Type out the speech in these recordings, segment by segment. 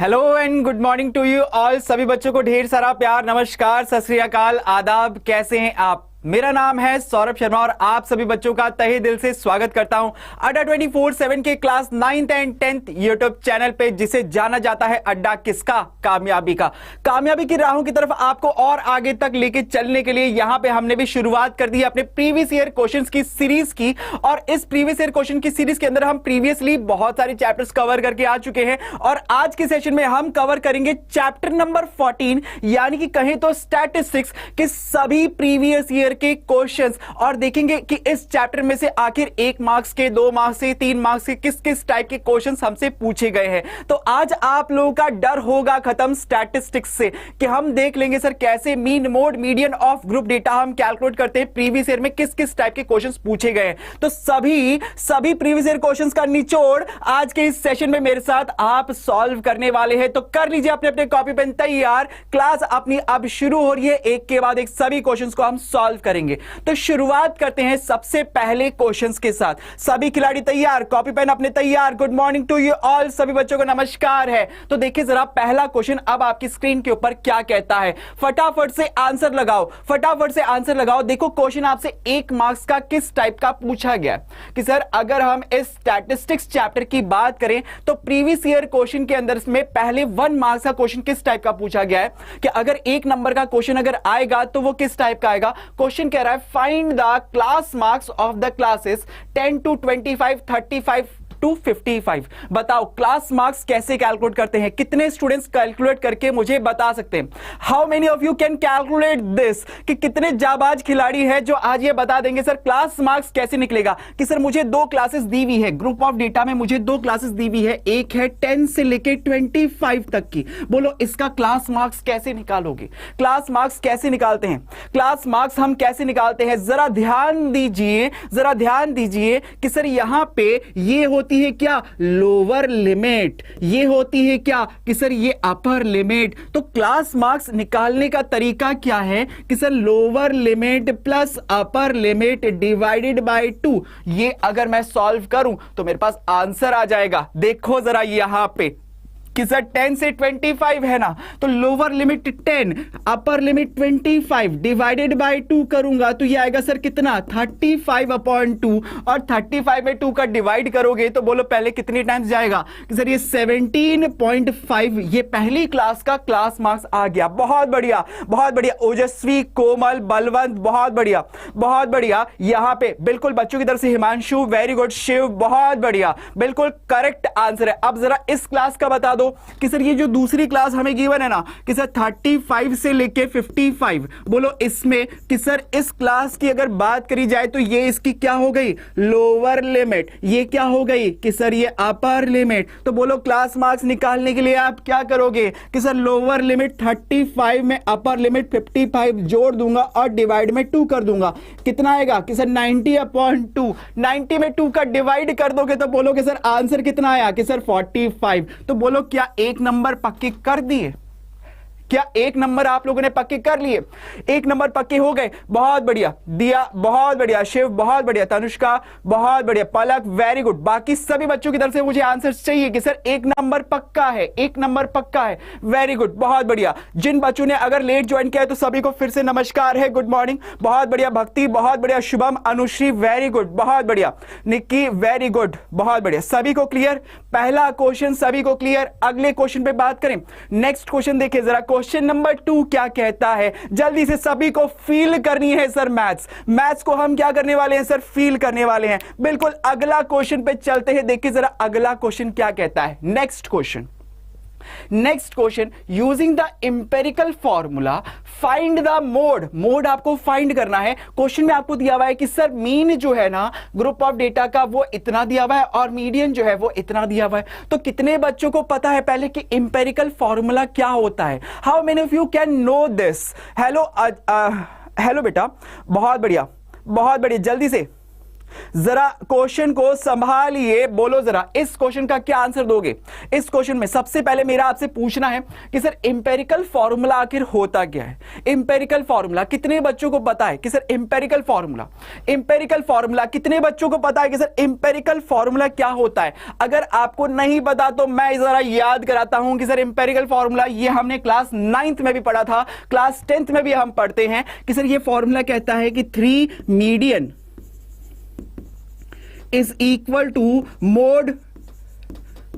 Hello and good morning to you all. सभी बच्चों को ढेर सारा प्यार, नमस्कार, सत श्री अकाल, आदाब। कैसे हैं आप? मेरा नाम है सौरभ शर्मा और आप सभी बच्चों का तहे दिल से स्वागत करता हूं अड्डा 24/7 के class 9th and 10th YouTube channel पे, जिसे जाना जाता है अड्डा किसका? कामयाबी का। कामयाबी की राहों की तरफ आपको और आगे तक लेके चलने के लिए यहां पे हमने भी शुरुआत कर दी है अपने प्रीवियस ईयर क्वेश्चंस की सीरीज की। और इस प्रीवियस ईयर क्वेश्चन की सीरीज के अंदर हम प्रीवियसली बहुत सारे चैप्टर्स कवर करके आ चुके हैं और आज के सेशन में हम कवर करेंगे चैप्टर नंबर 14, यानी कि कहें तो स्टैटिस्टिक्स के सभी प्रीवियस ईयर के क्वेश्चंस, और देखेंगे कि इस चैप्टर में से आखिर 1 मार्क्स के, 2 मार्क्स के, 3 मार्क्स के किस किस टाइप के क्वेश्चंस हमसे पूछे गए हैं। तो आज आप लोगों का डर होगा खत्म स्टैटिस्टिक्स से कि हम देख लेंगे सर कैसे mean, mode, median of group data हम कैलकुलेट करते हैं, प्रीवियस ईयर में किस किस टाइप के क्वेश्चंस पूछे गए हैं। तो सभी प्रीवियस ईयर क्वेश्चंस का निचोड़ आज के इस सेशन में मेरे साथ आप सॉल्व करने वाले हैं। तो कर लीजिए अपने अपने कॉपी पेन तैयार, क्लास अपनी अब शुरू हो रही है। एक के बाद एक सभी क्वेश्चंस को हम सॉल्व करेंगे। तो शुरुआत करते हैं सबसे पहले क्वेश्चंस के साथ। सभी खिलाड़ी तैयार, कॉपी पेन अपने तैयार। Good morning to you all, सभी बच्चों को नमस्कार है। तो देखिए जरा पहला क्वेश्चन अब आपकी स्क्रीन के ऊपर क्या कहता है, फटाफट से आंसर लगाओ, फटाफट से आंसर लगाओ। देखो क्वेश्चन आपसे 1 मार्क्स का किस टाइप का पूछा गया कि सर अगर हम इस स्टैटिस्टिक्स चैप्टर की बात करें तो प्रीवियस ईयर क्वेश्चन के अंदर में पहले 1 मार्क्स का क्वेश्चन किस टाइप का पूछा गया है कि अगर 1 नंबर का क्वेश्चन अगर आएगा तो वो किस टाइप का आएगा। क्वेश्चन कह रहा है find the class marks of the classes 10 to 25, 35 to 55। बताओ क्लास मार्क्स कैसे कैलकुलेट करते हैं? कितने स्टूडेंट्स कैलकुलेट करके मुझे बता सकते हैं? How many of you can calculate this? कि कितने जाबाज खिलाड़ी हैं जो आज ये बता देंगे सर क्लास मार्क्स कैसे निकलेगा। कि सर मुझे 2 क्लासेस दी हुई है, ग्रुप ऑफ डेटा में मुझे 2 क्लासेस दी हुई है, एक है 10 से लेके 25 तक की। बोलो इसका क्लास मार्क्स कैसे निकालोगे? क्लास मार्क्स कैसे निकालते हैं? क्लास मार्क्स हम कैसे निकालते हैं? जरा ध्यान दीजिए, जरा ध्यान दीजिए कि सर यहां पे ये होती है क्या? Lower limit. ये होती है क्या कि सर ये अपर लिमिट। तो क्लास मार्क्स निकालने का तरीका क्या है कि sir lower limit plus upper limit divided by 2। ये अगर मैं सॉल्व करूं तो मेरे पास आंसर आ जाएगा। देखो जरा यहां पे कि सर 10 से 25 है ना, तो lower limit 10, upper limit 25 divided by 2 करूंगा तो ये आएगा सर कितना? 35/2। और 35 में 2 का डिवाइड करोगे तो बोलो पहले कितनी टाइम्स जाएगा कि सर ये 17.5। ये पहली क्लास का क्लास मार्क्स आ गया। बहुत बढ़िया, बहुत बढ़िया ओजस्वी, कोमल, बलवंत, बहुत बढ़िया, बहुत बढ़िया। यहां पे बिल्कुल बच्चों की तरफ से हिमांशु, वेरी गुड। शिव, बहुत बढ़िया, बिल्कुल करेक्ट आंसर है। अब जरा इस क्लास का बता दो कि सर ये जो दूसरी क्लास हमें गिवन है ना कि सर 35 से लेके 55, बोलो इसमें कि सर इस क्लास की अगर बात करी जाए तो ये इसकी क्या हो गई? Lower limit. ये क्या हो गई कि सर ये अपर लिमिट। तो बोलो क्लास मार्क्स निकालने के लिए आप क्या करोगे कि सर लोअर लिमिट 35 में अपर लिमिट 55 जोड़ दूंगा और डिवाइड में 2 कर दूंगा। कितना आएगा कि सर 90/2। 90 में 2 का डिवाइड कर दोगे तो बोलोगे सर आंसर कितना आया कि सर 45। तो बोलो क्या 1 नंबर पक्के कर दिए? क्या 1 नंबर आप लोगों ने पक्के कर लिए? 1 नंबर पक्के हो गए। बहुत बढ़िया दिया, बहुत बढ़िया शिव, बहुत बढ़िया तनुष्का, बहुत बढ़िया पलक, वेरी गुड। बाकी सभी बच्चों की तरफ से मुझे आंसर चाहिए कि सर 1 नंबर पक्का है, 1 नंबर पक्का है। वेरी गुड, बहुत बढ़िया। जिन बच्चों ने अगर लेट ज्वाइन किया है तो सभी को फिर से नमस्कार है, गुड मॉर्निंग। बहुत बढ़िया भक्ति, बहुत बढ़िया शुभम, अनुश्री, वेरी गुड, बहुत बढ़िया निक्की, वेरी गुड, बहुत बढ़िया। सभी को क्लियर? पहला क्वेश्चन सभी को क्लियर। अगले क्वेश्चन पे बात करें। नेक्स्ट क्वेश्चन देखिए जरा, क्वेश्चन नंबर 2 क्या कहता है? जल्दी से सभी को फील करनी है सर मैथ्स को हम क्या करने वाले हैं सर? फील करने वाले हैं। बिल्कुल अगला क्वेश्चन पे चलते हैं। देखिए जरा अगला क्वेश्चन क्या कहता है। Next question, using the empirical formula find the mode आपको फाइंड करना है। क्वेश्चन में आपको दिया हुआ है कि सर मीन जो है ना ग्रुप ऑफ डेटा का वो इतना दिया हुआ है और मीडियन जो है वो इतना दिया हुआ है। तो कितने बच्चों को पता है पहले कि इंपेरिकल फॉर्मूला क्या होता है? How many of you can know this? Hello hello बेटा, बहुत बढ़िया, बहुत बढ़िया। जल्दी से जरा क्वेश्चन को संभालिए, बोलो जरा इस क्वेश्चन का क्या आंसर दोगे। इस क्वेश्चन में सबसे पहले मेरा आपसे पूछना है कि सर इंपेरिकल फॉर्मूला आखिर होता क्या है। इंपेरिकल फॉर्मूला कितने बच्चों को पता है कि सर इंपेरिकल फॉर्मूला कितने बच्चों को पता है कि सर इंपेरिकल फॉर्मूला क्या होता है। अगर आपको नहीं पता तो मैं जरा याद कराता हूं कि सर इंपेरिकल फॉर्मूला ये हमने क्लास 9th में भी पढ़ा था, क्लास 10th में भी हम पढ़ते हैं कि सर ये फॉर्मूला कहता है कि 3 median is equal to mode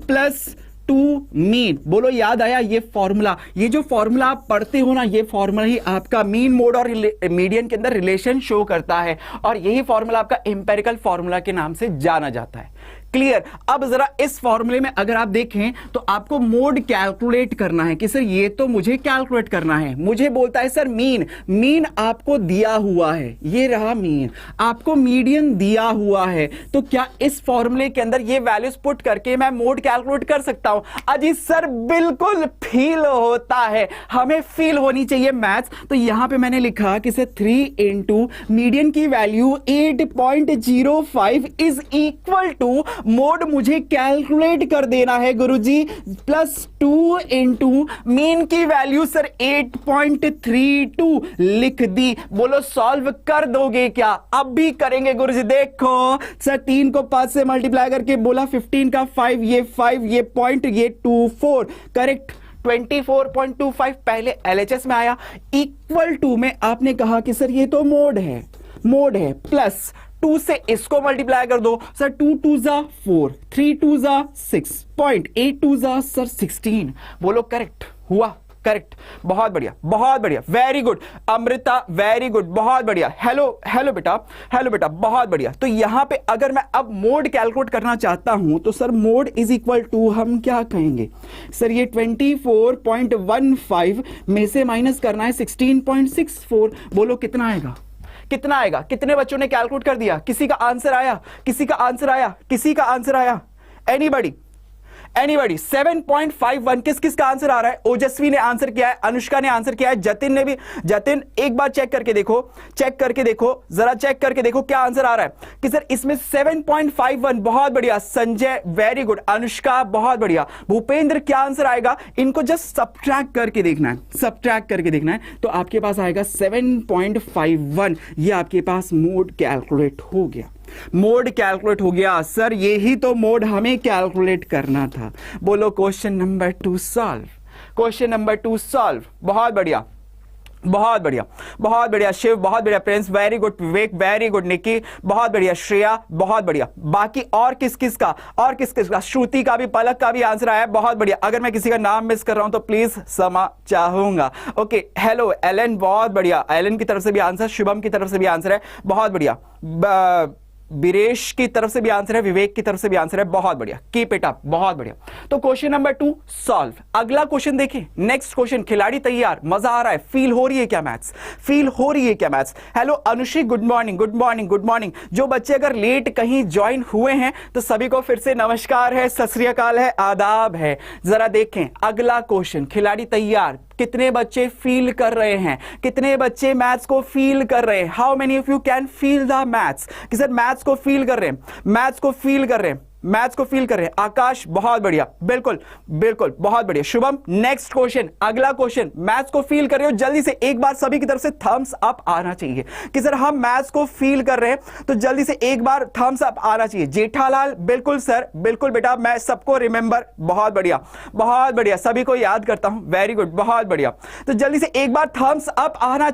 plus 2 mean. बोलो याद आया ये फॉर्मूला। ये जो फॉर्मूला आप पढ़ते हो ना, ये फॉर्मूला ही आपका मीन, मोड और मीडियन के अंदर रिलेशन शो करता है, और यही फॉर्मूला आपका इंपेरिकल फॉर्मूला के नाम से जाना जाता है। क्लियर। अब जरा इस फॉर्मूले में अगर आप देखें तो आपको मोड कैलकुलेट करना है कि सर ये तो मुझे कैलकुलेट करना है। मुझे बोलता है सर मीन आपको दिया हुआ है, ये रहा मीन, आपको मीडियन दिया हुआ है, तो क्या इस फॉर्मूले के अंदर ये वैल्यूज पुट करके मैं मोड कैलकुलेट कर सकता हूं। अजी सर बिल्कुल फील होता है, हमें फील होनी चाहिए मैथ्स। तो यहां पे मैंने लिखा कि सर 3 इंटू मीडियन की value 8.05 is equal to mode मुझे कैलकुलेट कर देना है गुरुजी, प्लस 2 इंटू मीन की वैल्यू सर 8.32 लिख दी। बोलो सॉल्व कर दोगे क्या। अब भी करेंगे गुरुजी। देखो सर 3 को 5 से मल्टीप्लाई करके बोला 15 का 5 ये पॉइंट ये 24 करेक्ट। 24.25 पहले LHS में आया, इक्वल टू में आपने कहा कि सर ये तो मोड है प्लस 2 से इसको मल्टीप्लाई कर दो सर, 2 2 जा 4, 3 2 जा 6, 0.82 जा सर 16। बोलो करेक्ट हुआ, करेक्ट। बहुत बढ़िया, very good Amrita, very good, बहुत बढ़िया। हेलो बेटा, बहुत बढ़िया। तो यहां पे अगर मैं अब मोड कैलकुलेट करना चाहता हूं तो sir mode is equal to हम क्या कहेंगे सर, ये 24.15 में से माइनस करना है 16.64। बोलो कितना आएगा। कितने बच्चों ने कैलकुलेट कर दिया। किसी का आंसर आया। एनीबॉडी 7.51। किस का आंसर आ रहा है। ओजस्वी ने आंसर किया है, अनुष्का ने आंसर किया है, जतिन ने भी। जतिन एक बार चेक करके देखो क्या आंसर आ रहा है कि सर इसमें 7.51। बहुत बढ़िया संजय, वेरी गुड। अनुष्का बहुत बढ़िया। भूपेंद्र क्या आंसर आएगा। इनको जस्ट सब्ट्रैक्ट करके देखना है तो आपके पास आएगा 7.51। ये आपके पास मोड कैलकुलेट हो गया सर, यही तो मोड हमें कैलकुलेट करना था। बोलो क्वेश्चन नंबर 2 सॉल्व। बहुत बढ़िया शिव, बहुत बढ़िया प्रिंस, वेरी गुड विवेक, वेरी गुड निकी, बहुत बढ़िया श्रेया, बहुत बढ़िया। बाकी और किस किस का श्रुति का भी, पलक का भी आंसर आया, बहुत बढ़िया। अगर मैं किसी का नाम मिस कर रहा हूं तो प्लीज क्षमा चाहूंगा। ओके हेलो एलन, बहुत बढ़िया। एलन की तरफ से भी आंसर, शुभम की तरफ से भी आंसर है, बहुत बढ़िया। बीरेश की तरफ से भी आंसर है, विवेक की तरफ से भी आंसर है, बहुत बढ़िया। कीप इट अप, बहुत बढ़िया। तो क्वेश्चन नंबर 2 सॉल्व। अगला क्वेश्चन देखें, नेक्स्ट क्वेश्चन। खिलाड़ी तैयार, मजा आ रहा है, फील हो रही है क्या maths. Hello Anushree, good morning. जो बच्चे अगर लेट कहीं ज्वाइन हुए हैं तो सभी को फिर से नमस्कार है, सत श्री अकाल है, आदाब है। जरा देखें अगला क्वेश्चन। खिलाड़ी तैयार, कितने बच्चे फील कर रहे हैं, कितने बच्चे मैथ्स को फील कर रहे हैं। How many of you can feel the maths, कि सर मैथ्स को फील कर रहे हैं। आकाश बहुत बढ़िया, बिल्कुल बहुत बढ़िया। शुभम नेक्स्ट क्वेश्चन, अगला क्वेश्चन। मैथ्स को फील कर रहे हो, जल्दी से एक बार सभी की तरफ से थम्स अप आना चाहिए कि सर हम मैथ्स को फील कर रहे हैं, तो जल्दी से एक बार थम्स अप आना चाहिए। जेठालाल बिल्कुल सर, बिल्कुल बेटा, मैं सबको रिमेंबर, बहुत बढ़िया, सभी को याद करता हूं, वेरी गुड, बहुत बढ़िया। तो जल्दी से एक बार थम्स अप आना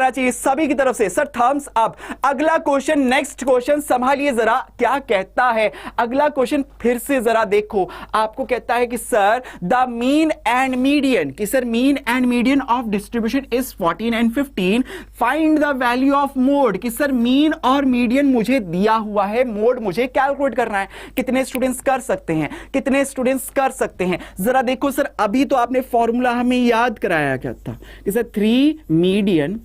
चाहिए सभी की तरफ से, सर थम्स अप। अगला क्वेश्चन, नेक्स्ट क्वेश्चन संभालिए जरा, क्या कहता है अगला क्वेश्चन। फिर से जरा देखो, आपको कहता है कि sir the mean and median, कि sir mean and median of distribution is 14 and 15, find the value of mode, कि सर मीन और मीडियन मुझे दिया हुआ है, मोड मुझे कैलकुलेट करना है। कितने स्टूडेंट्स कर सकते हैं। जरा देखो सर, अभी तो आपने फॉर्मूला हमें याद कराया क्या था कि sir 3 median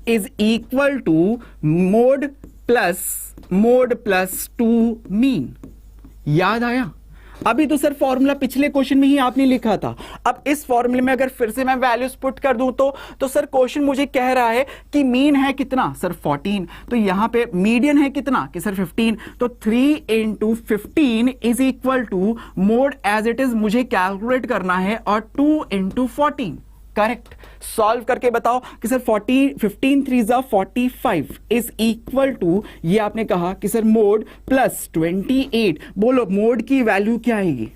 is equal to mode plus 2 mean. याद आया। अभी तो सर फॉर्मूला पिछले क्वेश्चन में ही आपने लिखा था। अब इस फॉर्मूले में अगर फिर से मैं वैल्यूज पुट कर दूं तो सर क्वेश्चन मुझे कह रहा है कि मीन है कितना सर 14, तो यहां पे मीडियन है कितना कि सर 15, तो 3 into 15 is equal to mode as it is मुझे कैलकुलेट करना है और 2 into 14। करेक्ट। सॉल्व करके बताओ कि सर 15 3 45 इज इक्वल टू, ये आपने कहा कि सर मोड प्लस 28। बोलो मोड की वैल्यू क्या आएगी,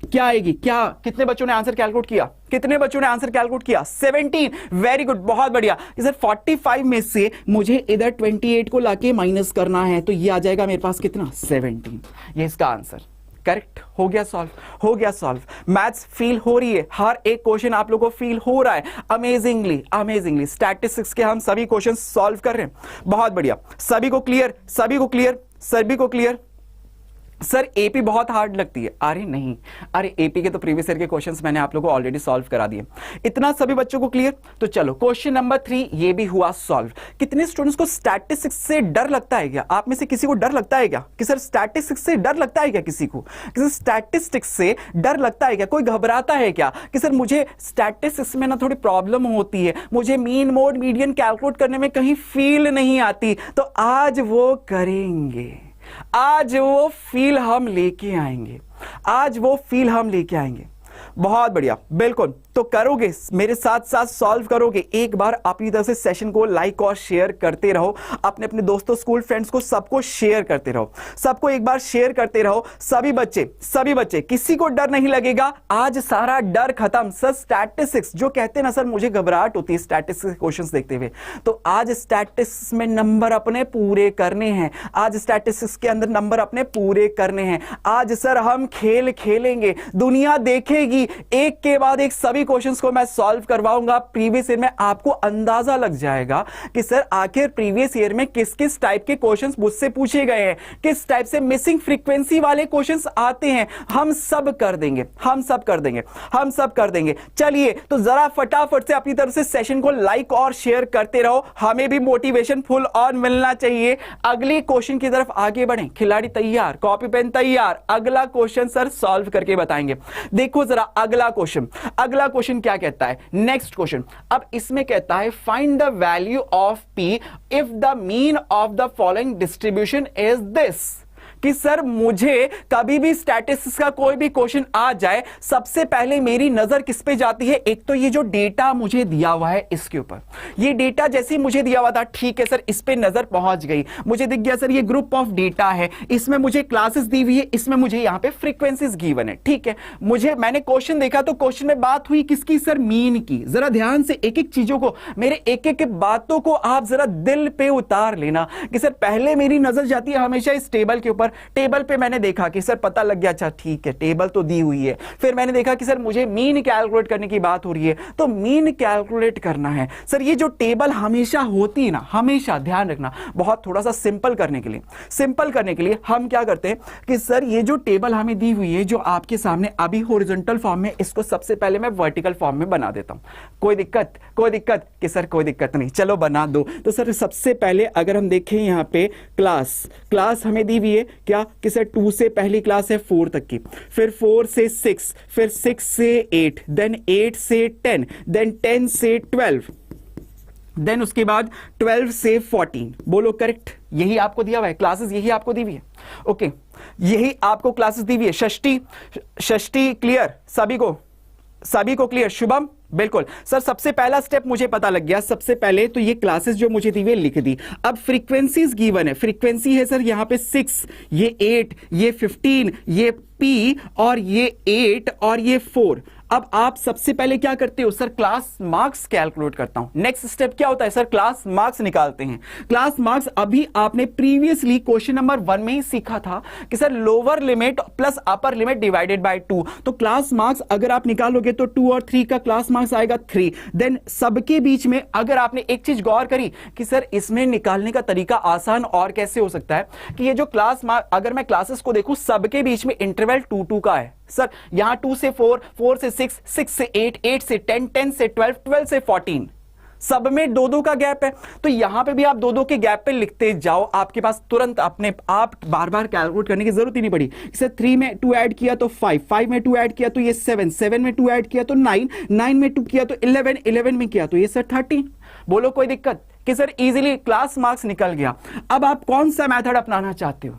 क्या आएगी, क्या कितने बच्चों ने आंसर कैलकुलेट किया, कितने बच्चों ने आंसर कैलकुलेट किया? 17। वेरी गुड, बहुत बढ़िया। कि सर 45 में से मुझे इधर 28 को लाके माइनस करना है, तो ये आ जाएगा मेरे पास कितना 17। ये इसका आंसर। करेक्ट। हो गया सॉल्व, हो गया सॉल्व। मैथ्स फील हो रही है, हर एक क्वेश्चन आप लोगों को फील हो रहा है अमेजिंगली, अमेजिंगली। स्टैटिस्टिक्स के हम सभी क्वेश्चन सॉल्व कर रहे हैं, बहुत बढ़िया। सभी को क्लियर, सभी को क्लियर, सभी को क्लियर। सर एपी बहुत हार्ड लगती है, अरे नहीं, अरे एपी के तो प्रीवियस ईयर के क्वेश्चंस मैंने आप लोगों को ऑलरेडी सॉल्व करा दिए। इतना सभी बच्चों को क्लियर? तो चलो क्वेश्चन नंबर 3 ये भी हुआ सॉल्व। कितने स्टूडेंट्स को स्टैटिस्टिक्स से डर लगता है क्या? आप में से किसी को डर लगता है क्या कि सर स्टैटिस्टिक्स से डर लगता है क्या? किसी को स्टैटिस्टिक्स से डर लगता है क्या? कोई घबराता है क्या कि सर मुझे स्टैटिस्टिक्स में ना थोड़ी प्रॉब्लम होती है, मुझे मीन मोड मीडियन कैलकुलेट करने में कहीं फील नहीं आती? तो आज वो करेंगे, आज वो फील हम लेके आएंगे, आज वो फील हम लेके आएंगे। बहुत बढ़िया, बिल्कुल। तो करोगे मेरे साथ साथ सॉल्व करोगे। एक बार अपनी तरफ से सेशन को लाइक और शेयर करते रहो, अपने अपने दोस्तों स्कूल फ्रेंड्स को सबको शेयर करते रहो, सबको एक बार शेयर करते रहो। सभी बच्चे किसी को डर नहीं लगेगा, आज सारा डर खत्म। सर स्टैटिस्टिक्स जो कहते हैं ना सर मुझे घबराहट होती है स्टैटिस्टिक्स क्वेश्चंस देखते हुए, तो आज स्टैटिस्टिक्स में नंबर अपने पूरे करने हैं, आज स्टैटिस्टिक्स के अंदर नंबर अपने पूरे करने हैं। आज सर हम खेल खेलेंगे, दुनिया देखेगी, एक के बाद एक सभी क्वेश्चंस को मैं सॉल्व करवाऊंगा। प्रीवियस ईयर में आपको अंदाजा लग जाएगा कि सर आखिर प्रीवियस ईयर में किस किस टाइप के क्वेश्चंस मुझसे पूछे गए हैं, किस टाइप से मिसिंग फ्रीक्वेंसी वाले क्वेश्चंस आते हैं। हम सब कर देंगे, हम सब कर देंगे, हम सब कर देंगे। चलिए तो जरा फटाफट से अपनी तरफ से सेशन को लाइक और शेयर करते रहो, हमें भी मोटिवेशन फुल ऑन मिलना चाहिए। अगले क्वेश्चन की तरफ आगे बढ़ें। खिलाड़ी तैयार, कॉपी पेन तैयार, अगला क्वेश्चन सर सॉल्व करके बताएंगे। देखो जरा अगला क्वेश्चन, अगला क्वेश्चन क्या कहता है? नेक्स्ट क्वेश्चन अब इसमें कहता है find the value of P if the mean of the following distribution is this. कि सर मुझे कभी भी स्टैटिस्टिक्स का कोई भी क्वेश्चन आ जाए, सबसे पहले मेरी नजर किस पे जाती है? एक तो ये जो डेटा मुझे दिया हुआ है इसके ऊपर, ये डेटा जैसे ही मुझे दिया हुआ था, ठीक है सर इस पे नजर पहुंच गई, मुझे दिख गया सर ये ग्रुप ऑफ डेटा है, इसमें मुझे क्लासेस दी हुई है, इसमें मुझे यहां पे फ्रीक्वेंसीज गिवन है, ठीक है। मैंने क्वेश्चन देखा तो क्वेश्चन में बात हुई किसकी? सर मीन की। जरा ध्यान से एक एक चीजों को, मेरे एक एक बातों को आप जरा दिल पे उतार लेना कि सर पहले मेरी नजर जाती है हमेशा इस टेबल के ऊपर। टेबल पे मैंने देखा कि सर पता लग गया, अच्छा ठीक है टेबल तो दी हुई है। फिर मैंने देखा कि सर मुझे मीन कैलकुलेट करने की बात हो रही है, तो मीन कैलकुलेट करना है। सर ये जो टेबल हमेशा होती है ना, हमेशा ध्यान रखना, बहुत थोड़ा सा सिंपल करने के लिए हम क्या करते हैं कि सर ये जो टेबल हमें दी हुई है जो आपके सामने अभी हॉरिजॉन्टल फॉर्म में, इसको सबसे पहले मैं वर्टिकल फॉर्म में बना देता हूं। कोई दिक्कत कि सर कोई दिक्कत नहीं, चलो बना दो। तो सर सबसे पहले अगर हम देखें यहां पे क्लास हमें दी हुई है क्या कि सर 2 से पहली क्लास है 4 तक की, फिर 4 से 6, फिर 6 से 8, देन 8 से 10, देन 10 से 12, देन उसके बाद 12 से 14। बोलो करेक्ट, यही आपको दिया हुआ है, क्लासेस यही आपको दी हुई है। ओके, यही आपको क्लासेस दी हुई है। षष्ठी क्लियर? सभी को क्लियर? शुभम बिल्कुल। सर सबसे पहला स्टेप मुझे पता लग गया, सबसे पहले तो ये क्लासेस जो मुझे दी हुई लिख दी। अब फ्रीक्वेंसीज गिवन है, फ्रीक्वेंसी है सर यहां पे 6, ये 8, ये 15, ये P और ये 8 और ये 4। अब आप सबसे पहले क्या करते हो? सर क्लास मार्क्स कैलकुलेट करता हूं। नेक्स्ट स्टेप क्या होता है? सर क्लास मार्क्स निकालते हैं। क्लास मार्क्स अभी आपने प्रीवियसली क्वेश्चन नंबर 1 में ही सीखा था कि sir lower limit plus upper limit divided by 2। तो क्लास मार्क्स अगर आप निकालोगे तो 2 और 3 का क्लास मार्क्स आएगा 3। देन सबके बीच में अगर आपने एक चीज गौर करी कि सर इसमें निकालने का तरीका आसान और कैसे हो सकता है कि ये जो क्लास मार्क्स, अगर मैं क्लासेस को देखूं सबके बीच में इंटरवल 2-2 का है। सर यहां 2 से 4, 4 से 6, 6 से 8, 8 से 10, 10 से 12, 12 से 14। सब में 2-2 का गैप है, तो यहां पे भी आप 2-2 के गैप पे लिखते जाओ, आपके पास तुरंत अपने आप बार बार कैलकुलेट करने की जरूरत ही नहीं पड़ी। इसे 3 में 2 ऐड किया तो 5, 5 में 2 ऐड किया तो ये 7, 7 में 2 ऐड किया तो 9, 9 में 2 किया तो 11, 11 में किया तो ये सर 13। बोलो कोई दिक्कत कि सर इजीली क्लास मार्क्स निकल गया। अब आप कौन सा मेथड अपनाना चाहते हो,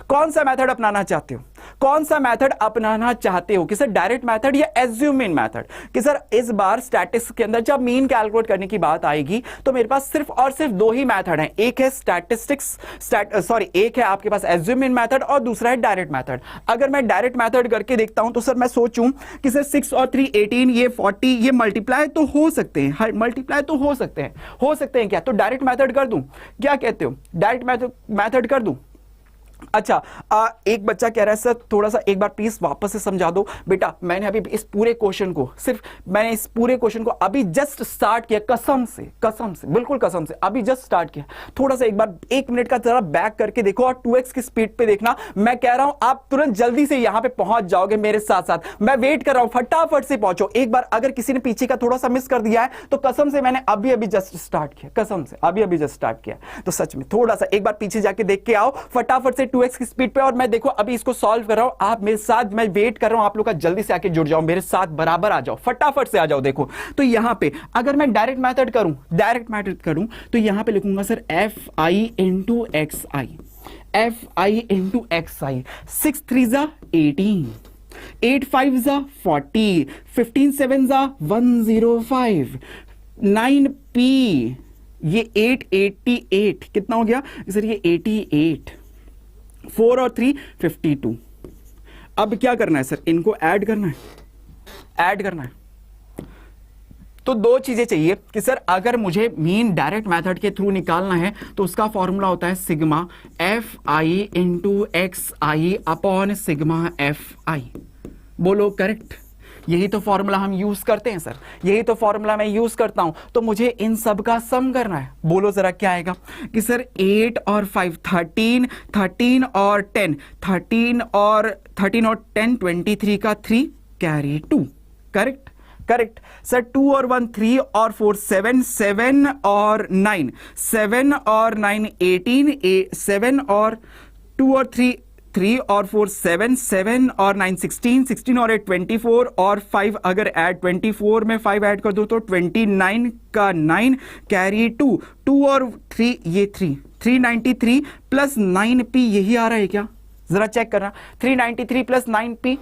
कौन सा मेथड अपनाना चाहते हो, कौन सा मेथड अपनाना चाहते हो कि सर डायरेक्ट मेथड या एज्यूम मीन मेथड? कि सर इस बार स्टैटिस्टिक्स के अंदर जब मीन कैलकुलेट करने की बात आएगी तो मेरे पास सिर्फ और सिर्फ 2 ही मेथड हैं, एक है एक है आपके पास एज्यूम मीन मेथड और दूसरा है डायरेक्ट मेथड। अगर मैं डायरेक्ट मेथड करके देखता हूं तो सर मैं सोचूं कि सर 6 और 3 18, ये 40, ये मल्टीप्लाई तो हो सकते हैं, मल्टीप्लाई तो हो सकते हैं क्या? तो डायरेक्ट मेथड कर दूं, क्या कहते हो, डायरेक्ट मेथड कर दूं? अच्छा, एक बच्चा कह रहा है सर थोड़ा सा एक बार प्लीज वापस से समझा दो। बेटा मैंने अभी इस पूरे क्वेश्चन को अभी जस्ट स्टार्ट किया, कसम से बिल्कुल कसम से अभी जस्ट स्टार्ट किया। थोड़ा सा एक बार 1 मिनट का जरा बैक करके देखो और 2x की स्पीड पे देखना। मैं कह रहा हूं आप तुरंत जल्दी से यहां पे पहुंच जाओगे मेरे साथ साथ। मैं वेट कर रहा हूं, फटाफट से पहुंचो। एक बार अगर किसी ने पीछे का थोड़ा सा मिस कर दिया है तो कसम से मैंने अभी जस्ट स्टार्ट किया, कसम से अभी जस्ट स्टार्ट किया। तो सच में थोड़ा सा एक बार पीछे जाके देख के आओ फटाफट से 2x की स्पीड पे। और मैं देखो अभी इसको सॉल्व कर रहा हूं, आप मेरे साथ, मैं वेट कर रहा हूं आप लोग का, जल्दी से आके जुड़ जाओ मेरे साथ, बराबर आ जाओ, फटाफट से आ जाओ। देखो तो यहां पे अगर मैं डायरेक्ट मेथड करूं तो यहां पे लिखूंगा sir fi into xi, fi into xi। 6 3 जा 18, 8 5 जा 40, 15 7 जा 105, 9p, ये 888 कितना हो गया सर? ये 88, 4 और 3 52। अब क्या करना है सर? इनको ऐड करना है। तो 2 चीजें चाहिए कि सर अगर मुझे मीन डायरेक्ट मेथड के थ्रू निकालना है तो उसका फॉर्मूला होता है सिग्मा fi इंटू एक्स आई अपॉन सिग्मा fi। बोलो करेक्ट? यही तो फॉर्मूला हम यूज करते हैं सर, यही तो फॉर्मूला मैं यूज करता हूं। तो मुझे इन सब का सम करना है। बोलो जरा क्या आएगा कि सर 8 और 5 13, 13 और 10, 13 और 10 23 का 3 कैरी 2। Correct sir. 2 और 1 3 और 4 7, 7 और 9, 7 और 9 18, 7 और 2 और 3 और 4 7, 7 और 9 16, 16 और 8 24 और 5 अगर ऐड 24 में 5 ऐड कर दो तो 29 का 9 कैरी 2, 2 और 3 ये 393 प्लस 9p, यही आ रहा है क्या? जरा चेक करना। 393 प्लस 9p,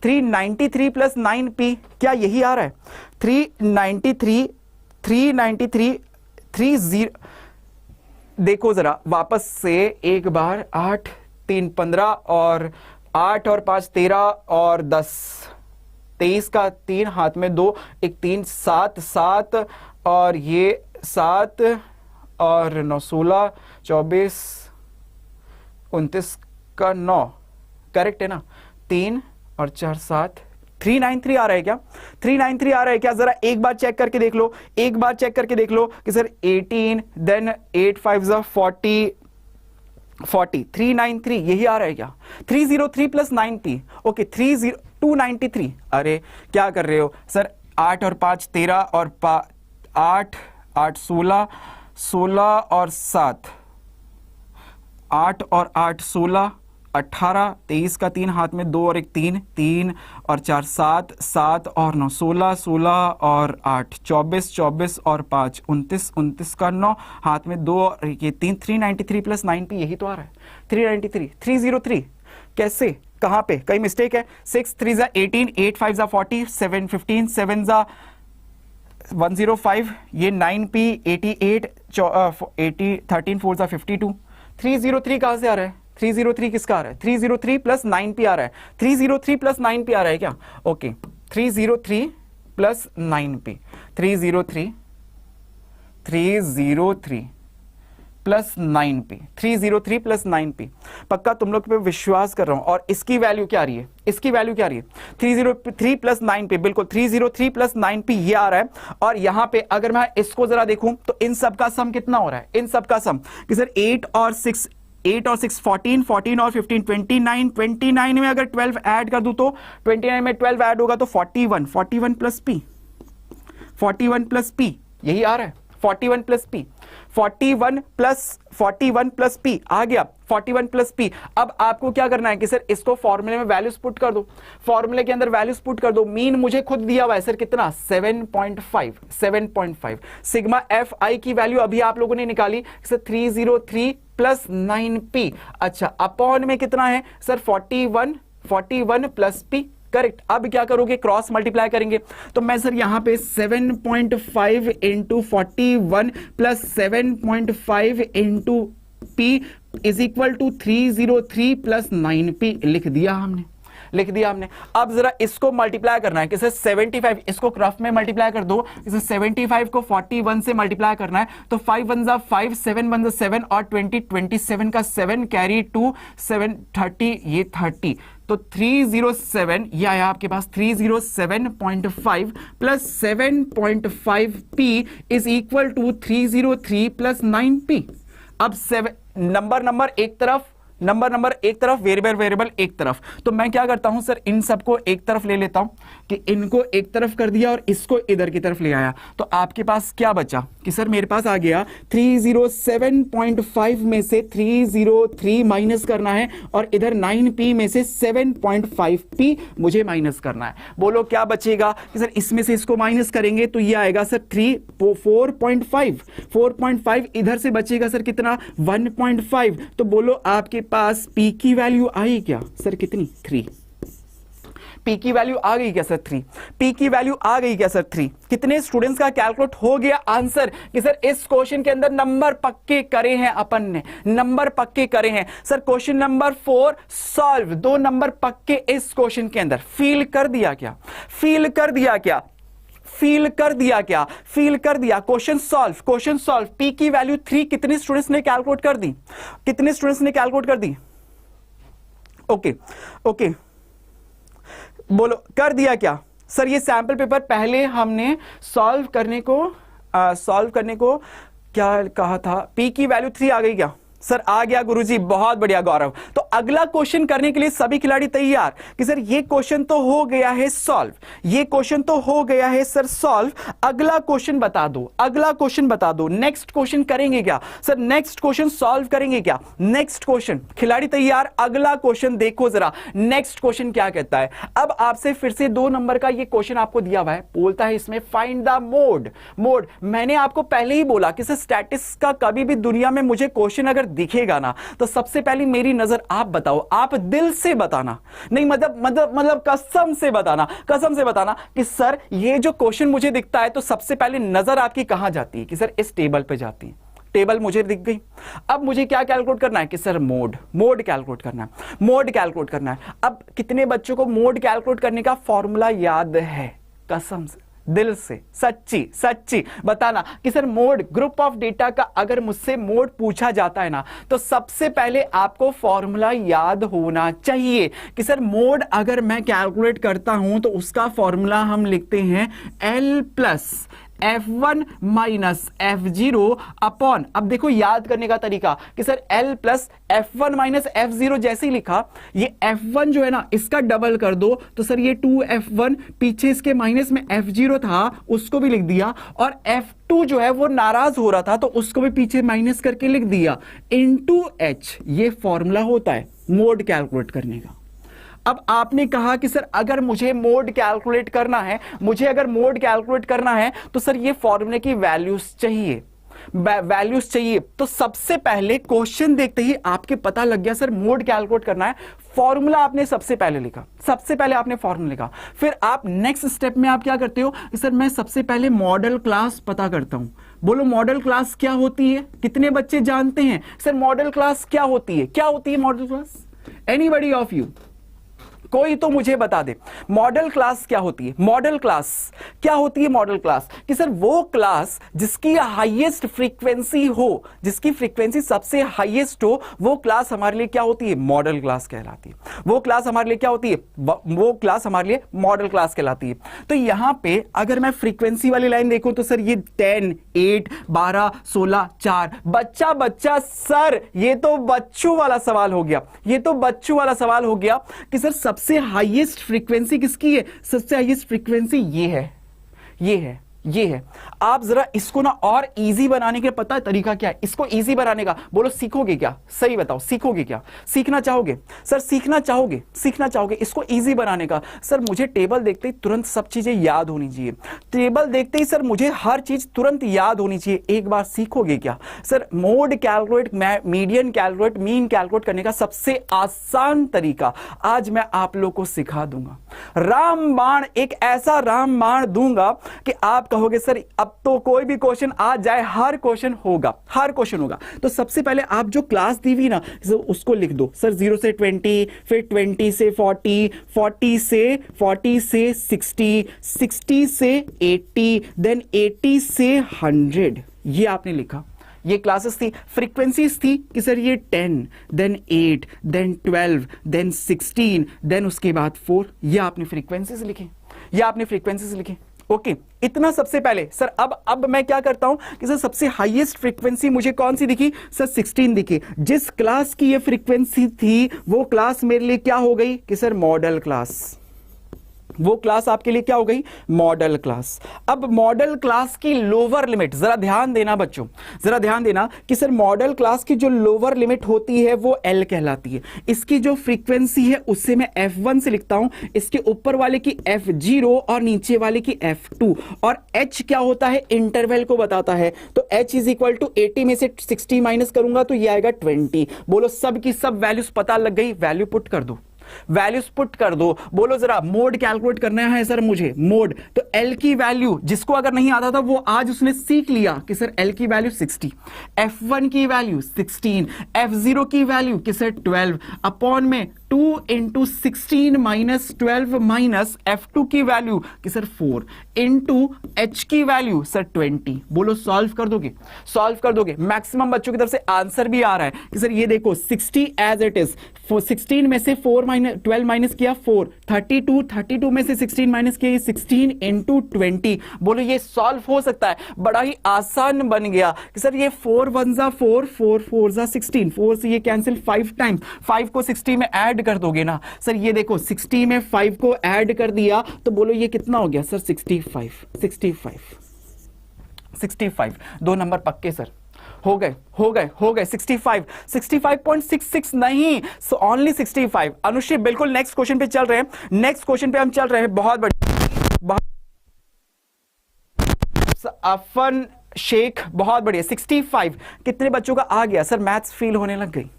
393 प्लस 9p, क्या यही आ रहा है? 393 30। देखो जरा वापस से एक बार, 8 3 15 और 8 और 5 13 और 10 23 का 3 हाथ में 2, एक 3 7 7 और ये 7 और 9 16 24 29 का 9। करेक्ट है ना? 3 और 4 7, 393 आ रहा है क्या? 393 आ रहा है क्या? जरा एक बार चेक करके देख लो, कि सर 18 देन 8 5 40 393 यही आ रहा है क्या? 303 प्लस 9p, ओके 293। अरे क्या कर रहे हो सर? 8 और 5 13 और 8 8 16, 16 और 7 8 और 8 16 18, 23 का 3 हाथ में 2 और एक 3, 3 और 4 7, 7 और 9 16, 16 और 8 24, 24 और 5 29, 29 का 9 हाथ में 2 और ये 3, 393 प्लस 9p, यही तो आ रहा है 393, 303। कैसे? कहां पे कहीं मिस्टेक है? 6 3 जा 18, 8 5 जा 40, 7 15, 7 जा 105, ये 9p 88, 13 4 जा 52। 303 कहां से आ रहा है? 303 किसका आ रहा है? 303 प्लस 9p आ रहा है। 303 प्लस 9p आ रहा है क्या? Okay 303 plus 9p, 303 plus 9p, 303 plus 9p। पक्का तुम लोग पे विश्वास कर रहा हूं। और इसकी वैल्यू क्या आ रही है? 303 प्लस 9p, बिल्कुल 303 प्लस 9p ये आ रहा है। और यहां पे अगर मैं इसको जरा देखूं तो इन सब का सम कितना हो रहा है? इन सब का सम कि सर 8 और 6 14, 14 और 15 29, 29 में अगर 12 ऐड कर दूं तो 29 में 12 ऐड होगा तो 41 प्लस p, 41 प्लस p यही आ रहा है। 41 प्लस पी, 41 प्लस पी आ गया, 41 प्लस पी। अब आपको क्या करना है कि सर इसको फॉर्मूले में वैल्यूज पुट कर दो, फॉर्मूले के अंदर वैल्यूज पुट कर दो। मीन मुझे खुद दिया हुआ है सर कितना, 7.5 सिग्मा एफ आई की वैल्यू अभी आप लोगों ने निकाली सर 303 प्लस 9p। अच्छा अपॉन में कितना है सर 41 प्लस पी, करेक्ट। अब क्या करोगे, क्रॉस मल्टीप्लाई करेंगे, तो मैं सर यहां पे 7.5 into 41 plus 7.5 into p is equal to 303 plus 9p लिख दिया हमने। अब जरा इसको मल्टीप्लाई करना है कि सर 75, इसको रफ में मल्टीप्लाई कर दो, इसे 75 को 41 से मल्टीप्लाई करना है, तो 5 1 जा 5, 7 1 जा 7 और 27 का 7 कैरी टू 7 30, ये 30, तो 307 ये आया आपके पास 307.5 plus 7.5p is equal to 303 plus 9p। अब 7 नंबर एक तरफ, वेरिएबल एक तरफ, तो मैं क्या करता हूं सर इन सबको एक तरफ ले लेता हूं कि इनको एक तरफ कर दिया और इसको इधर की तरफ ले आया, तो आपके पास क्या बचा कि सर मेरे पास आ गया 307.5 में से 303 माइनस करना है और इधर 9p में से 7.5p मुझे माइनस करना है। बोलो क्या बचेगा कि सर इसमें से इसको माइनस करेंगे तो ये आएगा सर 4.5, इधर से बचेगा सर कितना 1.5, तो बोलो आपके पास p की वैल्यू आई क्या सर कितनी 3, p की वैल्यू आ गई क्या सर 3, p की वैल्यू आ गई क्या सर 3। कितने स्टूडेंट्स का कैलकुलेट हो गया आंसर कि सर इस क्वेश्चन के अंदर नंबर पक्के करे हैं, अपन ने नंबर पक्के करे हैं। Sir question number 4 solve, 2 number पक्के इस क्वेश्चन के अंदर। फील कर दिया क्या, फील कर दिया क्वेश्चन सॉल्व। p की वैल्यू 3 कितने स्टूडेंट्स ने कैलकुलेट कर दी, ओके बोलो कर दिया क्या सर। ये सैंपल पेपर पहले हमने सॉल्व करने को क्या कहा था, p की वैल्यू 3 आ गई क्या सर, आ गया गुरुजी, बहुत बढ़िया गौरव। तो अगला क्वेश्चन करने के लिए सभी खिलाड़ी तैयार कि सर ये क्वेश्चन तो हो गया है सॉल्व, सर सॉल्व। अगला क्वेश्चन बता दो, नेक्स्ट क्वेश्चन करेंगे क्या सर, नेक्स्ट क्वेश्चन सॉल्व करेंगे क्या, नेक्स्ट क्वेश्चन। खिलाड़ी तैयार, अगला क्वेश्चन देखो जरा, नेक्स्ट क्वेश्चन क्या कहता है। अब आपसे फिर से 2 नंबर का ये क्वेश्चन आपको दिया हुआ है, बोलता है इसमें फाइंड द मोड। मैंने आपको पहले ही बोला कि सर स्टैटिस्टिक्स का कभी भी दुनिया में मुझे क्वेश्चन अगर दिखेगा ना तो सबसे पहले मेरी नजर आप बताओ, आप दिल से बताना, नहीं मतलब कसम से बताना कि सर ये जो क्वेश्चन मुझे दिखता है तो सबसे पहले नजर आपकी कहां जाती है कि सर इस टेबल पे जाती है। टेबल मुझे दिख गई, अब मुझे क्या कैलकुलेट करना है कि सर मोड कैलकुलेट करना है। अब कितने बच्चों को मोड कैलकुलेट करने का फॉर्मूला याद है, कसम से दिल से सच्ची बताना कि sir mode, group of data का अगर मुझसे मोड पूछा जाता है ना तो सबसे पहले आपको फॉर्मूला याद होना चाहिए कि सर मोड अगर मैं कैलकुलेट करता हूं तो उसका फॉर्मूला हम लिखते हैं L plus F1 minus F0 upon, अब देखो याद करने का तरीका कि sir L plus F1 minus F0 जैसे ही लिखा, ये F1 जो है ना इसका डबल कर दो तो सर ये 2F1, पीछे इसके माइनस में F0 था उसको भी लिख दिया, और F2 जो है वो नाराज हो रहा था तो उसको भी पीछे माइनस करके लिख दिया, इनटू H। ये फॉर्मूला होता है मोड कैलकुलेट करने का। अब आपने कहा कि सर अगर मुझे मोड कैलकुलेट करना है तो सर ये फॉर्मूले की वैल्यूज चाहिए। तो सबसे पहले क्वेश्चन देखते ही आपके पता लग गया सर मोड कैलकुलेट करना है, फॉर्मूला आपने सबसे पहले लिखा, फिर आप नेक्स्ट स्टेप में आप क्या करते हो, सर मैं सबसे पहले मॉडल क्लास पता करता हूं। बोलो मॉडल क्लास क्या होती है, कितने बच्चे जानते हैं सर मॉडल क्लास क्या होती है model class, anybody of you, कोई तो मुझे बता दे मॉडल क्लास क्या होती है। मॉडल क्लास कि सर वो क्लास जिसकी हाईएस्ट फ्रीक्वेंसी हो, जिसकी फ्रीक्वेंसी सबसे हाईएस्ट हो, वो क्लास हमारे लिए क्या होती है, मॉडल क्लास कहलाती है। वो क्लास हमारे लिए मॉडल क्लास कहलाती है। तो यहां पे अगर मैं फ्रीक्वेंसी वाली लाइन देखूं तो सर ये 10, 8, 12, 16, 4, बच्चा सर ये तो बच्चों वाला सवाल हो गया कि सर सबसे हाईएस्ट फ्रीक्वेंसी किसकी है, सबसे हाईएस्ट फ्रीक्वेंसी ये है ये है। आप जरा इसको ना और इजी बनाने के लिए पता है तरीका क्या है? इसको इजी बनाने का बोलो, सीखोगे क्या? सही बताओ, सीखोगे क्या? सीखना चाहोगे सर? सीखना चाहोगे? सीखना चाहोगे इसको इजी बनाने का? सर मुझे टेबल देखते ही तुरंत सब चीजें याद होनी चाहिए। टेबल देखते ही सर मुझे हर चीज तुरंत याद होनी चाहिए। एक बार सीखोगे क्या? Sir mode calculate, median calculate, mean calculate करने का सबसे आसान तरीका आज मैं आप लोग को सिखा दूंगा। रामबाण, एक ऐसा रामबाण दूंगा कि आप कहोगे सर अब तो कोई भी क्वेश्चन आ जाए, हर क्वेश्चन होगा, हर क्वेश्चन होगा। तो सबसे पहले आप जो क्लास दी हुई ना उसको लिख दो सर। 0 से 20, फिर 20 से 40, 40 से 60, 60 से 80, देन 80 से 100। ये आपने लिखा। ये क्लासेस थी, फ्रीक्वेंसीज थी कि सर ये 10, देन 8, देन 12, देन 16, देन उसके बाद 4। ये आपने फ्रीक्वेंसीज लिखे, ये आपने फ्रीक्वेंसीज लिखे। ओके, इतना सबसे पहले सर। अब मैं क्या करता हूं कि सर सबसे हाईएस्ट फ्रीक्वेंसी मुझे कौन सी दिखी? सर 16 दिखी। जिस क्लास की ये फ्रीक्वेंसी थी वो क्लास मेरे लिए क्या हो गई कि सर मॉडल क्लास। वो क्लास आपके लिए क्या हो गई? Model class. अब मॉडल क्लास की लोअर लिमिट, जरा ध्यान देना बच्चों, जरा ध्यान देना कि सर मॉडल क्लास की जो लोअर लिमिट होती है वो L कहलाती है। इसकी जो फ्रीक्वेंसी है उससे मैं F1 से लिखता हूं, इसके ऊपर वाले की F0 और नीचे वाले की F2। और H क्या होता है? इंटरवल को बताता है। तो H इज इक्वल टू 80 में से 60 माइनस करूंगा तो ये आएगा 20। बोलो सब की सब वैल्यूज पता लग गई? वैल्यू पुट कर दो, वैल्यूज पुट कर दो। बोलो जरा मोड कैलकुलेट करना है सर मुझे, मोड। तो L की वैल्यू, जिसको अगर नहीं आता था वो आज उसने सीख लिया कि सर L की वैल्यू 60, F1 की वैल्यू 16, F0 की वैल्यू कि सर 12 अपॉन में 2 इंटू 16 माइनस 12 माइनस F2 की वैल्यू कि सर 4 इंटू H की वैल्यू सर 20। बोलो सॉल्व कर दोगे? सॉल्व कर दोगे? मैक्सिमम बच्चों की तरफ से आंसर भी आ रहा है कि सर ये देखो 60 एज इट इज, 16 में से 12 माइनस किया 4, 32 में से 16 माइनस किया 16 इंटू 20। बोलो ये सॉल्व हो सकता है? बड़ा ही आसान बन गया कि सर ये 4 1 जा 4, 4 4 जा 16, 4 से ये कैंसिल 5 टाइम्स, 5 को 60 में ऐड कर दोगे ना सर। ये देखो 60 में 5 को ऐड कर दिया तो बोलो ये कितना हो गया सर? 65। 2 नंबर पक्के सर, हो गए 65, 65.66 नहीं, सो ओनली 65। अनुश्री बिल्कुल नेक्स्ट क्वेश्चन पे चल रहे हैं, नेक्स्ट क्वेश्चन पे हम चल रहे हैं। बहुत बढ़िया, अफन शेख बहुत बढ़िया। 65 कितने बच्चों का आ गया सर? मैथ्स फील होने लग गई,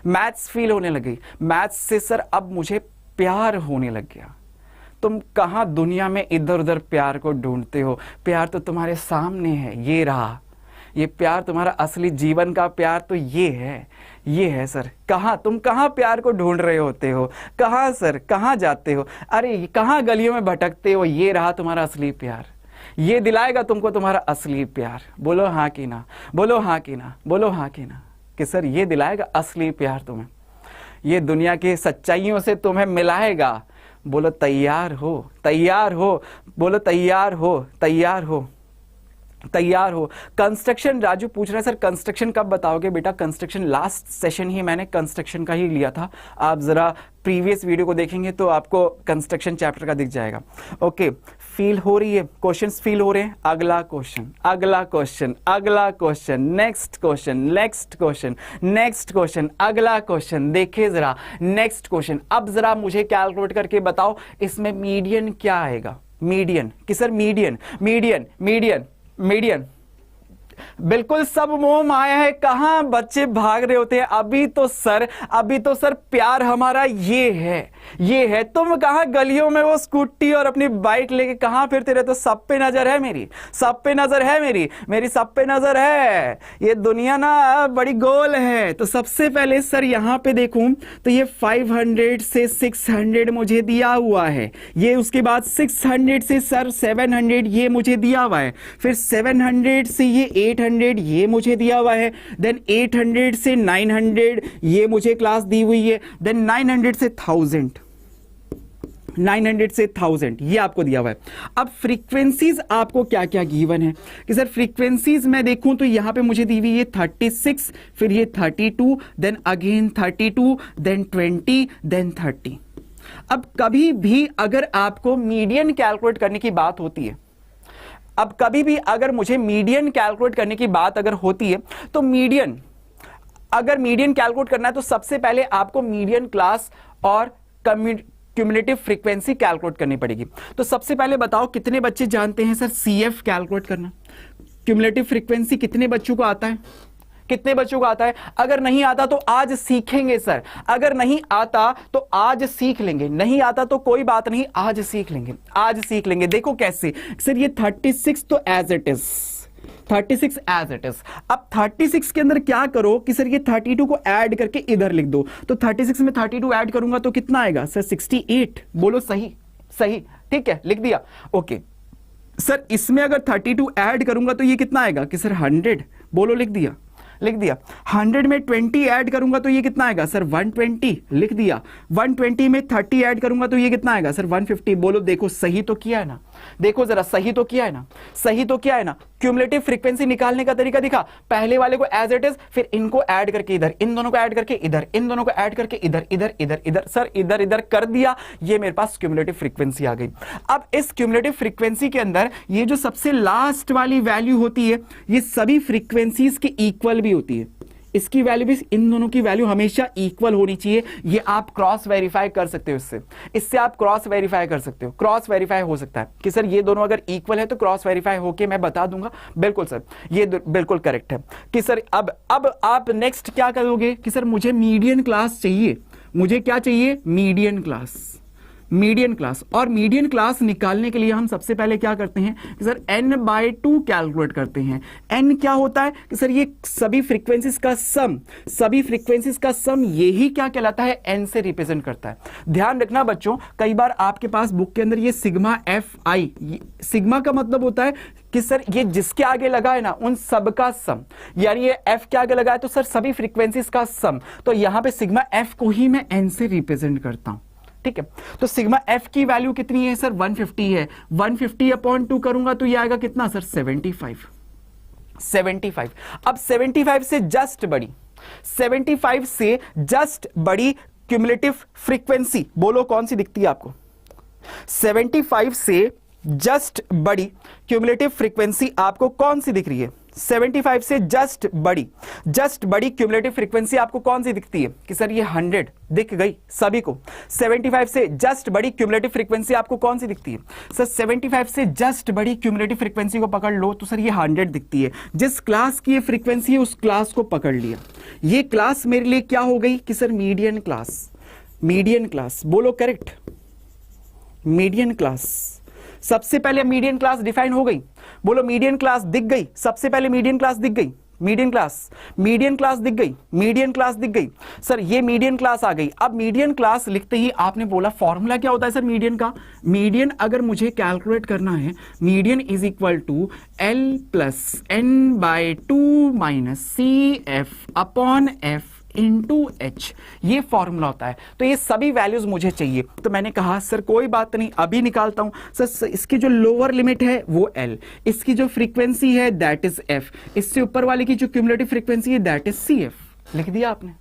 मैथ्स फील होने लग गई। मैथ्स से सर अब मुझे प्यार होने लग गया। तुम कहां दुनिया में इधर उधर प्यार को ढूंढते हो? प्यार तो तुम्हारे सामने है, ये रहा। ये प्यार तुम्हारा असली जीवन का प्यार तो ये है सर। कहां तुम कहां प्यार को ढूंढ रहे होते हो? कहां सर, कहां जाते हो? अरे कहां गलियों में भटकते हो? ये रहा तुम्हारा असली प्यार, ये दिलाएगा तुमको तुम्हारा असली प्यार। बोलो हाँ कि ना, बोलो हाँ कि ना, बोलो हाँ कि ना कि सर ये दिलाएगा असली प्यार तुम्हें, ये दुनिया की सच्चाइयों से तुम्हें मिलाएगा। बोलो तैयार हो, तैयार हो, बोलो तैयार हो, तैयार हो, तैयार हो। कंस्ट्रक्शन, राजू पूछ रहा है सर कंस्ट्रक्शन कब बताओगे? बेटा कंस्ट्रक्शन लास्ट सेशन ही मैंने कंस्ट्रक्शन का ही लिया था। आप जरा प्रीवियस वीडियो को देखेंगे तो आपको कंस्ट्रक्शन चैप्टर का दिख जाएगा। ओके, फील हो रही है? क्वेश्चंस फील हो रहे हैं? अगला क्वेश्चन, अगला क्वेश्चन, अगला question, next question, next question, next question, अगला क्वेश्चन। देखिए जरा नेक्स्ट क्वेश्चन। अब जरा मुझे कैलकुलेट करके बताओ इसमें मीडियन क्या आएगा? मीडियन कि sir median, median, median, median. बिल्कुल सब मोह माया है। कहां बच्चे भाग रहे होते हैं? अभी तो सर प्यार हमारा ये है। तुम कहां गलियों में वो स्कूटी और अपनी बाइक लेके कहां फिरते रहते हो? सब पे नजर है मेरी, सब पे नजर है मेरी सब पे नजर है। ये दुनिया ना बड़ी गोल है। तो सबसे पहले सर यहां पे देखूं तो ये 500 से 600 मुझे दिया हुआ है। ये उसके बाद 600 से सर 700 ये मुझे दिया हुआ है। फिर 700 से ये 800 ये मुझे दिया हुआ है। देन 800 से 900 ये मुझे क्लास दी हुई है। देन 900 से 1000, 900 से 1000 ये आपको दिया हुआ है। अब फ्रीक्वेंसीज आपको क्या क्या गिवन है कि सर फ्रीक्वेंसीज मैं देखूं तो यहां पे मुझे दी हुई है 36, फिर ये 32, देन अगेन 32, देन 20, देन 30। अब कभी भी अगर आपको मीडियन कैलकुलेट करने की बात होती है, अब कभी भी अगर मुझे मीडियन कैलकुलेट करने की बात अगर होती है तो अगर मीडियन कैलकुलेट करना है तो सबसे पहले आपको मीडियन क्लास और क्यूमुलेटिव फ्रीक्वेंसी कैलकुलेट करनी पड़ेगी। तो सबसे पहले बताओ कितने बच्चे जानते हैं सर CF कैलकुलेट करना, क्यूमुलेटिव फ्रीक्वेंसी कितने बच्चों को आता है, कितने बच्चों को आता है? अगर नहीं आता तो आज सीखेंगे सर, अगर नहीं आता तो आज सीख लेंगे, नहीं आता तो कोई बात नहीं, आज सीख लेंगे, आज सीख लेंगे। देखो कैसे सर, ये 36 तो as it is, 36 as it is. अब 36 के अंदर क्या करो कि सर ये 32 को ऐड करके इधर लिख दो, तो 36 में 32 ऐड करूंगा तो कितना आएगा सर 68। बोलो सही, सही, ठीक है, लिख दिया, ओके। सर इसमें अगर 32 ऐड करूंगा तो ये कितना आएगा कि सर 100। बोलो लिख दिया, लिख दिया। 100 में 20 ऐड करूंगा तो ये कितना आएगा सर 120, लिख दिया। 120 में 30 ऐड करूंगा तो ये कितना आएगा सर 150। बोलो देखो सही तो किया है ना, देखो जरा सही तो किया है ना, सही तो किया है ना। क्यूमुलेटिव फ्रीक्वेंसी निकालने का तरीका दिखा, पहले वाले को एज इट इज, फिर इनको ऐड करके इधर, इन दोनों को ऐड करके इधर, इन दोनों को ऐड करके इधर, इधर इधर इधर, सर इधर इधर कर दिया, ये मेरे पास क्यूमुलेटिव फ्रीक्वेंसी आ गई। अब इस क्यूमुलेटिव फ्रीक्वेंसी के अंदर ये जो सबसे लास्ट वाली वैल्यू होती है ये सभी फ्रीक्वेंसीज के इक्वल भी होती है, इसकी वैल्यू भी, इन दोनों की वैल्यू हमेशा इक्वल होनी चाहिए। ये आप क्रॉस वेरीफाई कर सकते हो, इससे आप क्रॉस वेरीफाई कर सकते हो, क्रॉस वेरीफाई हो सकता है कि सर ये दोनों अगर इक्वल है तो क्रॉस वेरीफाई होके मैं बता दूंगा। बिल्कुल सर, ये बिल्कुल करेक्ट है कि सर अब आप नेक्स्ट क्या करोगे कि सर मुझे मीडियन क्लास चाहिए, मुझे क्या चाहिए मीडियन क्लास, मीडियन क्लास। और मीडियन क्लास निकालने के लिए हम सबसे पहले क्या करते हैं कि सर n/2 कैलकुलेट करते हैं। n क्या होता है कि सर ये सभी फ्रीक्वेंसीज का सम, सभी फ्रीक्वेंसीज का सम, यही क्या कहलाता है n से रिप्रेजेंट करता है। ध्यान रखना बच्चों, कई बार आपके पास बुक के अंदर ये सिग्मा fi, सिग्मा का मतलब होता है कि सर ये जिसके आगे लगा है ना उन सब का सम, यानी ये f के आगे लगा है तो सर सभी फ्रीक्वेंसीज का सम, तो यहां पे सिग्मा f को ही मैं n से रिप्रेजेंट करता हूं, ठीक है। तो सिग्मा f की वैल्यू कितनी है सर 150 है, 150/2 करूंगा तो ये आएगा कितना सर 75, 75। अब 75 से जस्ट बड़ी, 75 से जस्ट बड़ी क्यूमुलेटिव फ्रीक्वेंसी बोलो कौन सी दिखती है आपको? 75 से जस्ट बड़ी क्यूमुलेटिव फ्रीक्वेंसी आपको कौन सी दिख रही है? 75 से जस्ट बड़ी क्यूमुलेटिव फ्रीक्वेंसी आपको कौन सी दिखती है कि सर ये 100 दिख गई सभी को। 75 से जस्ट बड़ी क्यूमुलेटिव फ्रीक्वेंसी आपको कौन सी दिखती है? सर 75 से जस्ट बड़ी क्यूमुलेटिव फ्रीक्वेंसी को पकड़ लो तो सर ये 100 दिखती है। जिस क्लास की ये फ्रीक्वेंसी है उस क्लास को पकड़ लिया, ये क्लास मेरे लिए क्या हो गई कि sir median class, median class. बोलो करेक्ट, मीडियन क्लास। सबसे पहले मीडियन क्लास डिफाइन हो गई, बोलो मीडियन क्लास दिख गई, सबसे पहले मीडियन क्लास दिख गई, मीडियन क्लास दिख गई, मीडियन क्लास दिख गई। सर ये मीडियन क्लास आ गई। अब मीडियन क्लास लिखते ही आपने बोला फॉर्मूला क्या होता है सर मीडियन का? मीडियन अगर मुझे कैलकुलेट करना है, median is equal to L + n/2 - CF/F into H, ये फॉर्मूला होता है। तो ये सभी वैल्यूज मुझे चाहिए, तो मैंने कहा सर कोई बात नहीं अभी निकालता हूं। सर इसकी जो लोअर लिमिट है वो L, इसकी जो फ्रीक्वेंसी है दैट इज F, इससे ऊपर वाले की जो क्यूमुलेटिव फ्रीक्वेंसी है दैट इज CF। लिख दिया आपने,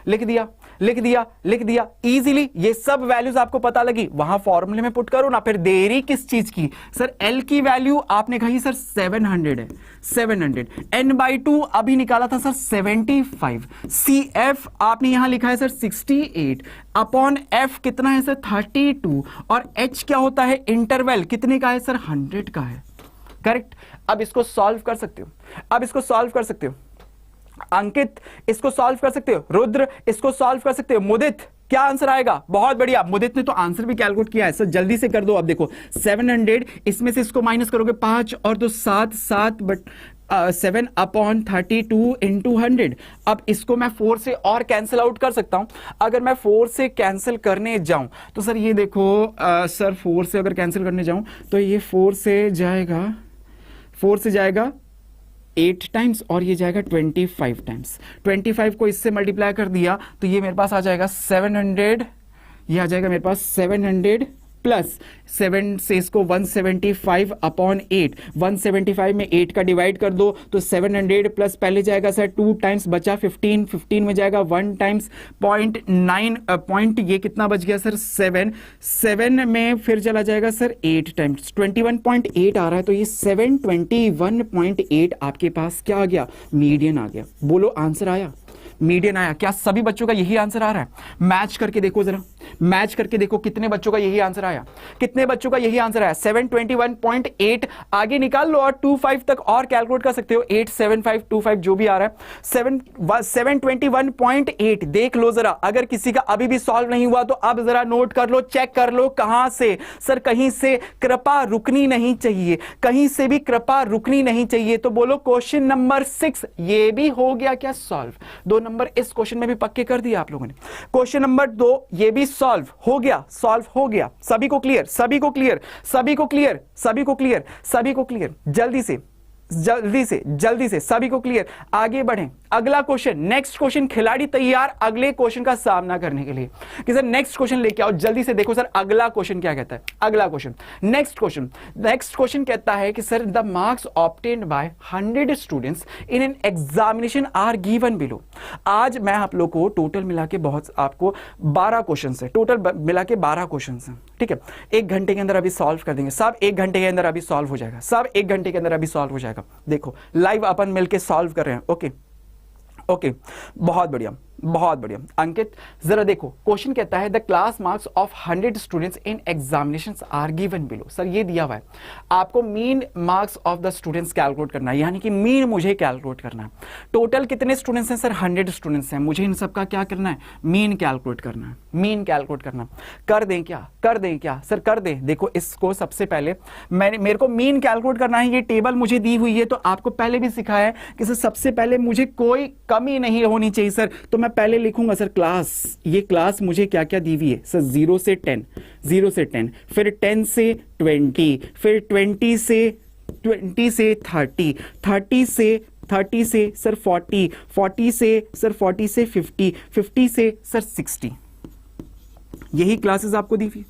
लिख दिया, लिख दिया, लिख दिया इजीली। ये सब वैल्यूज आपको पता लगी, वहां फॉर्मूले में पुट करो ना, फिर देरी किस चीज की? सर L की वैल्यू आपने कही सर 700 है, 700। n/2 अभी निकाला था सर 75, CF आपने यहां लिखा है सर 68 अपॉन F कितना है सर 32, और H क्या होता है? इंटरवल कितने का है सर 100 का है, करेक्ट। अब इसको सॉल्व कर सकते हो, अब इसको सॉल्व कर सकते हो अंकित, इसको सॉल्व कर सकते हो रुद्र, इसको सॉल्व कर सकते हो मुदित। क्या आंसर आएगा? बहुत बढ़िया, मुदित ने तो आंसर भी कैलकुलेट किया है सर, जल्दी से कर दो। अब देखो 700, इसमें से इसको माइनस करोगे 5 और 2 7, 7/32 इंटू 100। अब इसको मैं 4 से और कैंसिल आउट कर सकता हूं। अगर मैं 4 से कैंसिल करने जाऊं तो सर ये देखो सर 4 से अगर कैंसिल करने जाऊं तो ये 4 से जाएगा 8 टाइम्स और ये जाएगा 25 टाइम्स। 25 को इससे मल्टीप्लाई कर दिया तो ये मेरे पास आ जाएगा 700, ये आ जाएगा मेरे पास 700 प्लस 7 से इसको 175 अपॉन 8, 175 में 8 का डिवाइड कर दो तो 700 प्लस पहले जाएगा सर 2 टाइम्स बचा 15, 15 में जाएगा 1 टाइम्स 0.9 पॉइंट, ये कितना बच गया सर 7, 7 में फिर चला जाएगा सर 8 टाइम्स 21.8 आ रहा है, तो ये 721.8 आपके पास क्या आ गया, मीडियन आ गया। बोलो आंसर आया, मीडियन आया। क्या सभी बच्चों का यही आंसर आ रहा है? मैच करके देखो जरा, मैच करके देखो कितने बच्चों का यही आंसर आया, कितने बच्चों का यही आंसर आया। 721.8 आगे निकाल लो और 25 तक और कैलकुलेट कर सकते हो, 87525 जो भी आ रहा है। 721.8 देख लो जरा, अगर किसी का अभी भी सॉल्व नहीं हुआ तो अब जरा नोट कर लो, चेक कर लो कहां से। सर कहीं से कृपा रुकनी नहीं चाहिए, कहीं से भी कृपा रुकनी नहीं चाहिए। तो बोलो क्वेश्चन नंबर 6 ये भी हो गया क्या सॉल्व? 2 नंबर इस क्वेश्चन में भी पक्के कर दिया आप लोगों ने। क्वेश्चन नंबर 2 ये भी सॉल्व हो गया, सॉल्व हो गया। सभी को क्लियर, सभी को क्लियर, सभी को क्लियर, सभी को क्लियर, सभी को क्लियर, जल्दी से जल्दी से जल्दी से सभी को क्लियर। आगे बढ़ें, अगला क्वेश्चन, नेक्स्ट क्वेश्चन। खिलाड़ी तैयार अगले क्वेश्चन का सामना करने के लिए कि सर नेक्स्ट क्वेश्चन लेके आओ जल्दी से। देखो सर अगला क्वेश्चन क्या कहता है, अगला क्वेश्चन, नेक्स्ट क्वेश्चन कहता है कि sir the marks obtained by 100 students in an examination are given below. आज मैं आप लोग को टोटल मिला के आपको 12 क्वेश्चन है, टोटल मिला के 12 क्वेश्चन है, ठीक है। 1 घंटे के अंदर अभी सॉल्व कर देंगे, सब 1 घंटे के अंदर अभी सॉल्व हो जाएगा, सब 1 घंटे के अंदर अभी सॉल्व हो जाएगा। देखो लाइव अपन मिलके सॉल्व कर रहे हैं, ओके ओके, बहुत बढ़िया बहुत बढ़िया। अंकित जरा देखो, क्वेश्चन कहता है the class marks of 100 students in examinations are given below. Sir ये दिया हुआ है, आपको mean marks of the students calculate करना है, यानी कि मीन मुझे कैलकुलेट करना है। टोटल कितने स्टूडेंट्स हैं सर? 100 स्टूडेंट्स हैं, मुझे इन सबका क्या करना है? मीन कैलकुलेट करना है, मीन कैलकुलेट करना। कर दें क्या, कर दें क्या सर? कर दें। देखो इसको सबसे पहले मेरे को मीन कैलकुलेट करना है, ये टेबल मुझे दी हुई है, तो आपको पहले भी सिखाया है कि सर सबसे पहले मुझे कोई कमी नहीं होनी चाहिए सर, तो मैं पहले लिखूंगा सर क्लास, ये क्लास मुझे क्या क्या दी हुई है सर? 0 से 10, 0 से 10, फिर 10 से 20, फिर 20 से 30, 30 से सर 40, 40 से सर 40 से 50, 50 से सर 60। यही क्लासेस आपको दी हुई,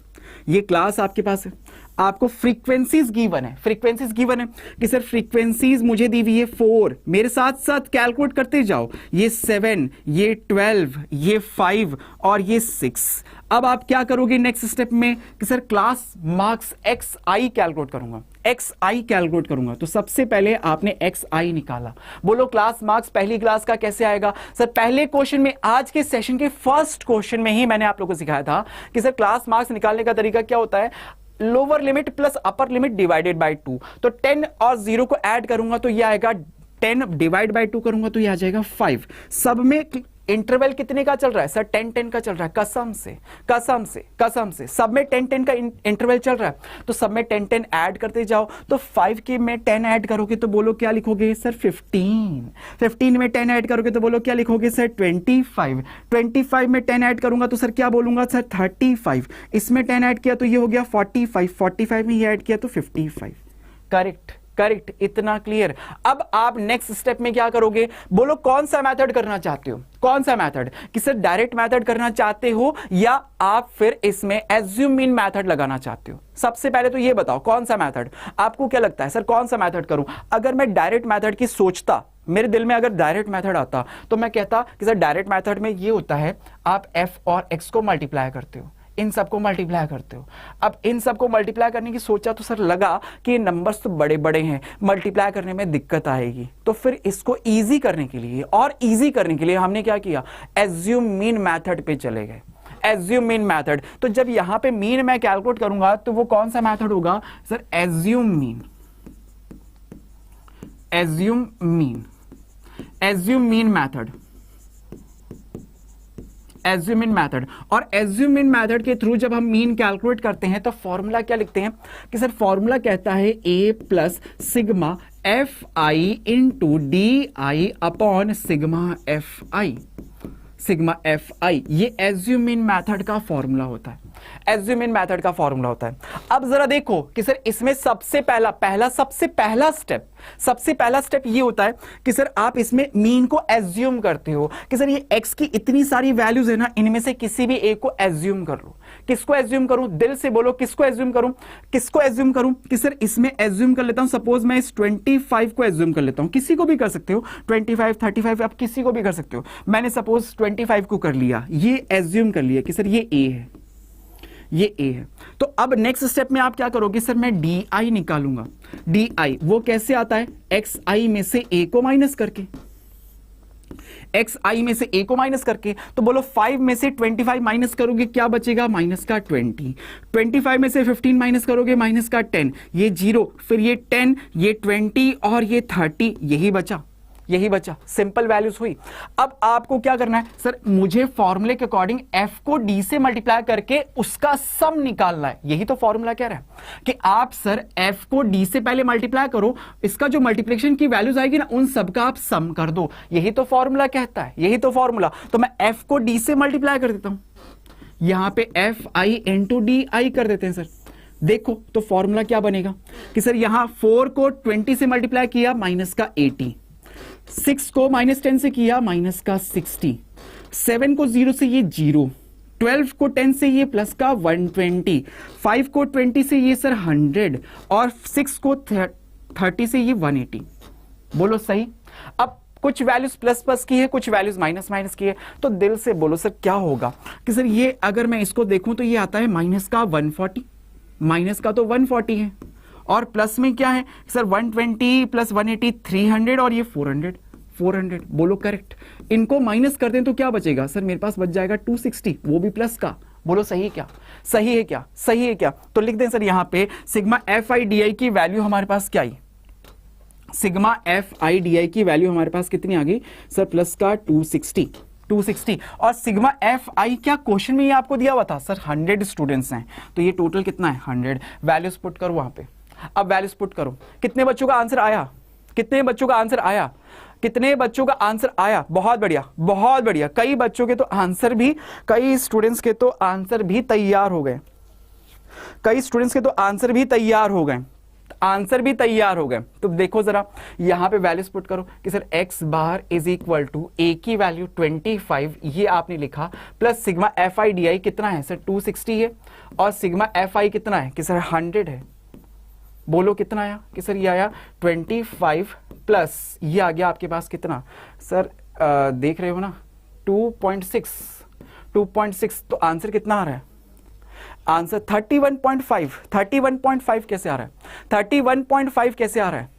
ये क्लास आपके पास है। आपको फ्रीक्वेंसीज गिवन है, फ्रीक्वेंसीज गिवन है कि सर फ्रीक्वेंसीज मुझे दी हुई है 4, मेरे साथ साथ कैलकुलेट करते जाओ, ये 7, ये 12, ये 5 और ये 6। अब आप क्या करोगे नेक्स्ट स्टेप में कि sir class marks x I calculate करूंगा, एक्स आई कैलकुलेट करूंगा। तो सबसे पहले आपने एक्स आई निकाला। बोलो क्लास मार्क्स पहली क्लास का कैसे आएगा? सर पहले क्वेश्चन में, आज के सेशन के फर्स्ट क्वेश्चन में ही मैंने आप लोगों को सिखाया था कि सर क्लास मार्क्स निकालने का तरीका क्या होता है, lower limit plus upper limit divided by 2। तो 10 और 0 को ऐड करूंगा तो ये आएगा 10, डिवाइड बाय 2 करूंगा तो ये आ जाएगा 5। सब में इंटरवल कितने का चल रहा है सर? 10-10 का चल रहा है, कसम से कसम से कसम से सब में 10-10 का इंटरवल चल रहा है। तो सब में 10-10 ऐड करते जाओ, तो 5 के में 10 ऐड करोगे तो बोलो क्या लिखोगे सर? 15। 15 में 10 ऐड करोगे तो बोलो क्या लिखोगे सर? 25। 25 में 10 ऐड करूंगा तो सर क्या बोलूंगा सर? 35। इसमें 10 ऐड किया तो ये हो गया 45, 45 में ये ऐड किया तो 55। करेक्ट करेक्ट, इतना क्लियर। अब आप नेक्स्ट स्टेप में क्या करोगे? बोलो कौन सा मेथड करना चाहते हो, कौन सा मेथड? कि सर डायरेक्ट मेथड करना चाहते हो या आप फिर इसमें एज्यूम मीन मेथड लगाना चाहते हो? सबसे पहले तो ये बताओ कौन सा मेथड आपको क्या लगता है सर, कौन सा मेथड करूं? अगर मैं डायरेक्ट मेथड की सोचता, मेरे दिल में अगर डायरेक्ट मेथड आता तो मैं कहता कि सर डायरेक्ट मेथड में ये होता है, आप एफ और एक्स को मल्टीप्लाई करते हो, इन सबको मल्टीप्लाई करते हो। अब इन सबको मल्टीप्लाई करने की सोचा तो सर लगा कि ये नंबर्स तो बड़े बड़े हैं, मल्टीप्लाई करने में दिक्कत आएगी। तो फिर इसको इजी करने के लिए और इजी करने के लिए हमने क्या किया? एज्यूम मीन मेथड पे चले गए, एज्यूम मीन मेथड। तो जब यहां पे मीन मैं कैलकुलेट करूंगा तो वो कौन सा मेथड होगा sir? Assume mean, assume mean, assume mean method, assume mean method. और एज्यूम मीन मेथड के थ्रू जब हम मीन कैलकुलेट करते हैं तो फॉर्मूला क्या लिखते हैं कि सर फॉर्मूला कहता है a plus sigma F I into D I upon sigma F I, sigma F I. ये एज्यूम मीन मेथड का फॉर्मूला होता है। एज्यूम इन मेथड का फॉर्मूला होता है। अब जरा देखो कि सर इसमें सबसे पहला स्टेप ये होता है कि सर आप इसमें मीन को एज्यूम करते हो कि सर ये x की इतनी सारी वैल्यूज है ना, इनमें से किसी भी एक को एज्यूम कर लो। किसको एज्यूम करूं, दिल से बोलो, किसको एज्यूम करूं, किसको एज्यूम करूं कि सर इसमें एज्यूम कर लेता हूं, सपोज मैं इस 25 को एज्यूम कर लेता हूं। किसी को भी कर सकते हो, 25 35 आप किसी को भी कर सकते हो। मैंने सपोज 25 को कर लिया, ये एज्यूम कर लिया कि सर ये a है, ये a है। तो अब नेक्स्ट स्टेप में आप क्या करोगे, सर मैं di निकालूंगा। di वो कैसे आता है, xi में से a को माइनस करके, xi में से a को माइनस करके। तो बोलो 5 में से 25 माइनस करोगे क्या बचेगा, माइनस का 20। 25 में से 15 माइनस करोगे, माइनस का 10, ये 0, फिर ये 10, ये 20 और ये 30, यही बचा सिंपल वैल्यूज हुई। अब आपको क्या करना है, सर मुझे फॉर्मूले के अकॉर्डिंग f को d से मल्टीप्लाई करके उसका सम निकालना है। यही तो फॉर्मूला कह रहा है कि आप सर f को d से पहले मल्टीप्लाई करो, इसका जो मल्टीप्लिकेशन की वैल्यूज आएगी ना उन सबका आप सम कर दो। यही तो फॉर्मूला कहता है, यही तो फॉर्मूला। तो मैं f को d से मल्टीप्लाई कर देता हूं, यहां पे fi इंटू डी आई कर देते हैं। सर देखो तो फॉर्मूला क्या बनेगा कि सर यहां 4 को 20 से मल्टीप्लाई किया, माइनस का 80, 6 को -10 से किया, माइनस का 60, 7 को 0 से ये 0, 12 को 10 से ये प्लस का 120, 5 को 20 से ये सर 100 और 6 को 30 से ये 180। बोलो सही। अब कुछ वैल्यूज प्लस प्लस की है, कुछ वैल्यूज माइनस माइनस की है, तो दिल से बोलो सर क्या होगा कि सर ये अगर मैं इसको देखूं तो ये आता है माइनस का 140, माइनस का तो 140 है और प्लस में क्या है सर 120 प्लस 180 300 और ये 400। बोलो करेक्ट। इनको माइनस कर दें तो क्या बचेगा, सर मेरे पास बच जाएगा 260, वो भी प्लस का। बोलो सही है क्या, सही है क्या, सही है क्या। तो लिख दें सर यहां पे सिग्मा FIDI की वैल्यू हमारे पास क्या आई, सिग्मा FIDI की वैल्यू हमारे पास कितनी आ गई सर, प्लस का 260। और सिग्मा FI क्या क्वेश्चन में ये आपको दिया हुआ था सर, 100 स्टूडेंट्स हैं तो ये टोटल कितना है 100। वैल्यूज पुट करो वहां पे, अब वैल्यूज पुट करो, कितने बच्चों का आंसर आया, कितने बच्चों का आंसर आया, कितने बच्चों का आंसर आया। बहुत बढ़िया, बहुत बढ़िया। कई बच्चों के तो आंसर भी, कई स्टूडेंट्स के तो आंसर भी तैयार हो गए, कई स्टूडेंट्स के तो आंसर भी तैयार हो गए, आंसर भी तैयार हो गए। तो देखो जरा यहां पे वैल्यूज पुट करो कि sir x bar is equal to a की वैल्यू 25 ये आपने लिखा, प्लस सिग्मा FIDI कितना है सर 260 है और सिग्मा FI कितना है कि सर 100 है। बोलो कितना आया कि सर ये आया 25 प्लस ये आ गया आपके पास कितना सर, देख रहे हो ना 2.6। तो आंसर कितना आ रहा है, आंसर 31.5 कैसे आ रहा है, 31.5 कैसे आ रहा है,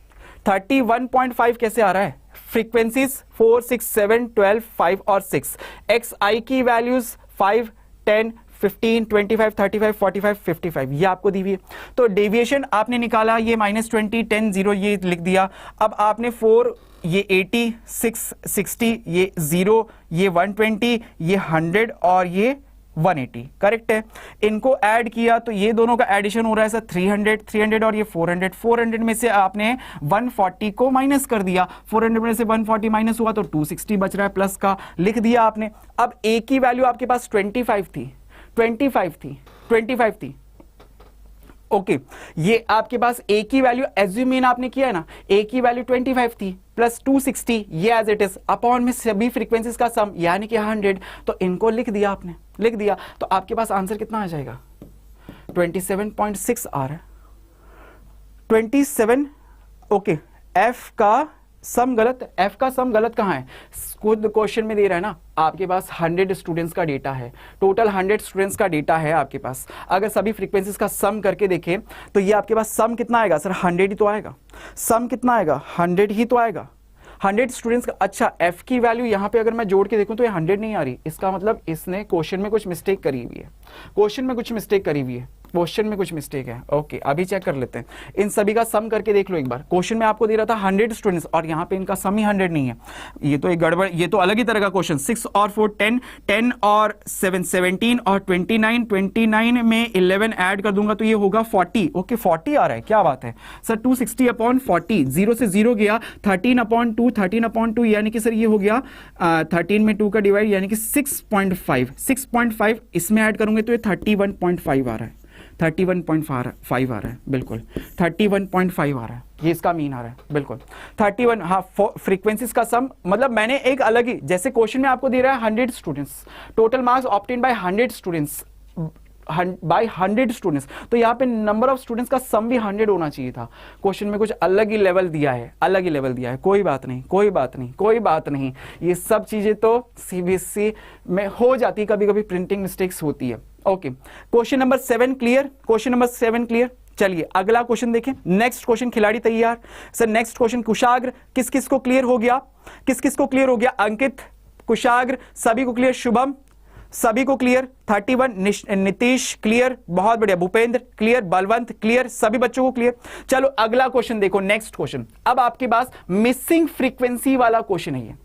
31.5 कैसे आ रहा है। फ्रीक्वेंसीज 4 6 7 12 5 और 6, XI की वैल्यूज 5 10 15 25 35 45 55 ये आपको दी हुई है। तो डेविएशन आपने निकाला, ये -20 10 0 ये लिख दिया। अब आपने 4 ये 80 6 60 ये 0 ये 120 ये 100 और ये 180 करेक्ट है। इनको ऐड किया तो ये दोनों का एडिशन हो रहा है सर 300 और ये 400 में से आपने 140 को माइनस कर दिया, 400 में से 140 माइनस हुआ तो 260 बच रहा है प्लस का, लिख दिया आपने। अब a की वैल्यू आपके पास 25 थी। ओके ये आपके पास a की वैल्यू एज्यूम आपने किया है ना, a की वैल्यू 25 थी प्लस 260 ये एज इट इज अपॉन में सभी फ्रीक्वेंसीज का सम यानी कि 100। तो इनको लिख दिया आपने, लिख दिया तो आपके पास आंसर कितना आ जाएगा 27.6 आ रहा है 27। ओके f का सम गलत, f का सम गलत कहाँ है, खुद क्वेश्चन में दे रहा है ना आपके पास 100 स्टूडेंट्स का डेटा है, टोटल 100 स्टूडेंट्स का डेटा है आपके पास। अगर सभी फ्रीक्वेंसीज का सम करके देखें तो ये आपके पास सम कितना आएगा सर 100 ही तो आएगा, सम कितना आएगा 100 ही तो आएगा, 100 स्टूडेंट्स का। अच्छा f की वैल्यू यहाँ पे अगर मैं जोड़ के देखूं तो ये 100 नहीं आ रही, इसका मतलब इसने क्वेश्चन में कुछ मिस्टेक करी हुई है, क्वेश्चन में कुछ मिस्टेक करी हुई है। क्वेश्चन में कुछ मिस्टेक है। ओके अभी चेक कर लेते हैं, इन सभी का सम करके देख लो एक बार। क्वेश्चन में आपको दे रहा था 100 स्टूडेंट्स और यहाँ पे इनका सम ही 100 नहीं है, ये तो एक गड़बड़, ये तो अलग ही तरह का क्वेश्चन। 6 और 4 10, 10 और 7 17 और 29, 29 में 11 ऐड कर दूंगा तो ये होगा 40। ओके 40 आ रहा है, क्या बात है सर। 260 अपॉन 40, 0 से 0 गया, 13 अपॉन 2, 13 अपॉन 2 यानी कि सर ये हो गया 13 में 2 का डिवाइड यानी कि 6.5, 6.5 इसमें ऐड करूंगे तो ये 31.5 आ रहा है, 31.5 आ रहा है, बिल्कुल 31.5 आ रहा है, ये इसका मीन आ रहा है बिल्कुल 31। हाँ फ्रीक्वेंसीज का सम, मतलब मैंने एक अलग ही, जैसे क्वेश्चन में आपको दे रहा है 100 students, total marks obtain by 100 students, by 100 students, तो यहाँ पे नंबर ऑफ स्टूडेंट्स का सम भी 100 होना चाहिए था। क्वेश्चन में कुछ अलग ही लेवल दिया है, अलग ही लेवल दिया है। कोई बात नहीं, कोई बात नहीं, कोई बात नहीं, ये सब चीजें तो सीबीएसई में हो जाती है, कभी कभी प्रिंटिंग मिस्टेक्स होती है। Okay question number 7 clear, question number 7 clear. चलिए अगला क्वेश्चन देखें, नेक्स्ट क्वेश्चन। खिलाड़ी तैयार सर, नेक्स्ट क्वेश्चन कुशाग्र, किस किस को क्लियर हो गया, किस किस को क्लियर हो गया? अंकित, कुशाग्र, सभी को क्लियर, शुभम सभी को क्लियर, 31, नीतीश क्लियर, बहुत बढ़िया, भूपेंद्र क्लियर, बलवंत क्लियर, सभी बच्चों को क्लियर। चलो अगला क्वेश्चन देखो, नेक्स्ट क्वेश्चन। अब आपके पास मिसिंग फ्रीक्वेंसी वाला क्वेश्चन है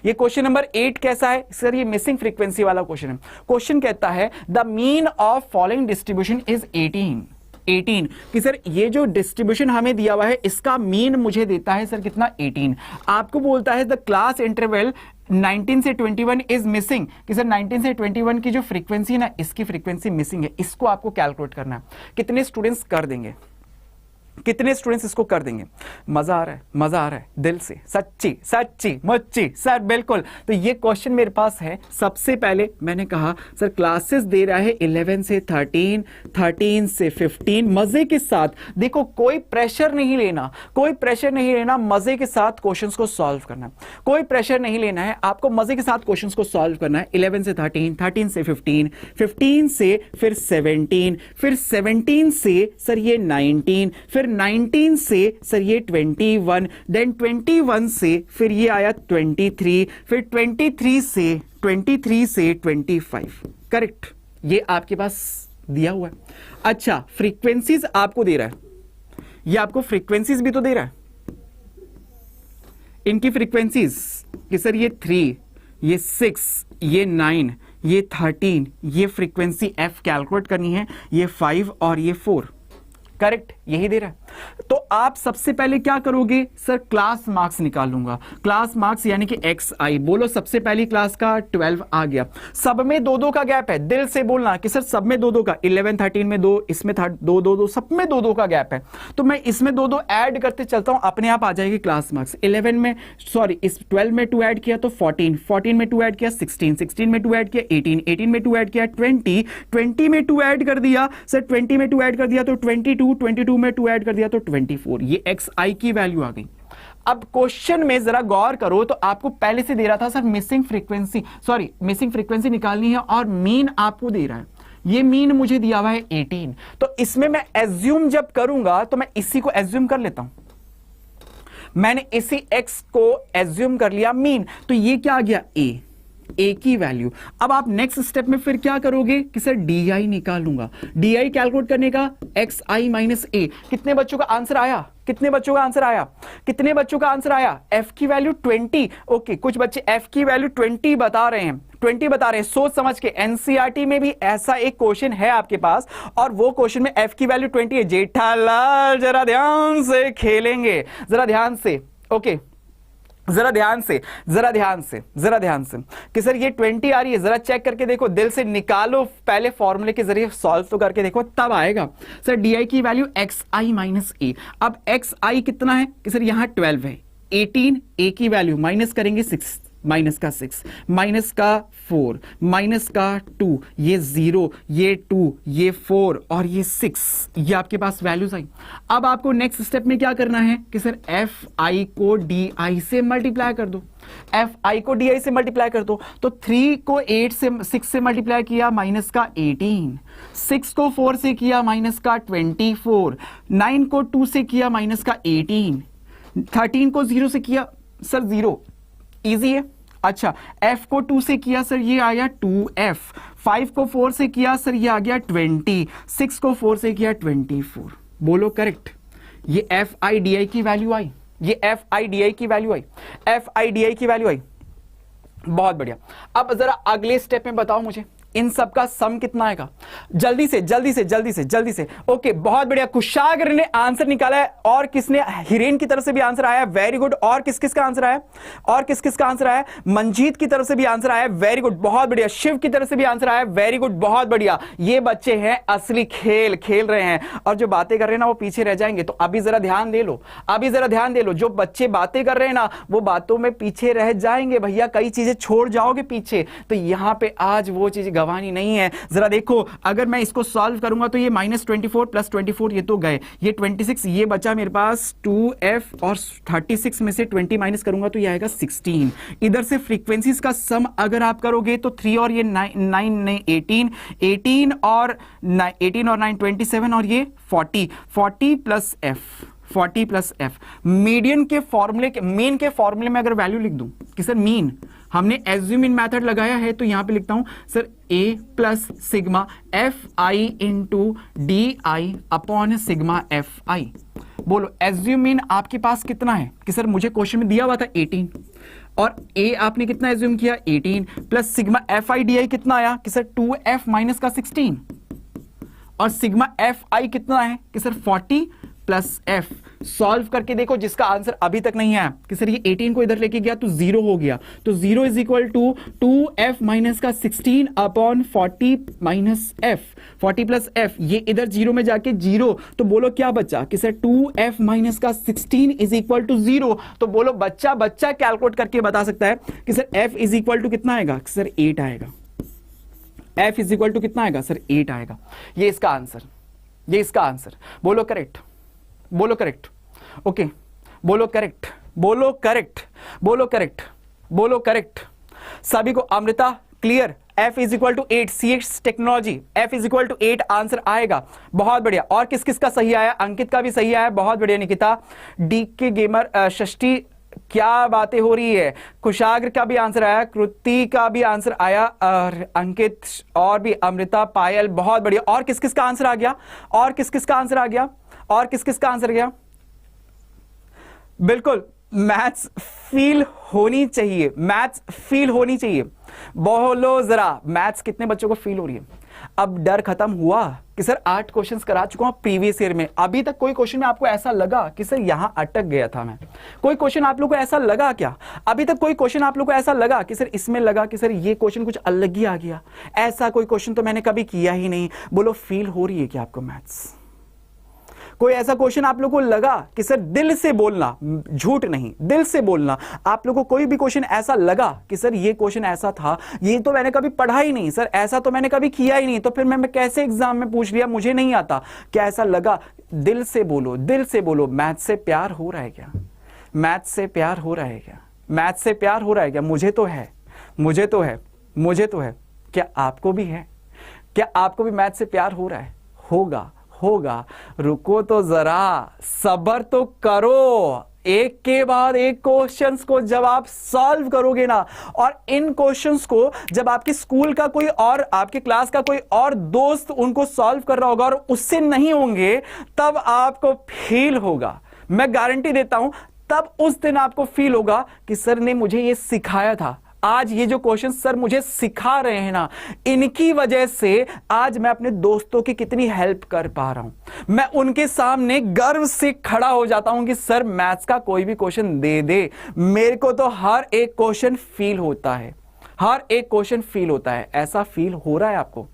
ये क्वेश्चन नंबर 8 कैसा है सर? ये मिसिंग फ्रीक्वेंसी वाला क्वेश्चन है। क्वेश्चन कहता है the mean of following distribution is 18 कि सर ये जो डिस्ट्रीब्यूशन हमें दिया हुआ है इसका मीन मुझे देता है सर कितना? 18। आपको बोलता है द क्लास इंटरवल 19 से 21 इज मिसिंग कि सर 19 से 21 की जो फ्रीक्वेंसी है ना, इसकी फ्रीक्वेंसी मिसिंग है, इसको आपको कैलकुलेट करना है। कितने स्टूडेंट्स कर देंगे, कितने स्टूडेंट्स इसको कर देंगे? मजा आ रहा है, मजा आ रहा है दिल से, सच्ची सच्ची मुच्ची सर, बिल्कुल। तो ये क्वेश्चन मेरे पास है। सबसे पहले मैंने कहा सर क्लासेस दे रहा है 11 से 13, 13 से 15, मजे के साथ। देखो कोई प्रेशर नहीं लेना, कोई प्रेशर नहीं लेना, मजे के साथ क्वेश्चंस को सॉल्व करना है, कोई प्रेशर नहीं लेना है, आपको मजे के साथ क्वेश्चंस को सॉल्व करना है। 11 से 13, 13 से 15, 15 से फिर 17, फिर 17 से सर ये 19, फिर 19 से सर ये 21, देन 21 से फिर ये आया 23, फिर 23 से 25। करेक्ट, ये आपके पास दिया हुआ है। अच्छा फ्रीक्वेंसीज आपको दे रहा है, ये आपको फ्रीक्वेंसीज भी तो दे रहा है, इनकी फ्रीक्वेंसीज कि सर ये 3, ये 6, ये 9, ये 13, ये फ्रीक्वेंसी f कैलकुलेट करनी है, ये 5 और ये 4। करेक्ट, यही दे रहा है। तो आप सबसे पहले क्या करोगे सर? क्लास मार्क्स निकालूंगा, क्लास मार्क्स यानी कि xi। बोलो सबसे पहली क्लास का 12 आ गया, सब में 2-2 का गैप है, दिल से बोलना कि सर सब में 2-2 का, 11 13 में 2, इसमें 2-2, सब में 2-2 का गैप है। तो मैं इसमें 2-2 ऐड करते चलता हूं, अपने आप आ जाएगी क्लास मार्क्स। 11 में सॉरी इस 12 में 2 ऐड किया तो 14, 14 में 2 ऐड किया 16, 16 में 2 ऐड किया 18, 18 में 2 ऐड किया 20, 20 में 2 ऐड कर दिया सर, 20 में 2 ऐड कर दिया तो 22, 22 में 2 ऐड कर दिया तो 24। ये xi की वैल्यू आ गई। अब क्वेश्चन में जरा गौर करो तो आपको पहले से दे रहा था सर मिसिंग फ्रीक्वेंसी निकालनी है और मीन आपको दे रहा है, ये मीन मुझे दिया हुआ है 18। तो इसमें मैं एज्यूम जब करूंगा तो मैं इसी को एज्यूम कर लेता हूं, मैंने इसी x को एज्यूम कर लिया मीन, तो ये क्या आ गया? a की वैल्यू। अब आप नेक्स्ट स्टेप में फिर क्या करोगे कि सर डी निकालूंगा, डी कैलकुलेट करने का xi माइनस a। कितने बच्चों का आंसर आया? कितने बच्चों का आंसर आया? कितने बच्चों का आंसर आया? f की वैल्यू 20। ओके कुछ बच्चे f की वैल्यू 20 बता रहे हैं, 20 बता रहे हैं, सोच समझ के। एनसीईआरटी में भी ऐसा एक क्वेश्चन है आपके पास और वो क्वेश्चन में f की वैल्यू 20 है। जेठालाल जरा ध्यान से खेलेंगे, जरा ध्यान से। ओके जरा ध्यान से कि सर ये 20 आ रही है, जरा चेक करके देखो, दिल से निकालो, पहले फॉर्मूले के जरिए सॉल्व तो करके देखो, तब आएगा सर डी की वैल्यू xi माइनस a। अब xi कितना है कि सर यहां 12 है, 18 a की वैल्यू माइनस करेंगे 6, माइनस का 6, माइनस का 4, माइनस का 2, ये 0, ये 2, ये 4 और ये 6, ये आपके पास वैल्यूज आई। अब आपको नेक्स्ट स्टेप में क्या करना है कि सर fi को di से मल्टीप्लाई कर दो, fi को di से मल्टीप्लाई कर दो। तो 3 को 8 से 6 से मल्टीप्लाई किया माइनस का 18, 6 को 4 से किया माइनस का 24, 9 को 2 से किया माइनस का 18, 13 को 0 से किया सर 0। इजी है, अच्छा, f को 2 से किया सर, ये आ गया 2f। 5 को 4 से किया सर, ये आ गया 20। 6 को 4 से किया 24। बोलो करेक्ट। ये FIDI की वैल्यू आई, ये FIDI की वैल्यू आई, FIDI की वैल्यू आई। बहुत बढ़िया। अब जरा अगले स्टेप में बताओ मुझे इन सब का सम कितना आएगा, जल्दी से जल्दी से जल्दी से जल्दी से। ओके, बहुत बढ़िया। कुशाग्र ने आंसर निकाला है, और किसने, हिरेन की तरफ से भी आंसर आया है, वेरी गुड। और किस किस का आंसर आया, और किस किस का आंसर आया, मंजीत की तरफ से भी आंसर आया है, वेरी गुड, बहुत बढ़िया। शिव की तरफ से भी आंसर आया है, वेरी गुड, बहुत बढ़िया। ये बच्चे हैं असली खेल खेल रहे हैं, और जो बातें कर रहे हैं ना वो पीछे रह जाएंगे। तो अभी जरा ध्यान दे लो, अभी जरा ध्यान दे लो। जो बच्चे बातें कर रहे हैं ना वो बातों में पीछे रह जाएंगे भैया, कई चीजें छोड़ जाओगे पीछे। तो यहां पे आज वो चीज गंवानी नहीं है। जरा देखो, अगर मैं इसको सॉल्व करूंगा तो ये -24 + 24 ये तो गए, ये 26, ये बचा मेरे पास 2f, और 36 में से 20 माइनस करूंगा तो ये आएगा 16। इधर से फ्रीक्वेंसीज का सम अगर आप करोगे तो 3 और ये 9 18, 18 और 9 27, और ये 40 + f, 40 + f। मीडियन के फॉर्मूले के, मीन के फॉर्मूले में अगर वैल्यू लिख दूं कि सर मीन, हमने एज्यूम इन मेथड लगाया है, तो यहां पे लिखता हूं sir a + sigma fi × di upon sigma fi। बोलो एज्यूम इन आपके पास कितना है कि सर मुझे क्वेश्चन में दिया हुआ था 18, और a आपने कितना एज्यूम किया 18, प्लस सिग्मा fi di कितना आया कि सर 2f माइनस का 16, और सिग्मा fi कितना है कि सर 40 + f। सॉल्व करके देखो, जिसका आंसर अभी तक नहीं आया कि सर ये 18 को इधर लेके गया तो 0 हो गया, तो 0 = 2f माइनस का 16 अपॉन 40 - f, 40 + f। ये इधर 0 में जाके 0, तो बोलो क्या बचा कि सर 2f माइनस का 16 = 0। तो बोलो बच्चा बच्चा कैलकुलेट करके बता सकता है कि सर f = कितना आएगा, सर 8 आएगा। f = कितना आएगा सर 8 आएगा। ये इसका आंसर, ये इसका आंसर। बोलो करेक्ट, बोलो करेक्ट। ओके, बोलो करेक्ट, बोलो करेक्ट, बोलो करेक्ट, बोलो करेक्ट। सभी को Amrita clear, f = 8, CX technology, f = 8 answer आएगा। बहुत बढ़िया। और किस किस का सही आया, अंकित का भी सही आया, बहुत बढ़िया। निकिता, DK गेमर, षष्ठी, क्या बातें हो रही है। कुशाग्र का भी आंसर आया, कृति का भी आंसर आया, और अंकित, और भी अमृता, पायल, बहुत बढ़िया। और किस किस का आंसर आ गया, और किस किस का आंसर आ गया, और किस किस का आंसर गया। बिल्कुल, मैथ्स फील होनी चाहिए, मैथ्स फील होनी चाहिए। बोलो जरा, मैथ्स कितने बच्चों को फील हो रही है। अब डर खत्म हुआ कि सर 8 क्वेश्चंस करा चुका हूं प्रीवियस ईयर में, अभी तक कोई क्वेश्चन में आपको ऐसा लगा कि सर यहां अटक गया था मैं। कोई क्वेश्चन आप लोग को ऐसा लगा क्या, अभी तक कोई क्वेश्चन आप लोग को ऐसा लगा कि सर इसमें लगा कि सर ये क्वेश्चन कुछ अलग ही आ गया, ऐसा कोई क्वेश्चन तो मैंने कभी किया ही नहीं। बोलो फील हो रही है क्या आपको मैथ्स। कोई ऐसा क्वेश्चन आप लोगों को लगा कि सर दिल से बोलना, झूठ नहीं, दिल से बोलना, आप लोगों को कोई भी क्वेश्चन ऐसा लगा कि सर ये क्वेश्चन ऐसा था, ये तो मैंने कभी पढ़ा ही नहीं, सर ऐसा तो मैंने कभी किया ही नहीं, तो फिर मैं कैसे एग्जाम में पूछ लिया, मुझे नहीं आता, क्या ऐसा लगा। दिल से बोलो, दिल से बोलो। मैथ से प्यार हो रहा है क्या, मैथ से प्यार हो रहा है क्या, मैथ से प्यार हो रहा है क्या। मुझे तो है, मुझे तो है, मुझे तो है। क्या आपको भी है, क्या आपको भी मैथ से प्यार हो रहा है। होगा, होगा। रुको तो जरा, सब्र तो करो। एक के बाद एक क्वेश्चंस को जब आप सॉल्व करोगे ना, और इन क्वेश्चंस को जब आपके स्कूल का कोई और, आपके क्लास का कोई और दोस्त उनको सॉल्व कर रहा होगा और उससे नहीं होंगे, तब आपको फील होगा, मैं गारंटी देता हूं, तब उस दिन आपको फील होगा कि सर ने मुझे ये सिखाया था। आज ये जो क्वेश्चन सर मुझे सिखा रहे हैं ना, इनकी वजह से आज मैं अपने दोस्तों की कितनी हेल्प कर पा रहा हूं। मैं उनके सामने गर्व से खड़ा हो जाता हूं कि सर मैथ्स का कोई भी क्वेश्चन दे दे, मेरे को तो हर एक क्वेश्चन फील होता है, हर एक क्वेश्चन फील होता है। ऐसा फील हो रहा है आपको,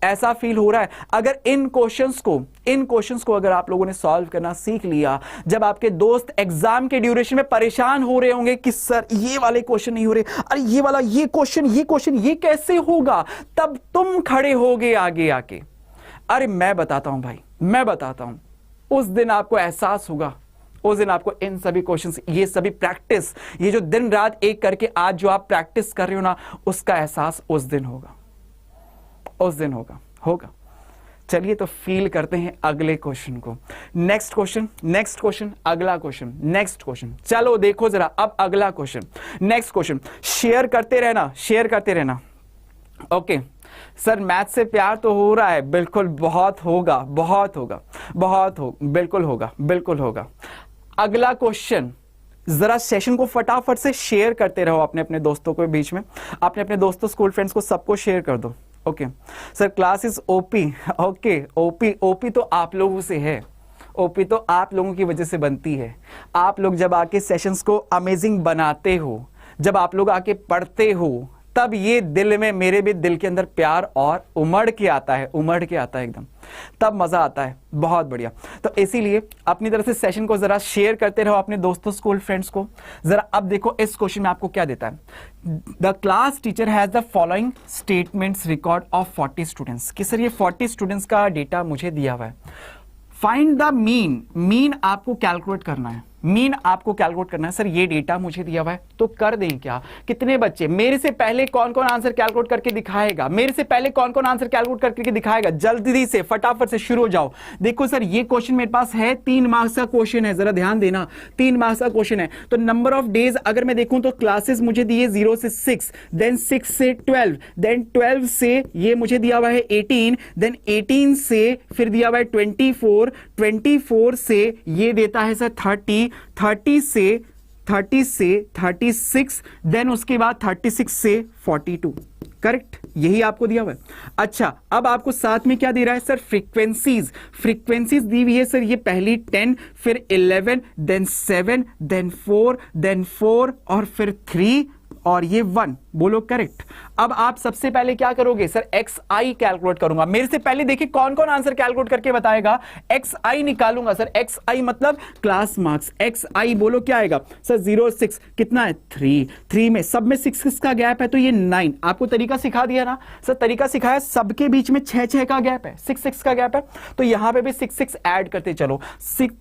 ऐसा फील हो रहा है। अगर इन क्वेश्चंस को अगर आप लोगों ने सॉल्व करना सीख लिया, जब आपके दोस्त एग्जाम के ड्यूरेशन में परेशान हो रहे होंगे कि सर ये वाले क्वेश्चन नहीं हो रहे, अरे ये वाला, ये क्वेश्चन ये कैसे होगा, तब तुम खड़े होगे आगे आके, अरे मैं बताता हूं भाई, मैं बताता हूं। उस दिन आपको एहसास होगा, उस दिन आपको इन सभी क्वेश्चंस, ये सभी प्रैक्टिस, ये जो दिन रात एक करके आज जो आप प्रैक्टिस कर रहे हो ना, उसका एहसास उस दिन होगा, उस दिन होगा, होगा। चलिए तो फील करते हैं अगले क्वेश्चन को। नेक्स्ट क्वेश्चन, अगला क्वेश्चन, नेक्स्ट क्वेश्चन। चलो देखो जरा अब अगला क्वेश्चन, नेक्स्ट क्वेश्चन। शेयर करते रहना। ओके सर, मैथ से प्यार तो हो रहा है, बिल्कुल, बहुत होगा, बिल्कुल होगा। अगला क्वेश्चन, जरा सेशन को फटाफट से शेयर करते रहो अपने दोस्तों के बीच में, अपने दोस्तों, स्कूल फ्रेंड्स को, सबको शेयर कर दो। Okay sir, class is OP. Okay, OP तो आप लोगों से है, ओपी तो आप लोगों की वजह से बनती है। आप लोग जब आके सेशंस को अमेजिंग बनाते हो, जब आप लोग आके पढ़ते हो, तब ये दिल में, मेरे भी दिल के अंदर प्यार और उमड़ के आता है एकदम, तब मजा आता है। बहुत बढ़िया। तो इसीलिए अपनी तरफ से सेशन को जरा शेयर करते रहो अपने दोस्तों, स्कूल फ्रेंड्स को। जरा अब देखो इस क्वेश्चन में आपको क्या देता है। The class teacher has the following statements record of 40 students. कि सर ये 40 स्टूडेंट्स का डेटा मुझे दिया हुआ है, फाइंड द मीन आपको कैलकुलेट करना है। सर ये डेटा मुझे दिया हुआ है तो कर दें क्या, कितने बच्चे, मेरे से पहले कौन कौन आंसर कैलकुलेट करके दिखाएगा, जल्दी से फटाफट से शुरू हो जाओ। देखो सर ये क्वेश्चन मेरे पास है, 3 मार्क्स का क्वेश्चन है, जरा ध्यान देना, 3 मार्क्स का क्वेश्चन है। तो नंबर ऑफ डेज अगर मैं देखूं तो क्लासेस मुझे दिए 0 से 6, देन 6 से 12, देन 12 से ये मुझे दिया हुआ है 18, देन 18 से फिर दिया हुआ है 24, 24 से ये देता है सर 30 से 36, देन उसके बाद 36 से 42। करेक्ट, यही आपको दिया हुआ है। अच्छा, अब आपको साथ में क्या दे रहा है सर, फ्रीक्वेंसीज दी हुई है सर। ये पहली 10, फिर 11, देन 7, देन 4 और फिर 3 और ये 1। बोलो करेक्ट। अब आप सबसे पहले क्या करोगे सर, एक्स आई कैलकुलेट करूंगा। मेरे से पहले देखिए कौन कौन आंसर कैलकुलेट करके बताएगा, एक्स आई निकालूंगा सर। एक्स आई मतलब क्लास मार्क्स, एक्स आई बोलो क्या आएगा सर, 0 6 कितना है 3 में, सब में 6 का गैप है तो ये 9। आपको तरीका सिखा दिया ना सर, तरीका सिखाया, सबके बीच में 6 का गैप है, 6 का गैप है, तो यहां पे भी 6 ऐड करते चलो।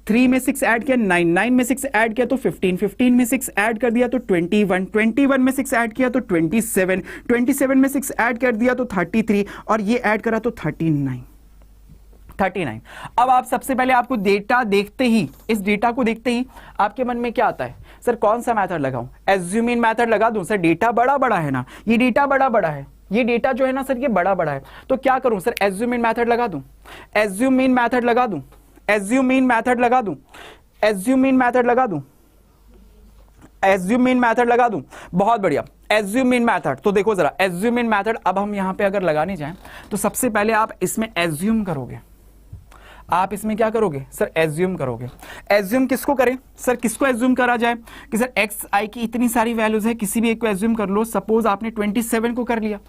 3 में 6 ऐड किया 9 में 6 ऐड किया तो 15 में 6 ऐड कर दिया तो 21 में 6 ऐड किया तो 27 में 6 ऐड कर दिया तो 33 और ये ऐड करा तो 39। अब आप सबसे पहले आपको डेटा देखते ही, इस डेटा को देखते ही आपके मन में क्या आता है सर, कौन सा मेथड लगाऊं, एज्यूमिंग मेथड लगा दूं सर, डेटा बड़ा है ना, ये डेटा बड़ा है, ये डेटा जो है ना सर ये बड़ा है, तो क्या करूं सर, एज्यूमिंग मेथड लगा दूं। बहुत बढ़िया, एज्यूमिंग मेथड। तो देखो जरा एज्यूमिंग मेथड, अब हम यहां पे अगर लगाने जाएं तो सबसे पहले आप इसमें एज्यूम करोगे, आप इसमें क्या करोगे सर, एज्यूम करोगे। एज्यूम किसको करें सर, किसको एज्यूम करा जाए कि सर एक्स आई की इतनी सारी वैल्यूज है, किसी भी एक को एज्यूम कर लो। सपोज आपने 27 को कर लिया,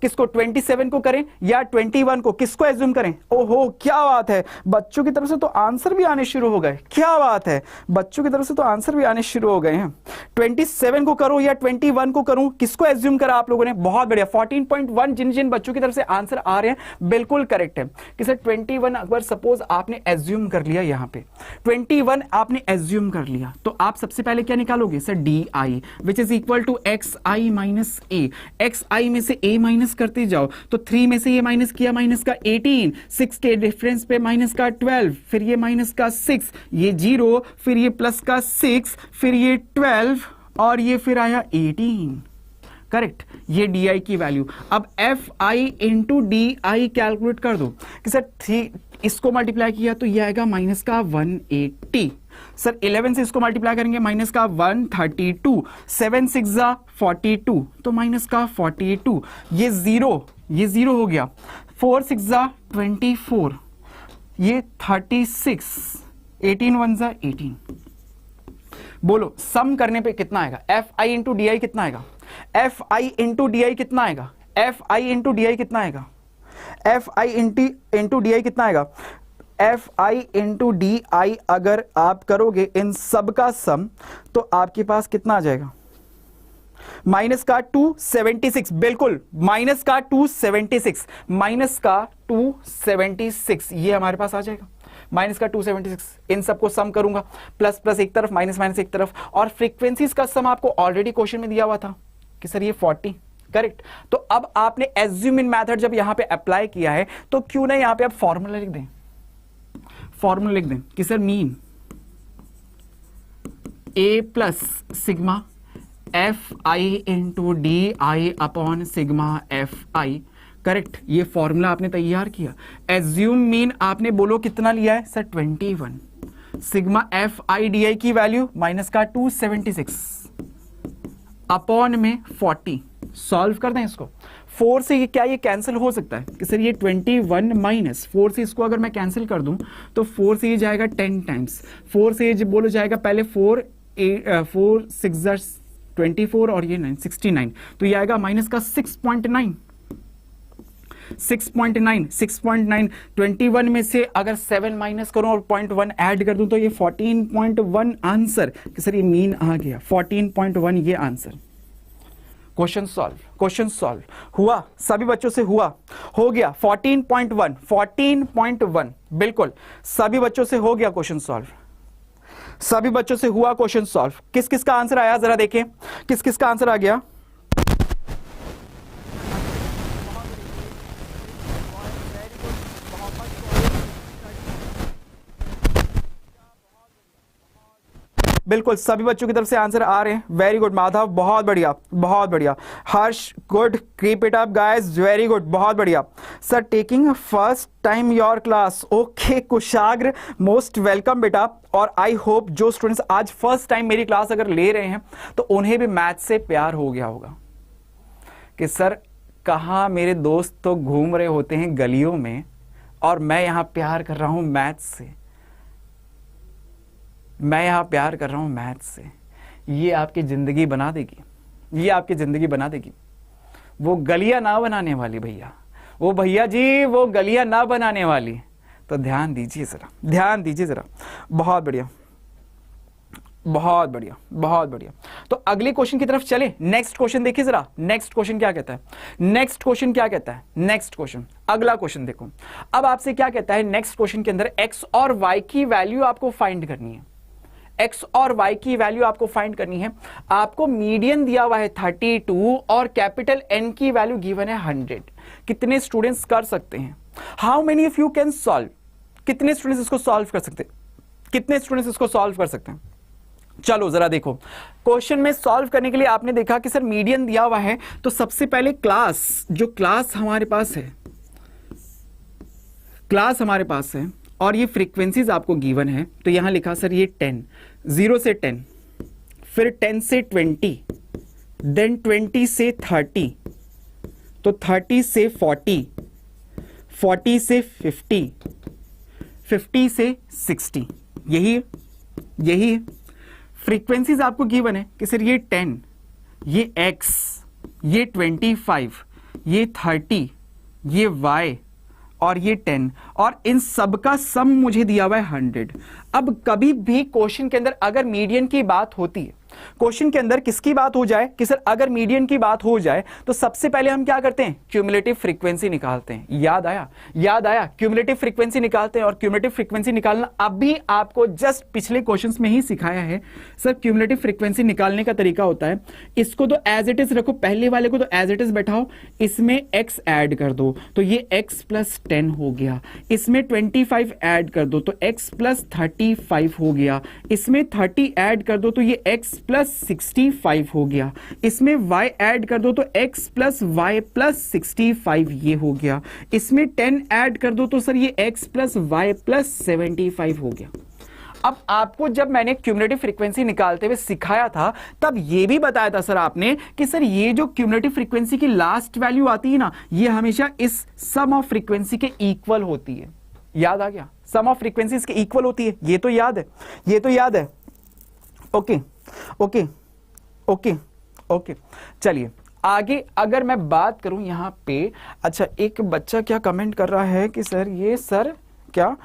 किसको 27 को करें या 21 को, किसको एज्यूम करें। ओहो क्या बात है, बच्चों की तरफ से तो आंसर भी आने शुरू हो गए, क्या बात है, बच्चों की तरफ से तो आंसर भी आने शुरू हो गए हैं। 27 को करूं या 21 को करूं, किसको एज्यूम करा आप लोगों ने, बहुत बढ़िया। 14.1 जिन बच्चों की तरफ से आंसर आ रहे हैं बिल्कुल करेक्ट है कि सर 21 अगर सपोज आपने एज्यूम कर लिया, यहां पे 21 आपने एज्यूम कर लिया, तो आप सबसे पहले क्या निकालोगे sir, D I which is equal to X I minus A. X I में से ए माइनस करते जाओ, तो 3 में से ये माइनस किया, माइनस का 18, 6 के डिफरेंस पे माइनस का 12, फिर ये माइनस का 6, ये 0, फिर ये प्लस का 6, फिर ये 12 और ये फिर आया 18। करेक्ट, ये डी आई की वैल्यू। अब F I into D I calculate कर दो कि सर 3 इसको मल्टीप्लाई किया तो ये आएगा माइनस का 180। सर 11 से इसको मल्टीप्लाई करेंगे, माइनस का 132, 7 6 42 तो माइनस का 42, ये 0 हो गया, 4 6 24, ये 36, 18 1 18। बोलो सम करने पे कितना आएगा, F I into D I कितना आएगा, F I into D I कितना आएगा, F I into D I कितना आएगा, F I into D I कितना आएगा, F I into D I अगर आप करोगे इन सब का सम तो आपके पास कितना आ जाएगा, माइनस का 276, बिल्कुल माइनस का 276, ये हमारे पास आ जाएगा, माइनस का 276। इन सबको सम करूंगा, प्लस प्लस एक तरफ, माइनस माइनस एक तरफ, और फ्रीक्वेंसीज का सम आपको ऑलरेडी क्वेश्चन में दिया हुआ था कि सर ये 40, करेक्ट। तो अब आपने एज्यूम इन मेथड जब यहां पे अप्लाई किया है तो क्यों ना यहां पे आप फॉर्मूला लिख दें, फॉर्मूला लिख दें कि sir mean A plus sigma F I into D I upon sigma F I. Correct, ये फॉर्मूला आपने तैयार किया। एज्यूम मीन आपने बोलो कितना लिया है sir 21, sigma F I D I की वैल्यू माइनस का 276 अपॉन में 40। सॉल्व कर दें इसको, 4 से ये क्या ये कैंसिल हो सकता है कि सर ये 21 माइनस 4 से इसको अगर मैं कैंसिल कर दूं तो 4 से ये जाएगा 10 टाइम्स, 4 से ये बोलो जाएगा पहले 4 6 24 और ये 9 69, तो ये आएगा माइनस का 6.9 6.9 21 में से अगर 7 माइनस करूं और 0.1 ऐड कर दूं तो ये 14.1 आंसर कि सर ये मीन आ गया 14.1 ये आंसर। क्वेश्चन सॉल्व हुआ, सभी बच्चों से हुआ, हो गया 14.1 बिल्कुल सभी बच्चों से हो गया क्वेश्चन सॉल्व, सभी बच्चों से हुआ क्वेश्चन सॉल्व। किस किस का आंसर आया जरा देखें, किस किस का आंसर आ गया। बिल्कुल सभी बच्चों की तरफ से आंसर आ रहे हैं, वेरी गुड माधव, बहुत बढ़िया बहुत बढ़िया। Harsh good, keep it up guys, very good, बहुत बढ़िया। Sir taking first time your class, okay Kushagra most welcome बेटा। और आई होप जो स्टूडेंट्स आज फर्स्ट टाइम मेरी क्लास अगर ले रहे हैं तो उन्हें भी मैथ से प्यार हो गया होगा कि सर कहाँ मेरे दोस्त तो घूम रहे होते हैं गलियों में और मैं यहां प्यार कर रहा हूं मैथ से, मैं यहां प्यार कर रहा हूं मैथ से। ये आपकी जिंदगी बना देगी, ये आपकी जिंदगी बना देगी। वो गलियां ना बनाने वाली भैया, वो भैया जी वो गलियां ना बनाने वाली, तो ध्यान दीजिए जरा, ध्यान दीजिए जरा। बहुत बढ़िया बहुत बढ़िया बहुत बढ़िया। तो अगले क्वेश्चन की तरफ चले। नेक्स्ट क्वेश्चन देखिए जरा, नेक्स्ट क्वेश्चन क्या कहता है, नेक्स्ट क्वेश्चन क्या कहता है, नेक्स्ट क्वेश्चन अगला क्वेश्चन देखो। अब आपसे क्या कहता है नेक्स्ट क्वेश्चन के अंदर, एक्स और वाई की वैल्यू आपको फाइंड करनी है, एक्स और वाई की वैल्यू आपको फाइंड करनी है। आपको मीडियन दिया हुआ है 32 और कैपिटल एन की वैल्यू गिवन है 100। कितने स्टूडेंट्स कर सकते हैं, how many of you can solve, कितने स्टूडेंट्स इसको सॉल्व कर सकते हैं, कितने स्टूडेंट्स इसको सॉल्व कर सकते हैं। चलो जरा देखो, क्वेश्चन में सॉल्व करने के लिए आपने देखा कि सर मीडियन दिया हुआ है, तो सबसे पहले क्लास, जो क्लास हमारे पास है, क्लास हमारे पास है और ये फ्रीक्वेंसीज आपको गिवन है, तो यहां लिखा सर ये 10, 0 से 10, फिर 10 से 20, देन 20 से 30, तो 30 से 40, 40 से 50, 50 से 60, यही फ्रीक्वेंसीज आपको गिवन है कि सर ये 10, ये x, ये 25, ये 30, ये y और ये 10, और इन सब का सम मुझे दिया हुआ है 100। अब कभी भी क्वेश्चन के अंदर अगर मीडियन की बात होती है, क्वेश्चन के अंदर किसकी बात हो जाए कि सर अगर मीडियन की बात हो जाए तो सबसे पहले हम क्या करते हैं, क्यूमुलेटिव फ्रीक्वेंसी निकालते हैं। याद आया, याद आया, क्यूमुलेटिव फ्रीक्वेंसी निकालते हैं। और क्यूमुलेटिव फ्रीक्वेंसी निकालना अभी आपको जस्ट पिछले क्वेश्चंस में ही सिखाया है सर। क्यूमुलेटिव फ्रीक्वेंसी निकालने का तरीका होता है, इसको तो एज इट इज रखो, पहले वाले को तो एज इट इज बैठाओ, इसमें x ऐड कर दो तो ये x प्लस 10 हो गया, इसमें 25 ऐड कर दो तो x प्लस 35 हो गया, इसमें 30 ऐड कर दो तो ये x प्लस 65 हो गया, इसमें y ऐड कर दो तो x प्लस y प्लस 65 ये हो गया, इसमें 10 ऐड कर दो तो सर ये x प्लस y प्लस 75 हो गया। अब आपको जब मैंने क्यूमुलेटिव फ्रीक्वेंसी निकालते हुए सिखाया था तब ये भी बताया था सर आपने कि सर ये जो क्यूमुलेटिव फ्रीक्वेंसी की लास्ट वैल्यू आती है ना, ये हमेशा इस सम ऑफ फ्रीक्वेंसी के इक्वल होती है। याद आ गया, सम ऑफ फ्रीक्वेंसीज के इक्वल होती है, ये तो याद है, ये तो याद है। ओके ओके ओके ओके, चलिए आगे अगर मैं बात करूं यहां पे। अच्छा, एक बच्चा क्या कमेंट कर रहा है कि सर ये सर क्या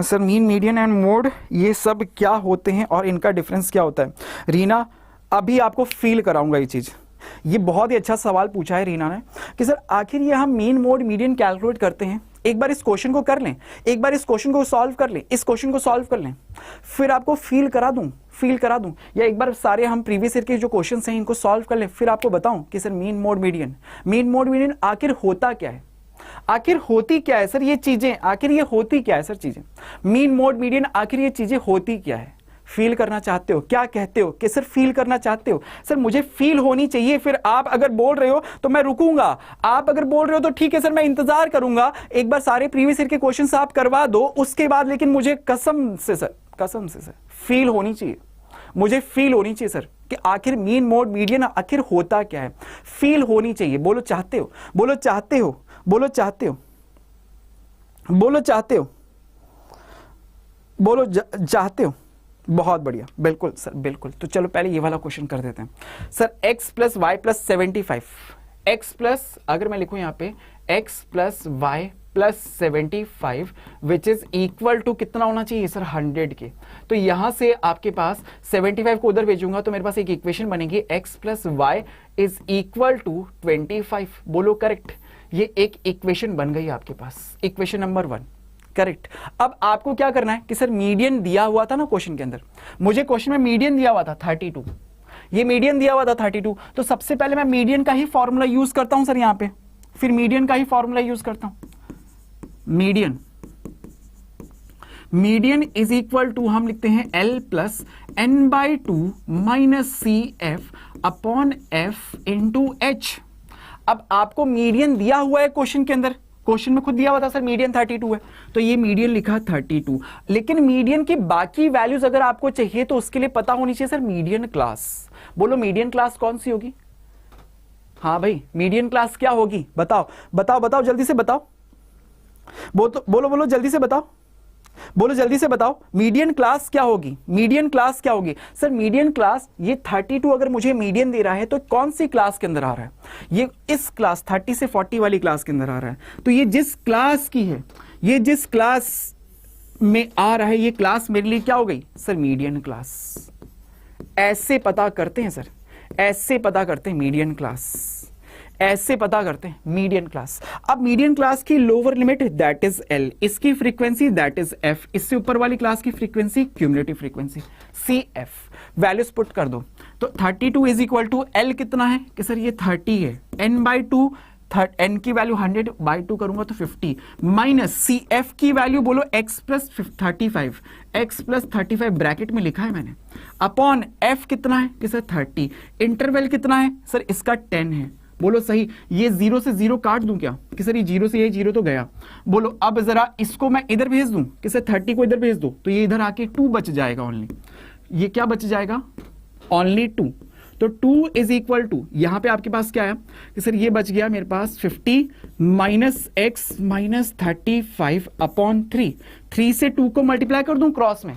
sir mean median and mode ये सब क्या होते हैं और इनका डिफरेंस क्या होता है। रीना अभी आपको फील कराऊंगा ये चीज, ये बहुत ही अच्छा सवाल पूछा है रीना ने कि सर आखिर ये हम मीन मोड मीडियन कैलकुलेट करते हैं, एक बार इस क्वेश्चन को कर लें, एक बार इस क्वेश्चन को सॉल्व कर लें, इस क्वेश्चन को सॉल्व कर लें, फिर आपको फील करा दूं, या एक बार सारे हम प्रीवियस ईयर के जो क्वेश्चंस हैं इनको सॉल्व कर लें, फिर आपको बताऊं कि सर मीन मोड मीडियन आखिर होता क्या है, आखिर होती क्या है सर ये चीजें, आखिर ये होती क्या है सर चीजें, मीन मोड मीडियन आखिर ये चीजें होती क्या है। फील करना चाहते हो, क्या कहते हो कि सर फील करना चाहते हो, सर मुझे फील होनी चाहिए, फिर आप अगर बोल रहे हो तो मैं रुकूंगा, आप अगर बोल रहे हो तो ठीक है सर मैं इंतजार करूंगा, एक बार सारे प्रीवियस ईयर के क्वेश्चंस आप करवा दो उसके बाद, लेकिन मुझे कसम से सर फील होनी चाहिए, मुझे फील होनी चाहिए सर कि आखिर मीन मोड मीडियन आखिर होता क्या है, फील होनी चाहिए। बोलो चाहते हो, बोलो चाहते हो, बोलो चाहते हो, बोलो चाहते हो, बोलो चाहते हो। बहुत बढ़िया, बिल्कुल सर बिल्कुल। तो चलो पहले ये वाला क्वेश्चन कर देते हैं sir. x plus y plus 75, x plus अगर मैं लिखूं यहाँ पे x plus y plus 75 which is equal to कितना होना चाहिए सर 100 के। तो यहां से आपके पास 75 को उधर भेजूंगा तो मेरे पास एक इक्वेशन बनेगी x plus y is equal to 25। बोलो करेक्ट, ये एक इक्वेशन बन गई आपके पास, इक्वेशन नंबर 1 करेक्ट। अब आपको क्या करना है कि सर मीडियन दिया हुआ था ना क्वेश्चन के अंदर, मुझे क्वेश्चन में मीडियन दिया हुआ था 32, ये मीडियन दिया हुआ था 32, तो सबसे पहले मैं मीडियन का ही फॉर्मूला यूज करता हूं सर यहां पे, फिर मीडियन का ही फॉर्मूला यूज करता हूं। मीडियन इज इक्वल टू हम लिखते हैं L plus N by two minus C F upon F into H. अब आपको मीडियन दिया हुआ है क्वेश्चन के अंदर, क्वेश्चन में खुद दिया हुआ था सर मीडियन 32 है, तो ये मीडियन लिखा 32, लेकिन मीडियन की बाकी वैल्यूज अगर आपको चाहिए तो उसके लिए पता होनी चाहिए सर मीडियन क्लास। बोलो मीडियन क्लास कौन सी होगी? हाँ भाई मीडियन क्लास क्या होगी? बताओ बताओ बताओ जल्दी से बताओ, बोलो बोलो जल्दी से बताओ, बोलो जल्दी से बताओ मीडियन क्लास क्या होगी? मीडियन क्लास क्या होगी सर? मीडियन क्लास ये 32 अगर मुझे मीडियन दे रहा है तो कौन सी क्लास के अंदर आ रहा है? ये इस क्लास 30 से 40 वाली क्लास के अंदर आ रहा है, तो ये जिस क्लास की है, ये जिस क्लास में आ रहा है, ये क्लास मेरे लिए क्या हो गई सर? Median class. ऐसे पता करते हैं सर, ऐसे पता करते हैं मीडियन क्लास, ऐसे पता करते हैं मीडियन क्लास। अब मीडियन क्लास की lower limit that is L, इसकी फ्रीक्वेंसी दैट इज F, इससे ऊपर वाली क्लास की frequency cumulative frequency CF। Values put कर दो तो 32 इज इक्वल टू L कितना है कि सर ये 30 है, n बाई टू, n की वैल्यू 100 बाई 2 करूंगा तो 50 माइनस CF की वैल्यू बोलो x plus 35, x plus 35 bracket में लिखा है मैंने, अपॉन f कितना है कि सर 30, इंटरवल कितना है सर? इसका 10 है। बोलो सही, ये 0 से 0 काट दूं क्या कि सर ये 0 से ये 0 तो गया। बोलो अब जरा इसको मैं इधर भेज दूं कि सर 30 को इधर भेज दो तो ये इधर आके 2 बच जाएगा ओनली, ये क्या बच जाएगा? ओनली 2। तो 2 इज इक्वल टू यहां पे आपके पास क्या है कि सर ये बच गया मेरे पास 50 माइनस एक्स माइनस 35 अपॉन 3 से 2 को मल्टीप्लाई कर दूं क्रॉस में,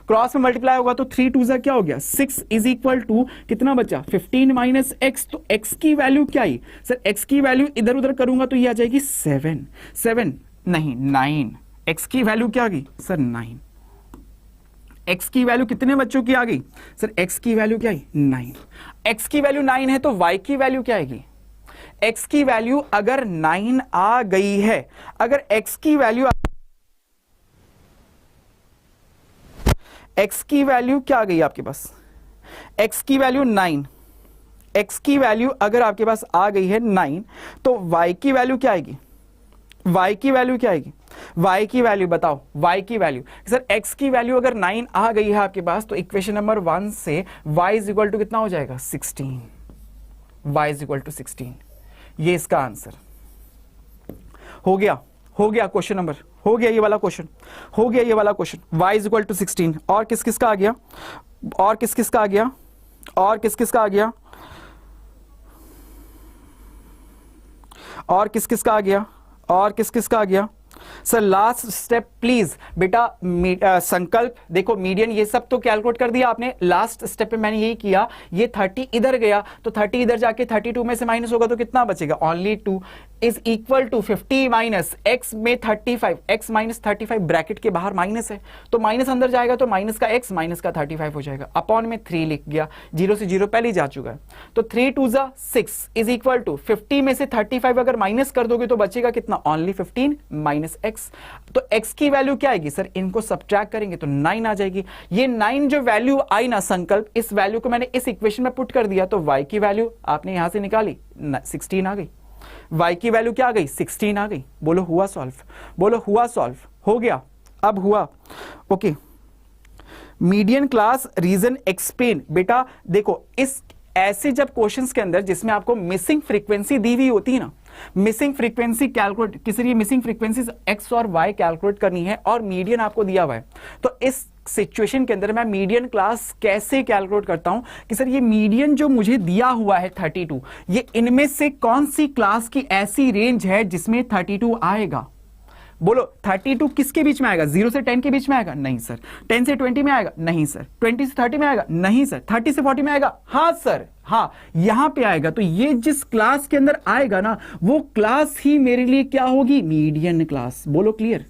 क्रॉस में मल्टीप्लाई होगा तो 3 2 क्या हो गया 6 इज इक्वल टू कितना बचा 15 माइनस एक्स। तो एक्स की वैल्यू क्या आई सर? एक्स की वैल्यू इधर उधर करूंगा तो ये आ जाएगी 7 नहीं 9। एक्स की वैल्यू क्या आ गई सर? 9। एक्स की वैल्यू कितने बच्चों की आ गई सर? एक्स की वैल्यू क्या आई? 9। एक्स की वैल्यू 9 है तो वाई की वैल्यू क्या आएगी? एक्स की वैल्यू अगर 9 आ गई है, अगर एक्स की वैल्यू क्या आ गई आपके पास? एक्स की वैल्यू 9, एक्स की वैल्यू अगर आपके पास आ गई है 9 तो वाई की वैल्यू क्या आएगी? वाई की वैल्यू क्या आएगी? वाई की वैल्यू बताओ, वाई की वैल्यू सर एक्स की वैल्यू अगर 9 आ गई है आपके पास तो इक्वेशन नंबर 1 से वाई इज इक्वल टू कितना हो जाएगा? 16। वाई इज इक्वल टू 16, ये इसका आंसर हो गया। हो गया क्वेश्चन नंबर, हो गया ये वाला क्वेश्चन, हो गया ये वाला question. y is equal to 16। और किस किस का आ गया? और किस किस का आ गया? और किस किस का आ गया? और किस किस का आ गया? और किस किस का आ गया? सर लास्ट स्टेप प्लीज बेटा, संकल्प देखो मीडियन ये सब तो कैलकुलेट कर दिया आपने, लास्ट स्टेप पे मैंने यही किया, ये 30 इधर गया तो 30 इधर जाके 32 में से माइनस होगा तो कितना बचेगा? Only 2। Is equal to 50 minus x में 35, x माइनस 35 ब्रैकेट के बाहर माइनस है तो माइनस अंदर जाएगा तो माइनस का x माइनस का 35 हो जाएगा, अपॉन में 3 लिख गया, 0 से 0 पहले ही जा चुका है। तो 3 2 जा 6 इज इक्वल टू 50 में से 35 अगर माइनस कर दोगे तो बचेगा कितना, ओनली 15 माइनस x। तो x की वैल्यू क्या आएगी सर, इनको सब्ट्रैक्ट करेंगे तो 9 आ जाएगी। ये 9 जो वैल्यू आई ना संकल्प, इस वैल्यू को मैंने इस इक्वेशन में पुट कर दिया तो y की वैल्यू आपने यहां से निकाली 16 आ गई, y की वैल्यू क्या आ गई 16 आ गई। बोलो हुआ सॉल्व, बोलो हुआ सॉल्व, हो गया, अब हुआ। Okay, median class reason explain. बेटा देखो, इस ऐसे जब क्वेश्चंस के अंदर जिसमें आपको मिसिंग फ्रीक्वेंसी दी हुई होती है ना, मिसिंग फ्रीक्वेंसी कैलकुलेट, किसी लिए मिसिंग फ्रीक्वेंसीज x और y कैलकुलेट करनी है और मीडियन आपको दिया हुआ है, तो इस सिचुएशन के अंदर मैं मीडियन क्लास कैसे कैलकुलेट करता हूं कि सर ये मीडियन जो मुझे दिया हुआ है 32, ये इनमें से कौन सी क्लास की ऐसी रेंज है जिसमें 32 आएगा। बोलो 32 किसके बीच में आएगा, 0 से 10 के बीच में आएगा, नहीं सर। 10 से 20 में आएगा, नहीं सर। 20 से 30 में आएगा, नहीं सर। 30 से 40 में आएगा, हाँ सर, हाँ यहां पे आएगा। तो ये जिस क्लास के अंदर आएगा ना, वो क्लास ही मेरे लिए क्या होगी, मीडियन क्लास। बोलो clear,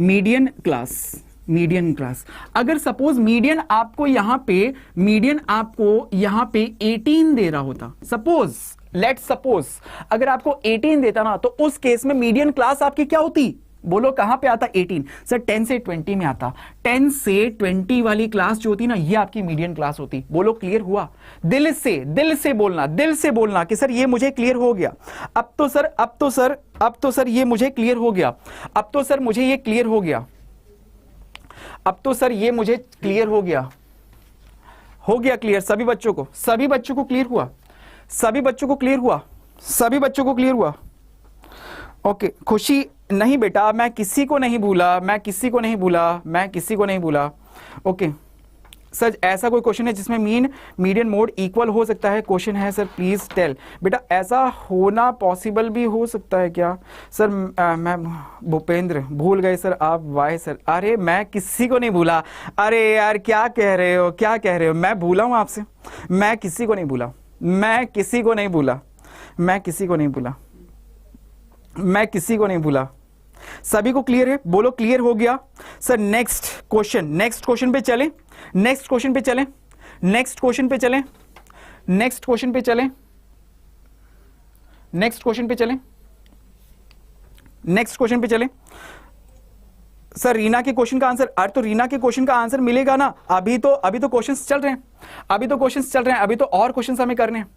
median class, median class. अगर सपोज मीडियन आपको यहां पे, मीडियन आपको यहां पे 18 दे रहा होता, सपोज लेट सपोज अगर आपको 18 देता ना, तो उस केस में मीडियन क्लास आपकी क्या होती, बोलो कहां पे आता 18, सर 10 से 20 में आता। 10 से 20 वाली क्लास जो होती ना, ये आपकी मीडियन क्लास होती। बोलो क्लियर हुआ, दिल से बोलना, दिल से बोलना कि सर ये मुझे क्लियर हो गया। अब तो सर ये मुझे क्लियर हो गया, अब तो सर मुझे ये क्लियर हो गया, अब तो सर ये मुझे क्लियर हो गया क्लियर सभी बच्चों को क्लियर हुआ, सभी बच्चों को क्लियर हुआ, सभी बच्चों को क्लियर हुआ। ओके, खुशी नहीं बेटा, मैं किसी को नहीं भूला, मैं किसी को नहीं भूला, मैं किसी को नहीं भूला। ओके सर, ऐसा कोई क्वेश्चन है जिसमें मीन मीडियन मोड इक्वल हो सकता है, क्वेश्चन है सर प्लीज टेल। बेटा ऐसा होना पॉसिबल भी हो सकता है क्या सर, मैं भूपेंद्र भूल गए सर आप, वाई सर। अरे मैं किसी को नहीं भूला, अरे यार क्या कह रहे हो, क्या कह रहे हो, मैं भूला हूं आपसे, मैं किसी को नहीं भूला, मैं किसी को नहीं भूला, मैं किसी को नहीं भूला, मैं किसी को नहीं भूला। सभी को क्लियर है, बोलो क्लियर हो गया सर। नेक्स्ट क्वेश्चन पे चलें, नेक्स्ट क्वेश्चन पे चलें, नेक्स्ट क्वेश्चन पे चलें, नेक्स्ट क्वेश्चन पे चलें, नेक्स्ट क्वेश्चन पे चलें, नेक्स्ट क्वेश्चन पे चलें। सर रीना के क्वेश्चन का आंसर, अरे तो रीना के क्वेश्चन का आंसर मिलेगा ना, अभी तो क्वेश्चंस चल रहे हैं, अभी तो क्वेश्चंस चल रहे हैं, अभी तो और क्वेश्चंस हमें करने हैं,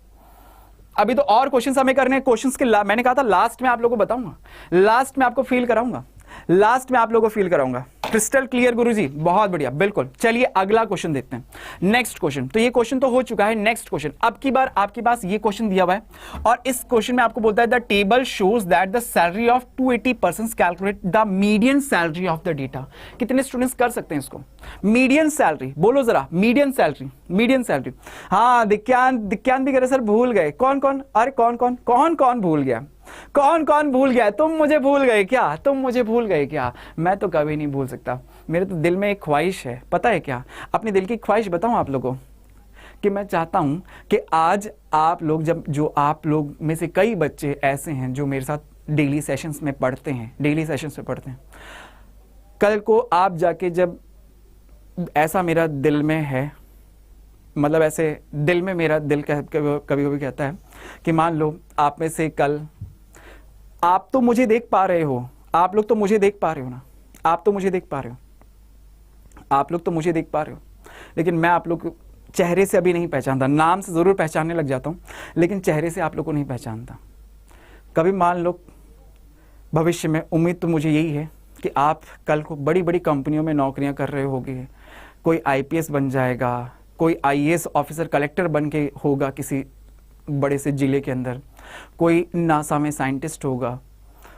अभी तो और क्वेश्चंस हमें करने हैं। क्वेश्चंस के मैंने कहा था लास्ट में आप लोगों को बताऊंगा, लास्ट में आपको फील कराऊंगा, लास्ट में आप लोगों को फील कराऊंगा। क्रिस्टल क्लियर गुरुजी, बहुत बढ़िया, बिल्कुल। चलिए अगला क्वेश्चन देखते हैं, नेक्स्ट क्वेश्चन। तो ये क्वेश्चन तो हो चुका है, नेक्स्ट क्वेश्चन। अब की बार आपके पास ये क्वेश्चन दिया हुआ है और इस क्वेश्चन में आपको बोलता है the table shows that the salary of 280 persons calculate the median salary of the data. कितने स्टूडेंट्स कर सकते हैं इसको, मीडियन सैलरी, बोलो जरा मीडियन सैलरी, मीडियन सैलरी। हाँ दिक्यान भी करे सर, भूल गए, कौन कौन, अरे कौन कौन भूल गया, कौन कौन भूल गया, तुम मुझे भूल गए क्या, तुम मुझे भूल गए क्या, मैं तो कभी नहीं भूल सकता। मेरे तो दिल में एक ख्वाहिश है, पता है क्या, अपने दिल की ख्वाहिश बताऊं आप लोगों कि मैं चाहता हूं कि आज आप लोग, जब जो आप लोग में से कई बच्चे ऐसे हैं जो मेरे साथ डेली सेशंस में पढ़ते हैं, डेली सेशंस में पढ़ते हैं, कल को आप जाके जब ऐसा मेरा दिल में है, मतलब ऐसे दिल में मेरा दिल कभी कभी कहता है कि मान लो आप में से कल, आप तो मुझे देख पा रहे हो, आप लोग तो मुझे देख पा रहे हो ना, आप तो मुझे देख पा रहे हो, आप लोग तो मुझे देख पा रहे हो, लेकिन मैं आप लोग को चेहरे से अभी नहीं पहचानता, नाम से जरूर पहचानने लग जाता हूं, लेकिन चेहरे से आप लोग को नहीं पहचानता। कभी मान लो भविष्य में, उम्मीद तो मुझे यही है कि आप कल को बड़ी बड़ी कंपनियों में नौकरियां कर रहे होगे, कोई IPS बन जाएगा, कोई IAS ऑफिसर, कलेक्टर बन के होगा किसी बड़े से जिले के अंदर, कोई नासा में साइंटिस्ट होगा,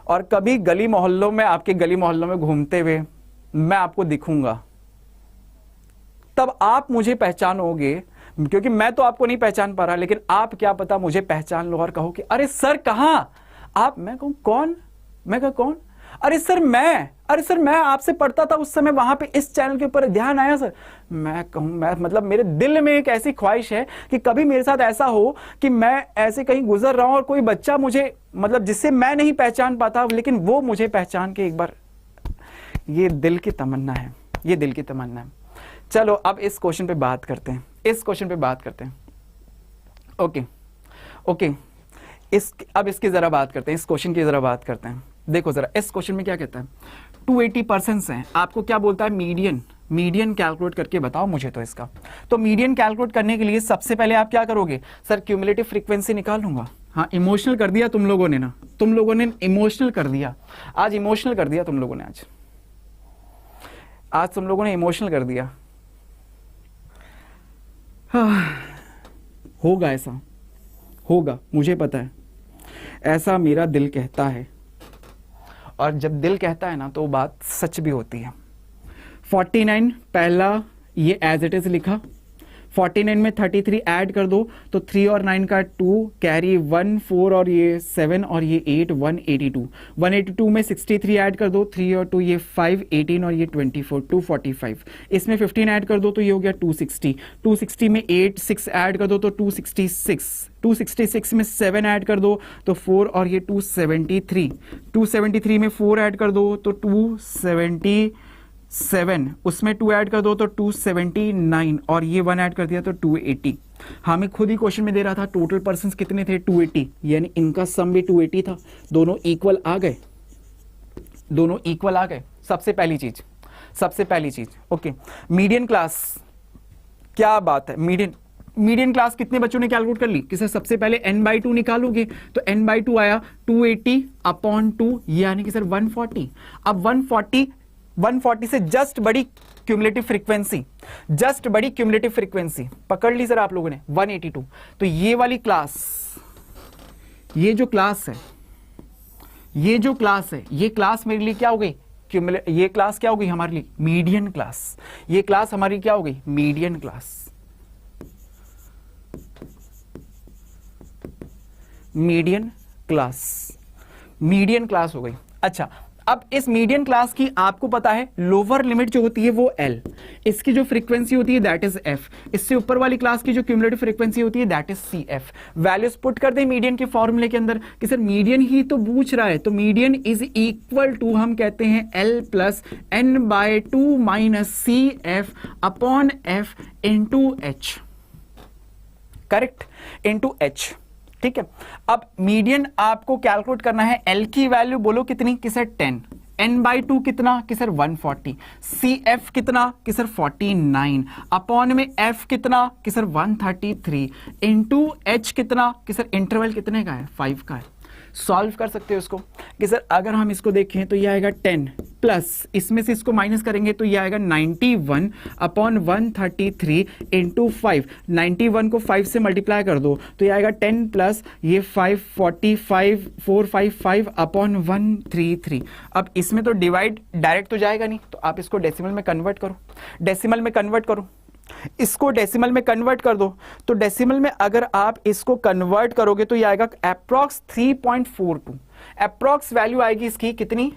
और कभी गली मोहल्लों में, आपके गली मोहल्लों में घूमते हुए मैं आपको दिखूंगा, तब आप मुझे पहचानोगे, क्योंकि मैं तो आपको नहीं पहचान पा रहा, लेकिन आप क्या पता मुझे पहचान लो और कहो कि अरे सर कहां आप। मैं कहूं कौन, मैं कहूं कौन, अरे सर मैं आपसे पढ़ता था उस समय, वहां पे इस चैनल के ऊपर ध्यान आया सर। मैं कहूं, मैं मतलब मेरे दिल में एक ऐसी ख्वाहिश है कि कभी मेरे साथ ऐसा हो कि मैं ऐसे कहीं गुजर रहा हूं और कोई बच्चा मुझे, मतलब जिससे मैं नहीं पहचान पाता, लेकिन वो मुझे पहचान के एक बार, ये दिल की तमन्ना है, ये दिल की तमन्ना है। चलो अब इस क्वेश्चन पे बात करते हैं, इस क्वेश्चन पे बात करते हैं। ओके, अब इसकी जरा बात करते हैं, इस क्वेश्चन की जरा बात करते हैं। देखो जरा इस क्वेश्चन में क्या कहता है, 280% हैं, आपको क्या बोलता है, मीडियन कैलकुलेट करके बताओ मुझे तो इसका। तो मीडियन कैलकुलेट करने के लिए सबसे पहले आप क्या करोगे, सर क्यूमुलेटिव फ्रीक्वेंसी निकाल लूंगा। हाँ, इमोशनल कर दिया तुम लोगों ने ना, तुम लोगों ने इमोशनल कर दिया आज, इमोशनल कर दिया तुम लोगों ने आज तुम लोगों ने इमोशनल कर दिया। होगा ऐसा, होगा, मुझे पता है, ऐसा मेरा दिल कहता है, और जब दिल कहता है ना तो बात सच भी होती है। 49 पहला ये एज इट इज लिखा, 49 में 33 ऐड कर दो तो 3 और 9 का 2 कैरी 1 4 और ये 7 और ये 8 182, 182 में 63 ऐड कर दो, 3 और 2 ये 5 18 और ये 24 245, इसमें 15 ऐड कर दो तो ये हो गया 260, 260 में 8 6 ऐड कर दो तो 266, 266 में 7 ऐड कर दो तो 4 और ये 273, 273 में 4 ऐड कर दो तो 277, उसमें 2 ऐड कर दो तो 279 और ये 1 ऐड कर दिया तो 280। हमें खुद ही क्वेश्चन में दे रहा था टोटल पर्सन्स कितने थे, 280, यानी इनका सम भी 280 था, दोनों इक्वल आ गए, दोनों इक्वल आ गए। सबसे पहली चीज ओके, मीडियन क्लास, क्या बात है, मीडियन क्लास कितने बच्चों ने कैलकुलेट कर ली कि सर सबसे पहले n/2 निकालोगे तो n/2 आया 280/2, यानी कि सर 140। अब 140 से जस्ट बड़ी क्यूमुलेटिव फ्रीक्वेंसी पकड़ ली सर आप लोगों ने, 182। तो ये वाली क्लास, ये जो क्लास है, ये क्लास मेरे लिए क्या हो गई, ये क्लास क्या हो गई हमारे लिए, मीडियन क्लास। ये क्लास हमारी क्या हो गई, मीडियन क्लास, मीडियन क्लास हो गई। अच्छा, अब इस मीडियन क्लास की आपको पता है लोअर लिमिट जो होती है वो L, इसकी जो फ्रीक्वेंसी होती है दैट इज F, इससे ऊपर वाली क्लास की जो क्यूमुलेटिव फ्रीक्वेंसी होती है that is CF। Values put कर दें मीडियन के फॉर्मूले के अंदर कि सर मीडियन ही तो पूछ रहा है, तो मीडियन इज इक्वल टू हम कहते हैं L plus n/2 minus CF upon F into H, correct, into H, ठीक है। अब मीडियन आपको कैलकुलेट करना है, L की वैल्यू बोलो कितनी, कि सर 10, n/2 कितना, कि सर 140, CF कितना, कि सर 49, अपॉन में F कितना, कि सर 133, इंटू H कितना, कि सर इंटरवल कितने का है, 5 का है। सॉल्व कर सकते हो इसको कि सर अगर हम इसको देखें तो ये आएगा 10 प्लस इसमें से इसको माइनस करेंगे तो ये आएगा 91 अपॉन 133 इंटू 5, 91 को 5 से मल्टीप्लाई कर दो तो ये आएगा 10 प्लस ये 545 455 अपॉन 133। अब इसमें तो डिवाइड डायरेक्ट तो जाएगा नहीं, तो आप इसको डेसिमल में कन्वर्ट करो, इसको डेसिमल में कन्वर्ट कर दो। तो डेसिमल में अगर आप इसको कन्वर्ट करोगे तो ये आएगा अप्रॉक्स 3.42, अप्रॉक्स वैल्यू आएगी इसकी कितनी,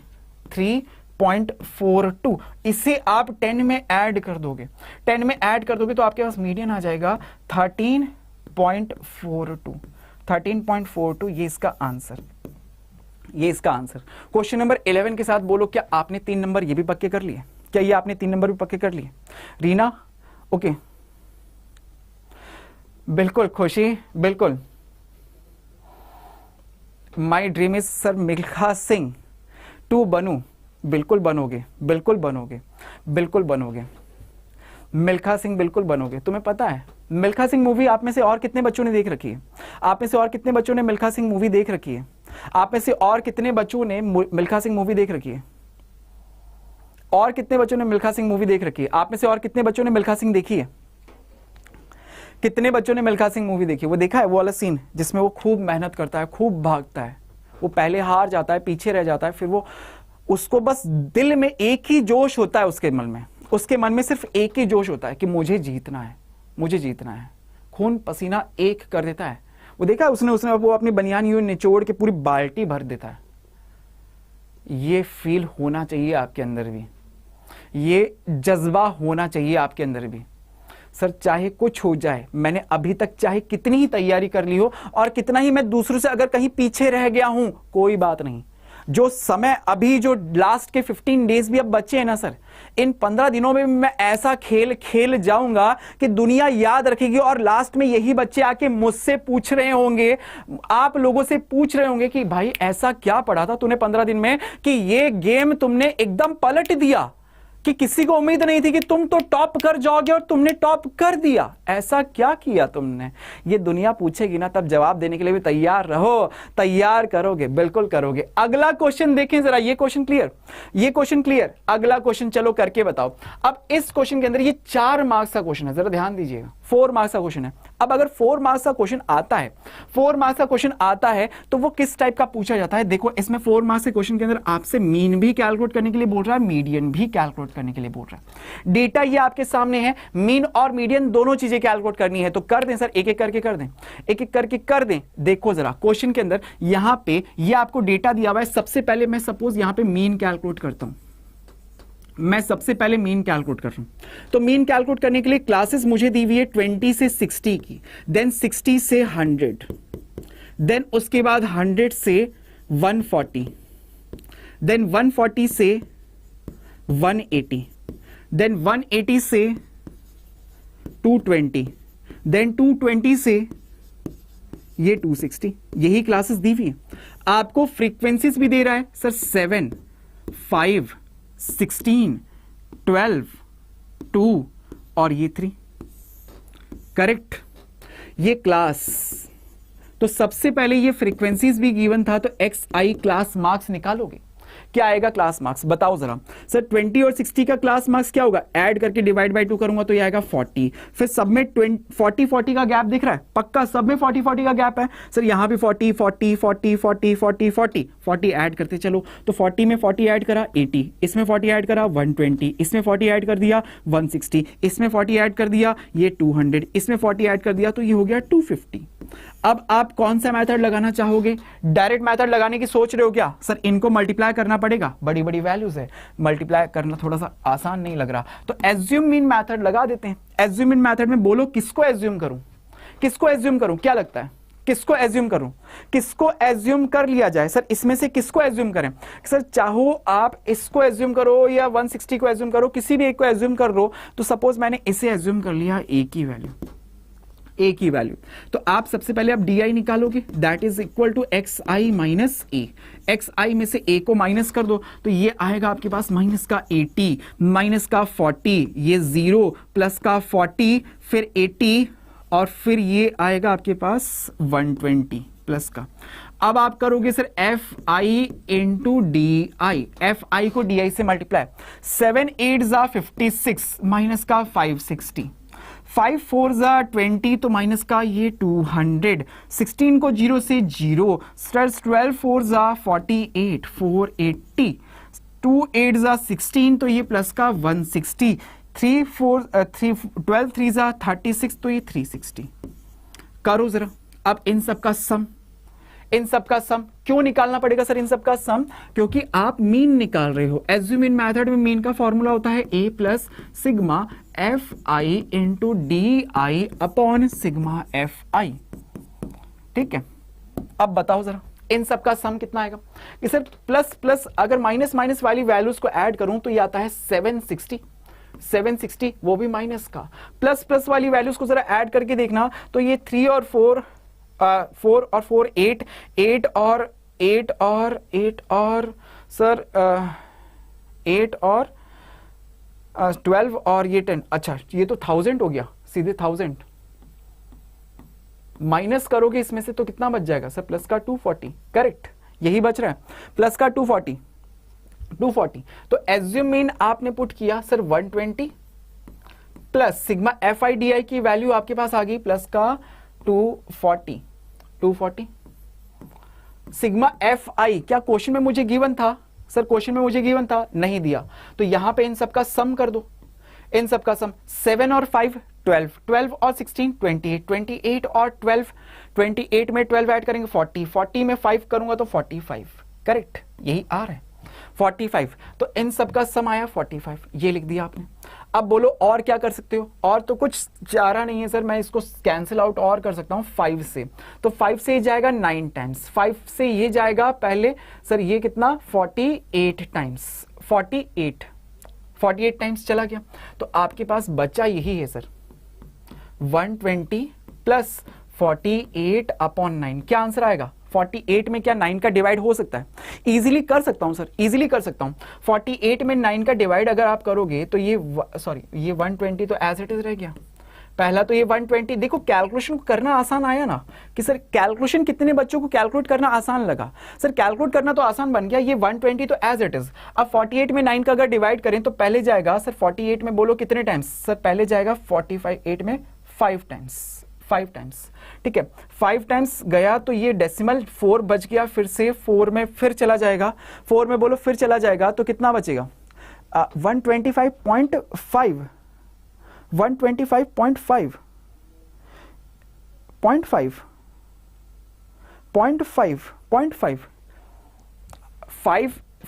3.42। इसे आप 10 में ऐड कर दोगे, 10 में ऐड कर दोगे तो आपके पास मीडियन आ जाएगा 13.42, 13.42। ये इसका आंसर, ये इसका आंसर। क्वेश्चन नंबर 11 के साथ बोलो, क्या आपने 3 नंबर ये भी पक्के कर लिए, क्या ये आपने 3 नंबर भी पक्के कर लिए, रीना? ओके, बिल्कुल खुशी, बिल्कुल। My dream is sir Milkha Singh to बनूं, बिल्कुल बनोगे, बिल्कुल बनोगे, बिल्कुल बनोगे, मिल्खा सिंह बिल्कुल बनोगे। तुम्हें पता है मिल्खा सिंह मूवी आप में से और कितने बच्चों ने देख रखी है, आप में से और कितने बच्चों ने मिल्खा सिंह मूवी देख रखी है, आप में से और कितने बच्चों ने मिल्खा सिंह मूवी देख रखी है, और कितने बच्चों ने मिल्खा सिंह मूवी देख रखी है, आप में से और कितने बच्चों ने मिल्खा सिंह देखी है, कितने बच्चों ने मिल्खा सिंह मूवी देखी है? वो देखा है वो वाला सीन जिसमें वो खूब मेहनत करता है, खूब भागता है, वो पहले हार जाता है, पीछे रह जाता है, फिर वो उसको बस दिल में एक ही जोश होता है, उसके मन में सिर्फ एक ही जोश होता है कि मुझे जीतना है, मुझे जीतना है। खून पसीना एक कर देता है। वो देखा है उसने वो अपनी बनियान यूं निचोड़ के पूरी बाल्टी भर देता है, ये फील होना चाहिए आपके अंदर भी, ये जज्बा होना चाहिए आपके अंदर भी। सर चाहे कुछ हो जाए, मैंने अभी तक चाहे कितनी ही तैयारी कर ली हो और कितना ही मैं दूसरों से अगर कहीं पीछे रह गया हूं, कोई बात नहीं। जो समय अभी जो लास्ट के 15 डेज भी अब बचे हैं ना सर, इन 15 दिनों में मैं ऐसा खेल खेल जाऊंगा कि दुनिया याद रखेगी। और लास्ट में यही बच्चे आके मुझसे पूछ रहे होंगे, आप लोगों से पूछ रहे होंगे कि भाई ऐसा क्या पढ़ा था तूने 15 दिन में कि ये गेम तुमने एकदम पलट दिया, कि किसी को उम्मीद नहीं थी कि तुम तो टॉप कर जाओगे और तुमने टॉप कर दिया, ऐसा क्या किया तुमने। ये दुनिया पूछेगी ना, तब जवाब देने के लिए भी तैयार रहो। तैयार करोगे, बिल्कुल करोगे। अगला क्वेश्चन देखें जरा, ये क्वेश्चन क्लियर, ये क्वेश्चन क्लियर। अगला क्वेश्चन चलो करके बताओ। अब इस क्वेश्चन के अंदर ये 4 मार्क्स का क्वेश्चन है, जरा ध्यान दीजिएगा। 4 मार्क्स का क्वेश्चन है। अब अगर 4 मार्क्स का क्वेश्चन आता है, 4 मार्क्स का क्वेश्चन आता है तो वो किस टाइप का पूछा जाता है। देखो इसमें 4 मार्क्स के क्वेश्चन के अंदर आपसे मीन भी कैलकुलेट करने के लिए बोल रहा है, मीडियन भी कैलकुलेट करने के लिए बोल रहा है। डेटा ये आपके सामने है, मीन और मीडियन दोनों चीजें कैलकुलेट करनी है। तो कर दें सर, एक एक करके कर दें, एक एक करके कर दें। देखो जरा क्वेश्चन के अंदर यहां पे ये आपको डेटा दिया हुआ है। सबसे पहले मैं सपोज यहां पे मीन कैलकुलेट करता हूं, मैं सबसे पहले मीन कैलकुलेट कर रहा हूं। तो मीन कैलकुलेट करने के लिए क्लासेस मुझे दी हुई है 20 से 60 की, देन 60 से 100, देन उसके बाद 100 से 140, देन 140 से 180, देन 180 से 220, देन 220 से ये 260। यही क्लासेस दी हुई है। आपको फ्रीक्वेंसीज भी दे रहा है सर, 7, 5, 16, 12, 2 और ये 3। करेक्ट, ये क्लास। तो सबसे पहले ये फ्रीक्वेंसीज भी गिवन था, तो एक्स आई क्लास मार्क्स निकालोगे। क्या आएगा क्लास मार्क्स, बताओ जरा सर। 20 और 60 का क्लास मार्क्स क्या होगा, ऐड करके डिवाइड बाय 2 करूंगा तो ये आएगा 40। फिर सब में 40 का गैप दिख रहा है, पक्का सब में 40 का गैप है सर। यहां भी 40 ऐड करते चलो। तो 40 में 40 ऐड करा 80, इसमें 40 ऐड करा 120, इसमें 40 ऐड कर दिया 160, इसमें 40 ऐड कर दिया ये 200, इसमें 40 ऐड कर दिया तो ये हो गया 250। अब आप कौन सा मेथड लगाना चाहोगे, डायरेक्ट मेथड लगाने की सोच रहे हो क्या सर। इनको मल्टीप्लाई करना पड़ेगा, बड़ी बड़ी वैल्यूज है, मल्टीप्लाई करना थोड़ा सा आसान नहीं लग रहा, तो एज्यूम मीन मेथड लगा देते हैं। एज्यूम मीन मेथड में बोलो किसको एज्यूम करूं, किसको एज्यूम करूं, क्या लगता है किसको एज्यूम करूं, किसको एज्यूम कर लिया जाए सर। इसमें से किसको एज्यूम करें सर, चाहो आप इसको एज्यूम करो या 160 को एज्यूम करो, किसी भी एक को एज्यूम कर लो। तो सपोज मैंने इसे एज्यूम कर लिया, एक ही वैल्यू, एक ही वैल्यू। तो आप सबसे पहले आप डी आई निकालोगे, that is equal to X I minus A. X I में से ए को माइनस कर दो तो ये आएगा आपके पास माइनस का 80, माइनस का 40, ये 0, प्लस का 40, फिर 80 और फिर ये आएगा आपके पास 120 प्लस का। अब आप करोगे sir F I into D I, F I को डी आई से मल्टीप्लाई। 7 8 जा 56 माइनस का 560, 5 4 जा 20 तो माइनस का ये 200, 16 को 0 से 0, 12 4 जा 48, 480, 2 8 जा 16 तो ये प्लस का 160, 12 3 जा 36 तो ये 360। करो जरा अब इन सब का सम, इन सब का सम क्यों निकालना पड़ेगा सर इन सब का सम, क्योंकि आप मीन निकाल रहे हो। एज्यूम इन मेथड में मीन का फॉर्मूला होता है a plus sigma F I into D I upon sigma F I. ठीक है, अब बताओ जरा इन सब का सम कितना आएगा कि सर प्लस प्लस अगर माइनस माइनस वाली वैल्यूज को ऐड करूं तो ये आता है 760, 760 वो भी माइनस का। प्लस प्लस वाली वैल्यूज को जरा ऐड करके देखना तो ये 3 और 4 4 और 4 8, 8 और 8 और 8 और सर 8 और 12 और ये 10, अच्छा ये तो 1000 हो गया, सीधे 1000 माइनस करोगे इसमें से तो कितना बच जाएगा सर, प्लस का 240। करेक्ट, यही बच रहा है प्लस का 240, 240। तो एज्यूम मीन आपने पुट किया sir 120 plus sigma F I D I की वैल्यू आपके पास आ गई प्लस का 240, 240 सिग्मा एफ आई। क्या क्वेश्चन में मुझे गिवन था सर, क्वेश्चन में मुझे गिवन था, नहीं दिया, तो यहां पे इन सब का सम कर दो, इन सब का सम 7 और 5 12, 12 और 16 28, 28 और 12, 28 में 12 ऐड करेंगे 40, 40 में 5 करूंगा तो 45। करेक्ट, यही आ रहा है। 45, तो इन सब का सम आया 45, ये लिख दिया आपने। अब बोलो और क्या कर सकते हो, और तो कुछ चारा नहीं है सर, मैं इसको कैंसिल आउट और कर सकता हूँ 5 से, तो 5 से ये जाएगा 9 टाइम्स, 5 से ये जाएगा पहले सर ये कितना 48 टाइम्स, 48 टाइम्स चला गया, तो आपके पास बचा यही है सर 120 प्लस 48 अपॉन 9, क्या आंसर आएगा 48 में क्या 9 का डिवाइड हो सकता है, इजीली कर सकता हूं सर, इजीली कर सकता हूं। 48 में 9 का डिवाइड अगर आप करोगे तो ये ये 120 तो एज इट इज रह गया, पहला तो ये 120, देखो कैलकुलेशन करना आसान आया ना, कि सर कैलकुलेशन कितने बच्चों को कैलकुलेट करना आसान लगा, सर कैलकुलेट करना तो आसान बन गया, ये 120 तो एज इट इज। अब 48 में 9 का अगर डिवाइड करें तो पहले जाएगा सर 48 में बोलो कितने टाइम्स, सर पहले जाएगा 48 में 5 टाइम्स, ठीक है 5 टाइम्स गया तो ये डेसिमल 4 बच गया, फिर से 4 में फिर चला जाएगा, 4 में बोलो फिर चला जाएगा तो कितना बचेगा 125.5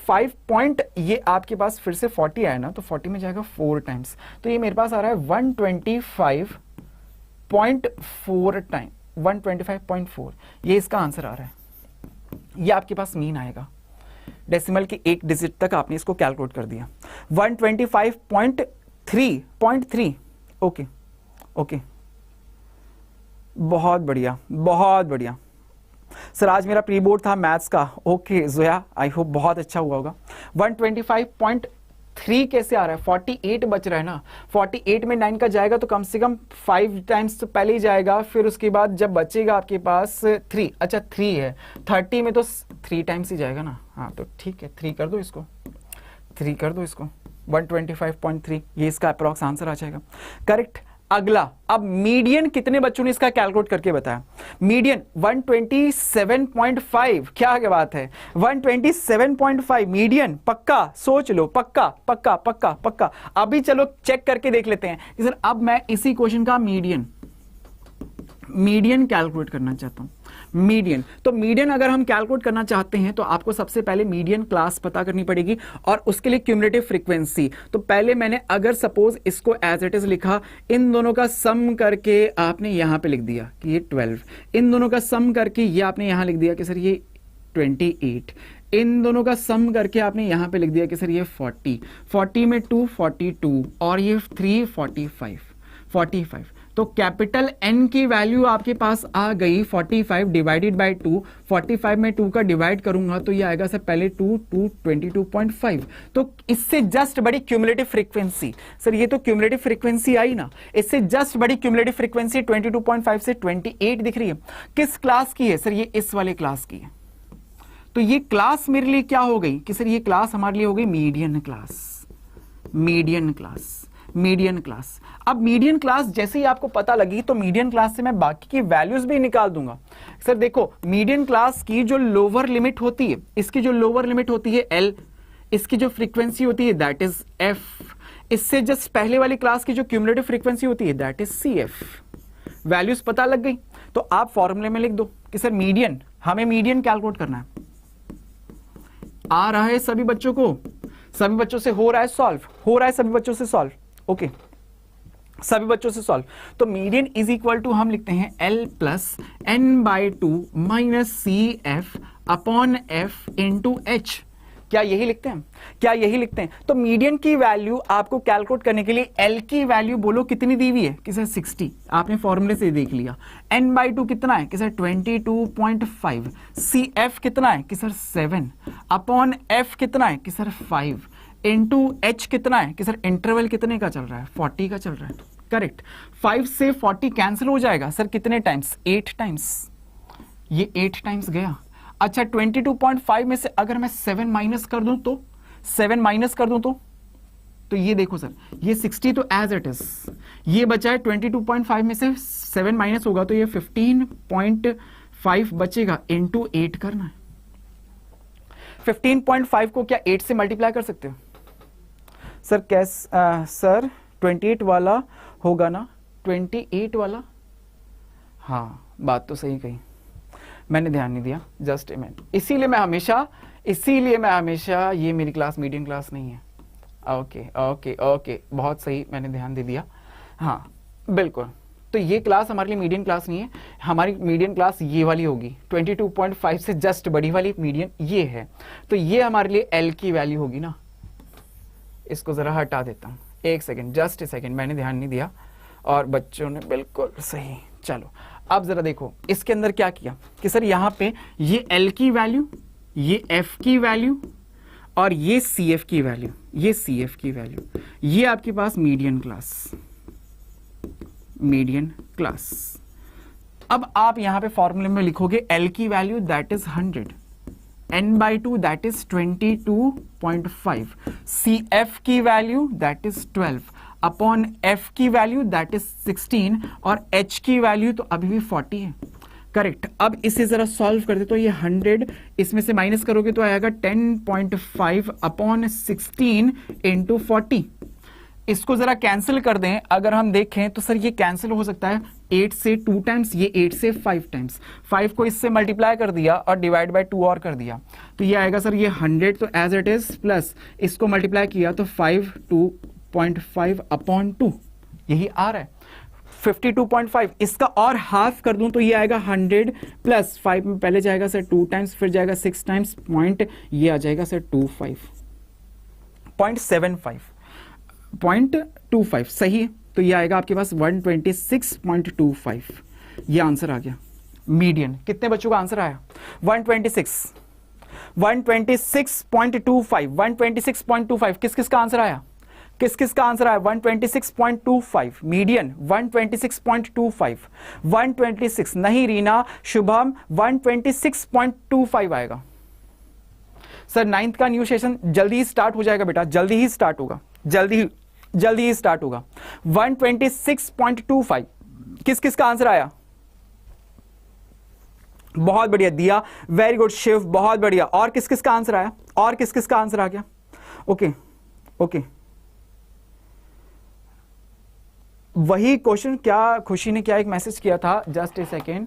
5 पॉइंट, ये आपके पास फिर से 40 आया ना, तो 40 में जाएगा 4 टाइम्स, तो ये मेरे पास आ रहा है 125.4 टाइम, 125.4, ये इसका आंसर आ रहा है, ये आपके पास मीन आएगा, डेसिमल के एक डिजिट तक आपने इसको कैलकुलेट कर दिया 125.3, ओके, बहुत बढ़िया सर, आज मेरा प्री बोर्ड था मैथ्स का, ओके जोया, आई होप बहुत अच्छा हुआ होगा। 125.3 कैसे आ रहा है, 48 बच रहा है ना, 48 में 9 का जाएगा तो कम से कम 5 टाइम्स तो पहले ही जाएगा, फिर उसके बाद जब बचेगा आपके पास 3, अच्छा 3 है, 30 में तो 3 टाइम्स ही जाएगा ना, हाँ तो ठीक है 3 कर दो इसको, 125.3, ये इसका अप्रॉक्स आंसर आ जाएगा, करेक्ट। अगला, अब मीडियन कितने बच्चों ने इसका कैलकुलेट करके बताया, मीडियन 127.5, क्या बात है 127.5 मीडियन, पक्का सोच लो, पक्का। अभी चलो चेक करके देख लेते हैं कि सर अब मैं इसी क्वेश्चन का मीडियन कैलकुलेट करना चाहता हूं, मीडियन, तो मीडियन अगर हम कैलकुलेट करना चाहते हैं तो आपको सबसे पहले मीडियन क्लास पता करनी पड़ेगी, और उसके लिए क्यूमुलेटिव फ्रीक्वेंसी, तो पहले मैंने अगर सपोज इसको एज इट इज लिखा, इन दोनों का सम करके आपने यहां पे लिख दिया कि ये 12, इन दोनों का सम करके ये आपने यहां लिख दिया कि सर ये 28, इन दोनों का सम करके आपने यहां पे लिख दिया कि सर ये 40 में 2 42, और ये 3 45, तो कैपिटल एन की वैल्यू आपके पास आ गई 45 डिवाइडेड बाय 2, 45 में 2 का डिवाइड करूंगा तो ये आएगा सर पहले 2 22.5, तो इससे जस्ट बड़ी क्यूमुलेटिव फ्रीक्वेंसी, सर ये तो क्यूमुलेटिव फ्रीक्वेंसी आई ना, इससे जस्ट बड़ी क्यूमुलेटिव फ्रीक्वेंसी 22.5 से 28 दिख रही है, किस क्लास की है सर, ये इस वाले क्लास की है, तो ये क्लास मेरे लिए क्या हो गई कि सर ये क्लास हमारे लिए हो गई मीडियन क्लास। अब मीडियन क्लास जैसे ही आपको पता लगी तो मीडियन क्लास से मैं बाकी की वैल्यूज भी निकाल दूंगा। सर देखो मीडियन क्लास की जो लोअर लिमिट होती है, इसकी जो लोअर लिमिट होती है L, इसकी जो फ्रीक्वेंसी होती है दैट इज F, इससे जस्ट पहले वाली क्लास की जो क्यूमुलेटिव फ्रीक्वेंसी होती है दैट इज CF। वैल्यूज पता लग गई तो आप फॉर्मूले में लिख दो कि सर मीडियन, हमें मीडियन कैलकुलेट करना है, आ रहा है सभी बच्चों को, सभी बच्चों से हो रहा है सॉल्व, सभी बच्चों से सॉल्व, ओके सभी बच्चों से सॉल्व, तो मीडियन इज इक्वल टू हम लिखते हैं L plus n/2 minus CF upon F into H, क्या यही लिखते हैं, तो मीडियन की वैल्यू आपको कैलकुलेट करने के लिए L की वैल्यू बोलो कितनी दी हुई है कि सर 60, आपने फॉर्मूले से देख लिया, n/2 कितना है कि सर 22.5, CF कितना है कि सर 7 अपॉन F कितना है कि सर 5 इंटू H कितना है कि सर इंटरवल कितने का चल रहा है, 40 का चल रहा है, करेक्ट। 5 से 40 कैंसिल हो जाएगा सर कितने टाइम्स, 8 टाइम्स, ये 8 टाइम्स गया। अच्छा 22.5 में से अगर मैं 7 माइनस कर दूं तो ये देखो सर ये 60 तो एज इट इज, ये बचा है 22.5 में से 7 माइनस होगा तो ये 15.5 बचेगा, इंटू 8 करना है। 15.5 को क्या 8 से मल्टीप्लाई कर सकते हो सर, सर 28 वाला होगा ना, 28 वाला, हाँ बात तो सही कही, मैंने ध्यान नहीं दिया, जस्ट ए मिनट, इसीलिए मैं हमेशा इसीलिए मैं हमेशा, ये मेरी क्लास मीडियम क्लास नहीं है। ओके ओके ओके, बहुत सही, मैंने ध्यान दे दिया। हाँ बिल्कुल, तो ये क्लास हमारे लिए मीडियम क्लास नहीं है, हमारी मीडियम क्लास ये वाली होगी, 22.5 से जस्ट बड़ी वाली मीडियम ये है। तो ये हमारे लिए एल की वैल्यू होगी ना। इसको जरा हटा देता हूँ, एक सेकेंड, जस्ट ए सेकेंड, मैंने ध्यान नहीं दिया और बच्चों ने बिल्कुल सही। चलो अब जरा देखो इसके अंदर क्या किया कि सर यहाँ पे ये एल की वैल्यू, ये एफ की वैल्यू और ये सी एफ की वैल्यू, ये सी एफ की वैल्यू, ये आपके पास मीडियन क्लास, मीडियन क्लास। अब आप यहां पे फॉर्मूले में लिखोगे एल की value that is 100, n/2 that is 22.5, C F की value that is 12 upon F की वैल्यू दैट इज 16 और एच की वैल्यू तो अभी भी 40 है। करेक्ट। अब इसे जरा सॉल्व कर दे तो ये 100 इसमें से माइनस करोगे तो आएगा 10.5 अपॉन 16 इंटू 40। इसको जरा कैंसिल कर दें, अगर हम देखें तो सर ये कैंसिल हो सकता है 8 से 2 टाइम्स, ये 8 से 5 टाइम्स, 5 को इससे मल्टीप्लाई कर दिया और डिवाइड बाय 2 और कर दिया, तो ये आएगा सर ये 100 तो एज इट इज, प्लस इसको मल्टीप्लाई किया तो 52.5 अपॉन 2, यही आ रहा है 52.5। इसका और हाफ कर दूं तो ये आएगा 100 प्लस 5 में पहले जाएगा सर 2 टाइम्स, फिर जाएगा 6 टाइम्स, पॉइंट ये आ जाएगा सर 0.25 सही है। तो ये आएगा आपके पास 126.25, ये आंसर आ गया मीडियन। कितने बच्चों का आंसर आया? 126.25 किस किस का आंसर आया? किस किस का आंसर आया? 126.25 मीडियन, 126.25, 126 नहीं रीना, शुभम 126.25 आएगा। सर 9th का न्यू सेशन जल्दी ही स्टार्ट हो जाएगा बेटा, जल्दी ही स्टार्ट होगा, जल्दी ही स्टार्ट होगा। 126.25 किस किस का आंसर आया? बहुत बढ़िया दिया, वेरी गुड शिव, बहुत बढ़िया। और किस किस का आंसर आया? और किस किस का आंसर आ गया? ओके ओके, वही क्वेश्चन। क्या खुशी ने क्या एक मैसेज किया था? जस्ट ए सेकेंड,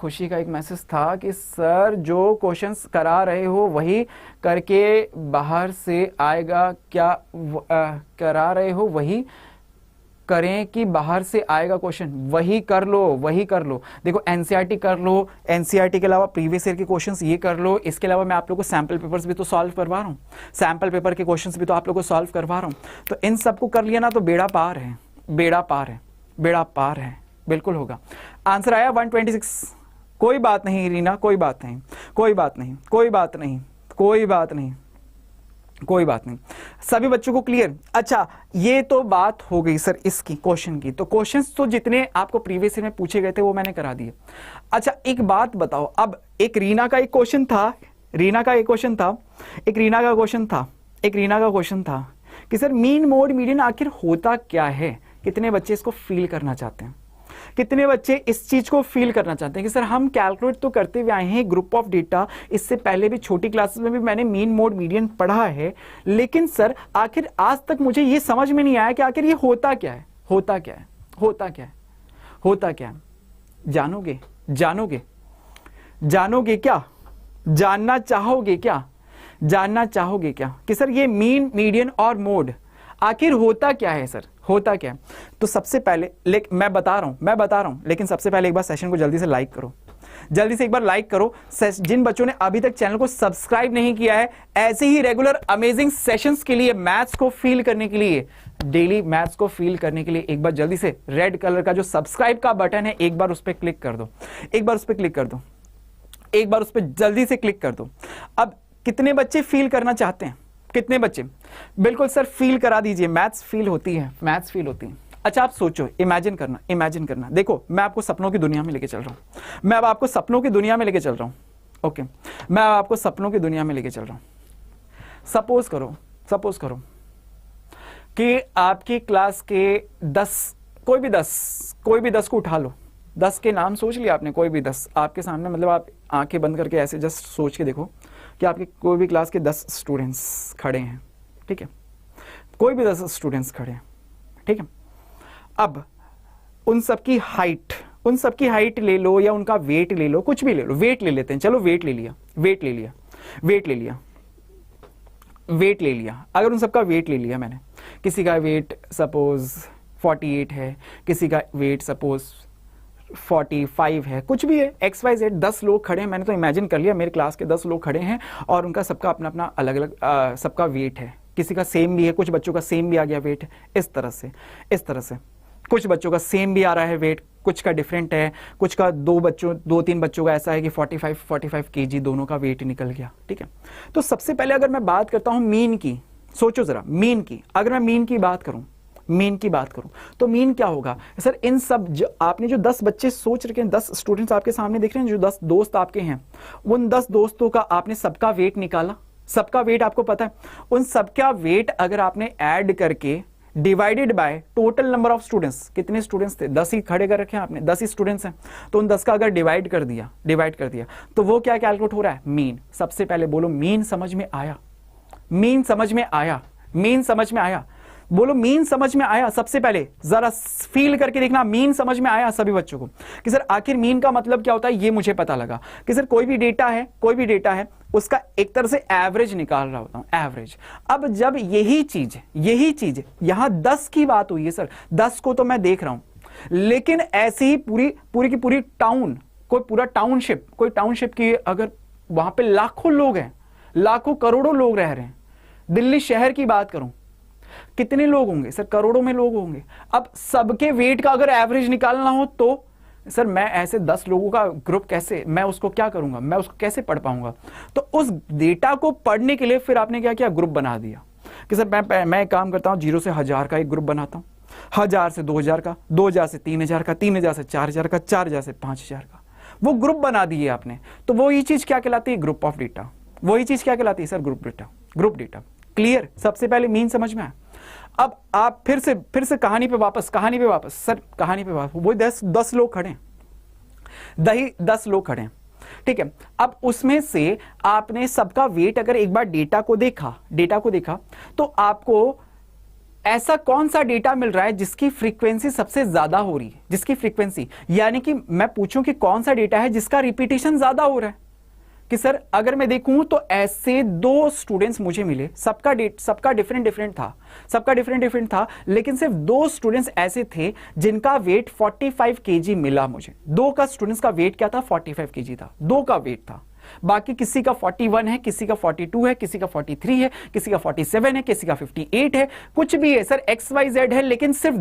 खुशी का एक मैसेज था कि सर जो क्वेश्चंस करा रहे हो वही करके बाहर से आएगा क्या? करा रहे हो वही करें कि बाहर से आएगा क्वेश्चन? वही कर लो, वही कर लो। देखो एनसीईआरटी कर लो, एनसीईआरटी के अलावा प्रीवियस ईयर के क्वेश्चंस ये कर लो। इसके अलावा मैं आप लोगों को सैम्पल पेपर्स भी तो सॉल्व करवा रहा हूँ, सैम्पल पेपर के क्वेश्चंस भी तो आप लोगों को सॉल्व करवा रहा हूँ। तो इन सबको कर लिया ना तो बेड़ा पार है, बेड़ा पार है, बेड़ा पार है, बिल्कुल होगा। आंसर आया 126। कोई बात नहीं रीना, कोई बात नहीं, कोई बात नहीं, कोई बात नहीं, कोई बात नहीं, कोई बात नहीं। सभी बच्चों को क्लियर? अच्छा, ये तो बात हो गई सर इसकी, क्वेश्चन की। तो क्वेश्चंस तो जितने आपको प्रीवियस ईयर में पूछे गए थे वो मैंने करा दिए। अच्छा एक बात बताओ, अब एक रीना का एक क्वेश्चन था, रीना का एक क्वेश्चन था, एक रीना का क्वेश्चन था, एक रीना का क्वेश्चन था कि सर मीन मोड मीडियन आखिर होता क्या है? कितने बच्चे इसको फील करना चाहते हैं? कितने बच्चे इस चीज को फील करना चाहते हैं कि सर हम कैलकुलेट तो करते हुए आए हैं ग्रुप ऑफ डेटा, इससे पहले भी छोटी क्लासेस में भी मैंने मीन मोड मीडियन पढ़ा है, लेकिन सर आखिर आज तक मुझे ये समझ में नहीं आया कि आखिर ये होता क्या है, होता क्या है, होता क्या है, होता क्या है? जानोगे? जानोगे? जानोगे क्या? जानना चाहोगे क्या? जानना चाहोगे क्या कि सर ये मीन मीडियन और मोड आखिर होता क्या है? सर होता क्या है? तो सबसे पहले मैं बता रहा हूं, लेकिन सबसे पहले एक बार सेशन को जल्दी से लाइक करो, जल्दी से एक बार लाइक करो। जिन बच्चों ने अभी तक चैनल को सब्सक्राइब नहीं किया है, ऐसे ही रेगुलर अमेजिंग सेशंस के लिए, मैथ्स को फील करने के लिए, डेली मैथ्स को फील करने के लिए एक बार जल्दी से रेड कलर का जो सब्सक्राइब का बटन है एक बार उस पर क्लिक कर दो, एक बार उस पर क्लिक कर दो, एक बार उस पर जल्दी से क्लिक कर दो। अब कितने बच्चे फील करना चाहते हैं? कितने बच्चे? बिल्कुल सर फील करा दीजिए, मैथ्स फील होती है, मैथ्स फील होती है। अच्छा आप सोचो, इमेजिन करना, इमेजिन करना। देखो मैं आपको सपनों की दुनिया में लेके चल रहा हूं, मैं अब आपको सपनों की दुनिया में लेके चल रहा हूं। ओके, मैं अब आपको सपनों की दुनिया में लेके चल रहा हूं। सपोज करो कि आपकी क्लास के 10, कोई भी 10 को उठा लो, 10 के नाम सोच लिया आपने, कोई भी 10 आपके सामने, मतलब आप आंखें बंद करके ऐसे जस्ट सोच के देखो कि आपके कोई भी क्लास के 10 स्टूडेंट्स खड़े हैं, ठीक है, कोई भी 10 स्टूडेंट्स खड़े हैं, ठीक है। अब उन सबकी हाइट ले लो या उनका वेट ले लो, कुछ भी ले लो, वेट ले लेते हैं, चलो वेट ले लिया, वेट ले लिया, वेट ले लिया, अगर उन सबका वेट ले लिया मैंने, किसी का वेट सपोज 48 है, किसी का वेट सपोज 45 है, कुछ भी है, XYZ 10 लोग खड़े हैं, मैंने तो इमेजिन कर लिया मेरे क्लास के 10 लोग खड़े हैं और उनका सबका अपना अपना अलग अलग सबका वेट है, किसी का सेम भी है, कुछ बच्चों का सेम भी आ गया वेट, इस तरह से कुछ बच्चों का सेम भी आ रहा है वेट, कुछ का डिफरेंट है, कुछ का दो तीन बच्चों का ऐसा है कि 45 केजी दोनों का वेट निकल गया। ठीक है, तो सबसे पहले अगर मैं बात करता हूं मीन की, सोचो जरा मीन की, अगर मैं मीन की बात करूं तो मीन क्या होगा सर? इन सब आपने जो 10 बच्चे सोच रखे हैं, 10 स्टूडेंट्स आपके सामने दिख रहे हैं, जो 10 दोस्त आपके हैं, उन 10 दोस्तों का आपने सबका वेट निकाला, सबका वेट आपको पता है, उन सबका वेट अगर आपने ऐड करके divided by total number of students, कितने स्टूडेंट्स थे? 10 ही खड़े कर रखे हैं आपने, 10 ही स्टूडेंट्स हैं, तो उन 10 का अगर डिवाइड कर दिया तो वो क्या कैलकुलेट हो रहा है? मीन। सबसे पहले बोलो मीन समझ में आया, मीन समझ में आया, मीन समझ में आया, बोलो मीन समझ में आया। सबसे पहले जरा फील करके देखना, मीन समझ में आया सभी बच्चों को कि सर आखिर मीन का मतलब क्या होता है, ये मुझे पता लगा कि सर कोई भी डेटा है उसका एक तरह से एवरेज निकाल रहा होता हूं, एवरेज। अब जब यही चीज यहां 10 की बात हुई है सर, 10 को तो मैं देख रहा हूं, लेकिन ऐसी ही पूरी की पूरी टाउन, कोई पूरा टाउनशिप की अगर वहां पे लाखों लोग हैं, लाखों करोड़ों लोग रह रहे हैं, दिल्ली शहर की बात करूं, कितने लोग होंगे सर? करोड़ों में लोग होंगे। अब सबके वेट का अगर एवरेज निकालना हो तो सर मैं ऐसे 10 लोगों का ग्रुप कैसे, मैं उसको क्या करूंगा, मैं उसको कैसे पढ़ पाऊंगा? तो उस डेटा को पढ़ने के लिए फिर आपने क्या किया? ग्रुप बना दिया कि सर मैं काम करता हूं 0 से 1000 का एक ग्रुप बनाता हूं, 1000 से 2000 का, 2000 से 3000 का, 3000 से 4000 का, 4000 से 5000 का, वो ग्रुप बना दिए आपने। तो वो ये चीज क्या कहलाती है? Group of data. वही चीज क्या कहलाती है सर? Group data. क्लियर? सबसे पहले मीन समझ में आया। अब आप फिर से कहानी पे वापस सर, कहानी पे वापस, वो 10 लोग खड़े हैं, 10 लोग खड़े हैं, ठीक है। अब उसमें से आपने सबका वेट अगर एक बार डेटा को देखा तो आपको ऐसा कौन सा डेटा मिल रहा है जिसकी फ्रीक्वेंसी सबसे ज्यादा हो रही है, जिसकी फ्रीक्वेंसी, यानी कि मैं पूछूं कि कौन सा डेटा है जिसका रिपीटेशन ज्यादा हो रहा है, कि सर अगर मैं देखूं तो ऐसे 2 स्टूडेंट्स मुझे मिले, सबका डिफरेंट था, लेकिन सिर्फ 2 स्टूडेंट्स ऐसे थे जिनका वेट 45 केजी मिला मुझे। 2 का स्टूडेंट्स का वेट क्या था? 45 केजी था, 2 का वेट था। बाकी किसी का 41 है, किसी का 42 है, किसी का 43 है, किसी का 47 है, किसी का 58 है, कुछ भी है सर, XYZ है, लेकिन सिर्फ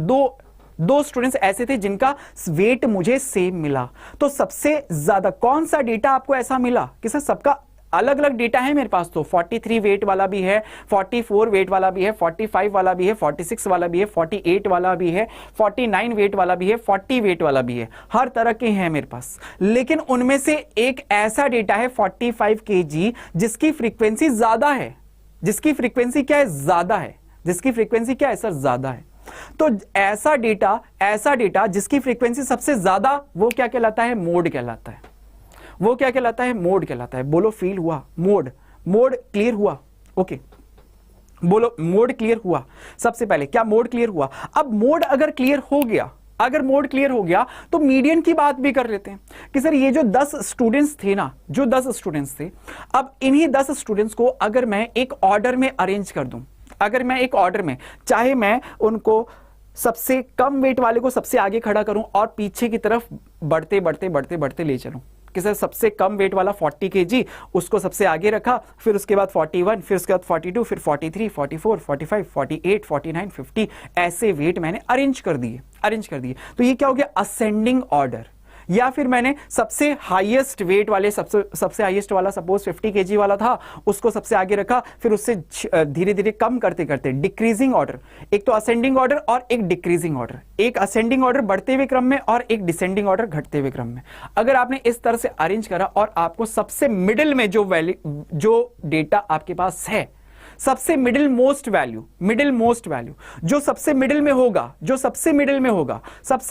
दो स्टूडेंट्स ऐसे थे जिनका वेट मुझे सेम मिला। तो सबसे ज्यादा कौन सा डेटा आपको ऐसा मिला कि सर सबका अलग अलग डेटा है मेरे पास, तो 43 वेट वाला भी है, 44 वेट वाला भी है, 45 वाला भी है, 46 वाला भी है, 48 वाला भी है, 49 वेट वाला भी है, 40 वेट वाला भी है, हर तरह के हैं मेरे पास। लेकिन उनमें से एक ऐसा डेटा है 45 केजी जिसकी फ्रीक्वेंसी ज्यादा है, जिसकी फ्रीक्वेंसी क्या है? ज्यादा है। जिसकी फ्रीक्वेंसी क्या है सर? ज्यादा है। तो ऐसा डेटा जिसकी फ्रीक्वेंसी सबसे ज्यादा, वो क्या कहलाता है? मोड कहलाता है। वो क्या कहलाता है? मोड कहलाता है। बोलो फील हुआ? मोड क्लियर हुआ? ओके, बोलो मोड क्लियर हुआ? सबसे पहले क्या मोड क्लियर हुआ? अब मोड अगर मोड क्लियर हो गया तो मीडियन की बात भी कर लेते हैं कि सर ये जो 10 स्टूडेंट्स थे ना, जो 10 स्टूडेंट्स थे, अब इन्हीं 10 स्टूडेंट्स को अगर मैं एक ऑर्डर में अरेंज कर दूं, अगर मैं एक ऑर्डर में, चाहे मैं उनको सबसे कम वेट वाले को सबसे आगे खड़ा करूं और पीछे की तरफ बढ़ते ले चलूं कि सर सबसे कम वेट वाला 40 केजी, उसको सबसे आगे रखा, फिर उसके बाद 41, फिर उसके बाद 42, फिर 43, 44, 45, 48, 49, 50, ऐसे वेट मैंने अरेंज कर दिए। तो ये क्या हो गया? Ascending order. या फिर मैंने सबसे हाईएस्ट वेट वाले, सबसे हाईएस्ट वाला सपोज 50 केजी वाला था, उसको सबसे आगे रखा, फिर उससे धीरे धीरे कम करते करते डिक्रीजिंग ऑर्डर। एक तो असेंडिंग ऑर्डर और एक डिक्रीजिंग ऑर्डर, एक असेंडिंग ऑर्डर बढ़ते हुए क्रम में और एक डिसेंडिंग ऑर्डर घटते हुए क्रम में। अगर आपने इस तरह से अरेंज करा और आपको सबसे मिडिल में जो डेटा आपके पास है, सबसे मिडिल मोस्ट वैल्यू जो सबसे मिडिल में होगा, सबसे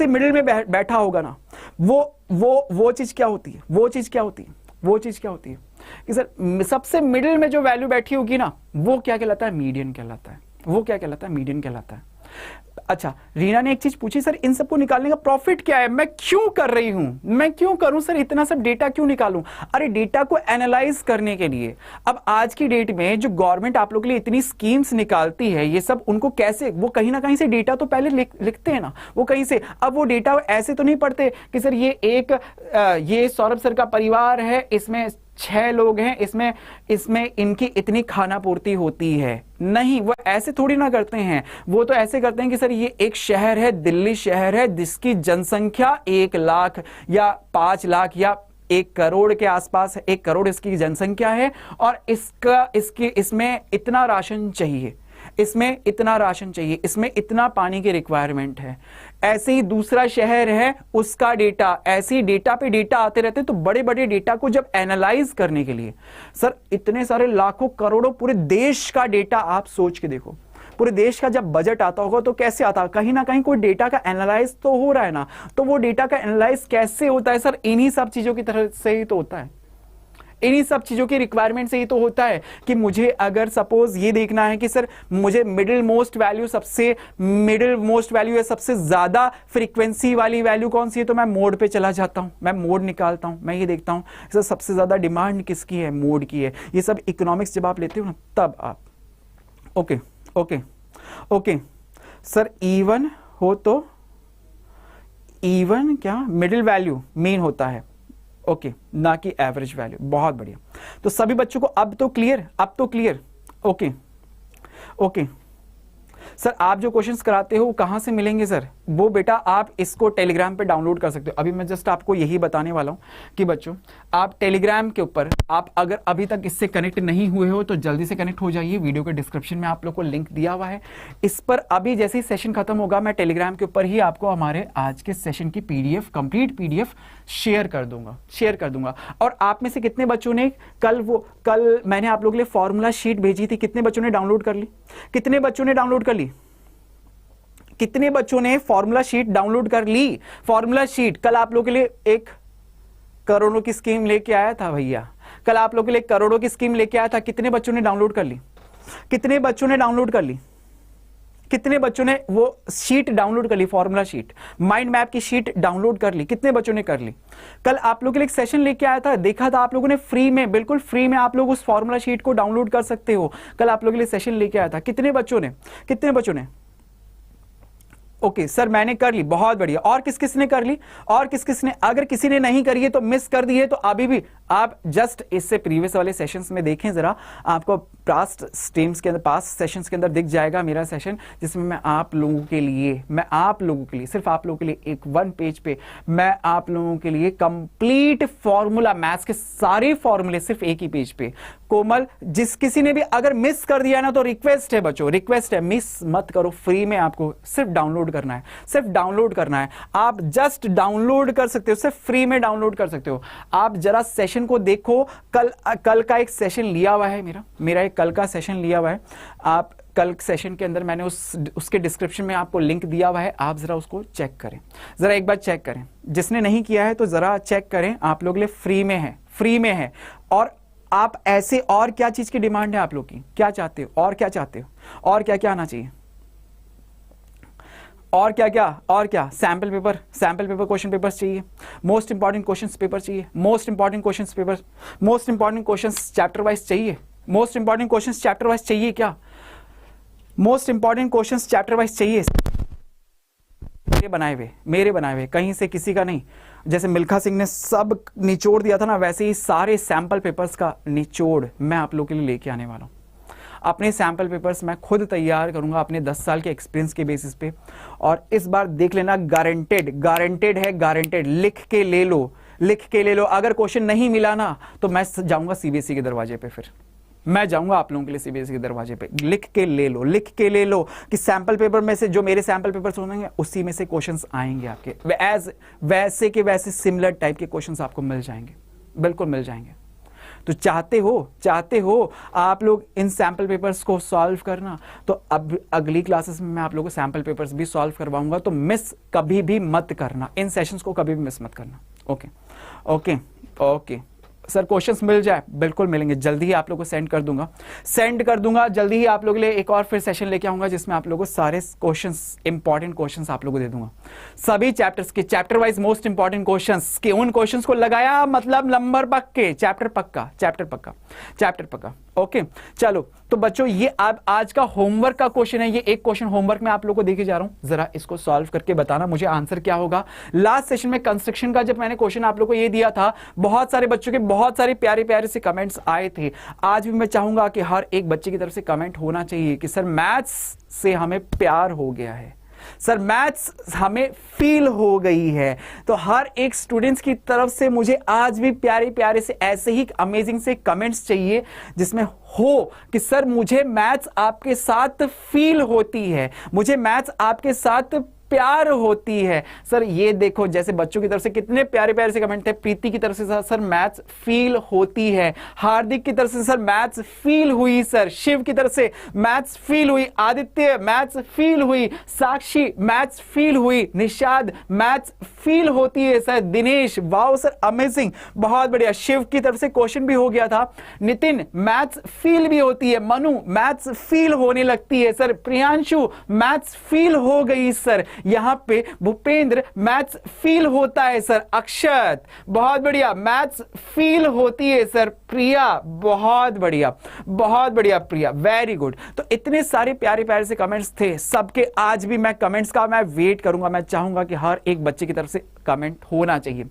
मिडिल में बैठा होगा ना, वो चीज क्या होती है कि सर सबसे मिडिल में जो वैल्यू बैठी होगी ना, वो क्या कहलाता है? मीडियन कहलाता है। अच्छा, रीना ने एक चीज पूछी, सर इन सबको निकालने का प्रॉफिट क्या है, मैं क्यों कर रही हूं, मैं क्यों करूं सर, इतना सब डेटा क्यों निकालूं? अरे डेटा को एनालाइज करने के लिए। अब आज की डेट में जो गवर्नमेंट आप लोगों के लिए इतनी स्कीम्स निकालती है, ये सब उनको कैसे, वो कहीं ना कहीं से डेटा तो पहले लिखते हैं ना, वो कहीं से, अब वो डेटा ऐसे तो नहीं पढ़ते कि सर ये सौरभ सर का परिवार है, इसमें 6 लोग हैं, इसमें इनकी इतनी खाना पूर्ति होती है। नहीं, वो ऐसे थोड़ी ना करते हैं। वो तो ऐसे करते हैं कि सर ये एक शहर है, दिल्ली शहर है, जिसकी जनसंख्या 1 लाख या 5 लाख या 1 करोड़ के आसपास है, 1 करोड़ इसकी जनसंख्या है, और इसमें इतना राशन चाहिए, इसमें इतना राशन चाहिए, इसमें इतना पानी की रिक्वायरमेंट है। ऐसे ही दूसरा शहर है, उसका डेटा, ऐसे ही डेटा पे डेटा आते रहते हैं। तो बड़े बड़े डेटा को जब एनालाइज करने के लिए सर इतने सारे लाखों करोड़ों पूरे देश का डेटा, आप सोच के देखो, पूरे देश का जब बजट आता होगा तो कैसे आता, कहीं ना कहीं कोई डेटा का एनालाइज तो हो रहा है ना। तो वो डेटा का एनालाइज कैसे होता है सर, इन्हीं सब चीजों की तरह से ही तो होता है, इन्हीं सब चीजों की रिक्वायरमेंट से ही तो होता है कि मुझे अगर सपोज ये देखना है कि सर मुझे मिडिल मोस्ट वैल्यू है, सबसे ज्यादा फ्रीक्वेंसी वाली वैल्यू कौन सी है, तो मैं मोड पे चला जाता हूं, मैं मोड निकालता हूं, मैं ये देखता हूं सर सबसे ज्यादा डिमांड किसकी है, मोड की है। ये सब इकोनॉमिक्स जब आप लेते हो ना, तब आप ओके सर इवन हो तो इवन क्या मिडिल वैल्यू मीन होता है, ओके, ना कि एवरेज वैल्यू। बहुत बढ़िया। तो सभी बच्चों को अब तो क्लियर, ओके सर आप जो क्वेश्चंस कराते हो कहां से मिलेंगे सर, वो बेटा आप इसको टेलीग्राम पे डाउनलोड कर सकते हो। अभी मैं जस्ट आपको यही बताने वाला हूं कि बच्चों आप टेलीग्राम के ऊपर, आप अगर अभी तक इससे कनेक्ट नहीं हुए हो तो जल्दी से कनेक्ट हो जाइए। वीडियो के डिस्क्रिप्शन में आप लोग को लिंक दिया हुआ है, इस पर अभी जैसे ही सेशन खत्म होगा मैं टेलीग्राम के ऊपर ही आपको हमारे आज के सेशन की पीडीएफ, कंप्लीट पीडीएफ शेयर कर दूंगा। और आप में से कितने बच्चों ने कल मैंने आप लोगों के लिए फॉर्मूला शीट भेजी थी, कितने बच्चों ने डाउनलोड कर ली, कितने बच्चों ने डाउनलोड कर ली, कितने बच्चों ने फॉर्मूला शीट डाउनलोड कर ली? फॉर्मूला शीट कल आप लोगों के लिए 1 करोड़ों की स्कीम लेके आया था भैया, कल आप लोगों के लिए करोड़ों की स्कीम लेके आया था। कितने बच्चों ने डाउनलोड कर ली, कितने बच्चों ने डाउनलोड कर ली, कितने बच्चों ने वो शीट डाउनलोड कर ली, फॉर्मूला शीट, माइंड मैप की शीट डाउनलोड कर ली, कितने बच्चों ने कर ली? कल आप लोगों के लिए एक सेशन लेके आया था, देखा था आप लोगों ने, फ्री में, बिल्कुल फ्री में आप लोग उस फॉर्मूला शीट को डाउनलोड कर सकते हो। कल आप लोगों के लिए सेशन लेके आया था, कितने बच्चों ने? ओके सर मैंने कर ली, बहुत बढ़िया। और किस ने कर ली, और किस ने? अगर किसी ने नहीं करी है तो मिस कर दी है तो अभी भी आप जस्ट इससे प्रीवियस वाले सेशंस में देखें जरा, आपको पास्ट सेशंस के अंदर दिख जाएगा मेरा सेशन, जिसमें मैं आप लोगों के लिए सिर्फ आप लोगों के लिए एक 1 पेज पे मैं आप लोगों के लिए कंप्लीट फॉर्मूला, मैथ्स के सारे फॉर्मूले सिर्फ एक ही पेज पे। कोमल, जिस किसी ने भी अगर मिस कर दिया ना तो रिक्वेस्ट है बच्चों, रिक्वेस्ट है, मिस मत करो, फ्री में आपको सिर्फ डाउनलोड करना है, आप जस्ट डाउनलोड कर सकते हो, सिर्फ फ्री में डाउनलोड कर सकते हो। आप जरा सेशन को देखो, कल का एक सेशन लिया हुआ है, मेरा एक कल का सेशन लिया हुआ है। आप कल सेशन के अंदर मैंने उसके डिस्क्रिप्शन में आपको लिंक दिया हुआ है, आप जरा उसको चेक करें, जरा एक बार चेक करें। जिसने नहीं किया है तो जरा चेक करें, आप लोग लिए फ्री में है। और आप ऐसे और क्या चीज की डिमांड है आप लोग की, क्या चाहते हो, और क्या चाहते हो, और क्या आना चाहिए, और क्या सैंपल पेपर क्वेश्चन पेपर्स चाहिए, मोस्ट इंपॉर्टेंट क्वेश्चंस पेपर चाहिए, most important questions chapter wise चाहिए, most important questions chapter wise चाहिए, क्या most important questions chapter wise चाहिए? मेरे बनाए हुए कहीं से किसी का नहीं। जैसे मिल्खा सिंह ने सब निचोड़ दिया था ना, वैसे ही सारे सैंपल पेपर्स का निचोड़ मैं आप लोगों के लिए लेके आने वाला हूं। अपने सैंपल पेपर्स मैं खुद तैयार करूंगा अपने 10 साल के एक्सपीरियंस के बेसिस पे, और इस बार देख लेना, गारंटेड, लिख के ले लो। अगर क्वेश्चन नहीं मिला ना तो मैं जाऊंगा सीबीएसई के दरवाजे पे, फिर मैं जाऊंगा आप लोगों के लिए सीबीएसई के दरवाजे पे। लिख के ले लो कि सैंपल पेपर में से जो मेरे सैंपल पेपर्स होंगे उसी में से क्वेश्चंस आएंगे आपके, वैसे के वैसे सिमिलर टाइप के क्वेश्चंस आपको मिल जाएंगे, बिल्कुल मिल जाएंगे। तो चाहते हो आप लोग इन सैंपल पेपर्स को सॉल्व करना, तो अब अगली क्लासेस में मैं आप लोगों को सैंपल पेपर्स भी सॉल्व करवाऊंगा, तो मिस कभी भी मत करना, इन सेशंस को कभी भी मिस मत करना। ओके सर क्वेश्चंस मिल जाए, बिल्कुल मिलेंगे, जल्दी ही आप लोगों को सेंड कर दूंगा, जल्दी ही आप लोगों के लिए एक और फिर सेशन लेके आऊंगा जिसमें आप लोगों को सारे क्वेश्चंस, इंपॉर्टेंट क्वेश्चंस आप लोगों को दे दूंगा, सभी चैप्टर्स के chapter wise most important questions के, उन क्वेश्चंस को लगाया मतलब नंबर पक्के, चैप्टर पक्का। ओके चलो, तो बच्चों ये अब आज का होमवर्क का क्वेश्चन है, ये एक क्वेश्चन होमवर्क में आप लोगों को देके जा रहा हूं, जरा इसको सॉल्व करके बताना मुझे आंसर क्या होगा। लास्ट सेशन में कंस्ट्रक्शन का जब मैंने क्वेश्चन आप लोगों को ये दिया था, बहुत सारे बच्चों के बहुत सारे प्यारे प्यारे से कमेंट्स आए थे। आज भी मैं चाहूंगा कि हर एक बच्चे की तरफ से कमेंट होना चाहिए कि सर मैथ्स से हमें प्यार हो गया है, सर मैथ्स हमें फील हो गई है। तो हर एक स्टूडेंट्स की तरफ से मुझे आज भी प्यारे प्यारे से ऐसे ही अमेजिंग से कमेंट्स चाहिए जिसमें हो कि सर मुझे मैथ्स आपके साथ फील होती है, मुझे मैथ्स आपके साथ प्यार होती है। सर ये देखो, जैसे बच्चों की तरफ से कितने प्यारे प्यारे से कमेंट थे। प्रीति की तरफ से सर मैथ्स फील होती है, हार्दिक की तरफ से सर मैथ्स फील हुई, सर शिव की तरफ से मैथ्स फील हुई, आदित्य मैथ्स फील हुई, साक्षी मैथ्स फील हुई, निषाद मैथ्स फील होती है, sir Dinesh wow sir amazing, बहुत बढ़िया। शिव की तरफ से क्वेश्चन भी हो गया था। नितिन मैथ्स फील भी होती है, मनु मैथ्स फील होने लगती है, सर प्रियांशु मैथ्स फील हो गई, सर यहां पे भूपेंद्र मैथ्स फील होता है, सर अक्षत बहुत बढ़िया मैथ्स फील होती है, सर प्रिया बहुत बढ़िया प्रिया वेरी गुड। तो इतने सारे प्यारे प्यारे से कमेंट्स थे सबके, आज भी मैं कमेंट्स का मैं वेट करूंगा, मैं चाहूंगा कि हर एक बच्चे की तरफ से कमेंट होना चाहिए,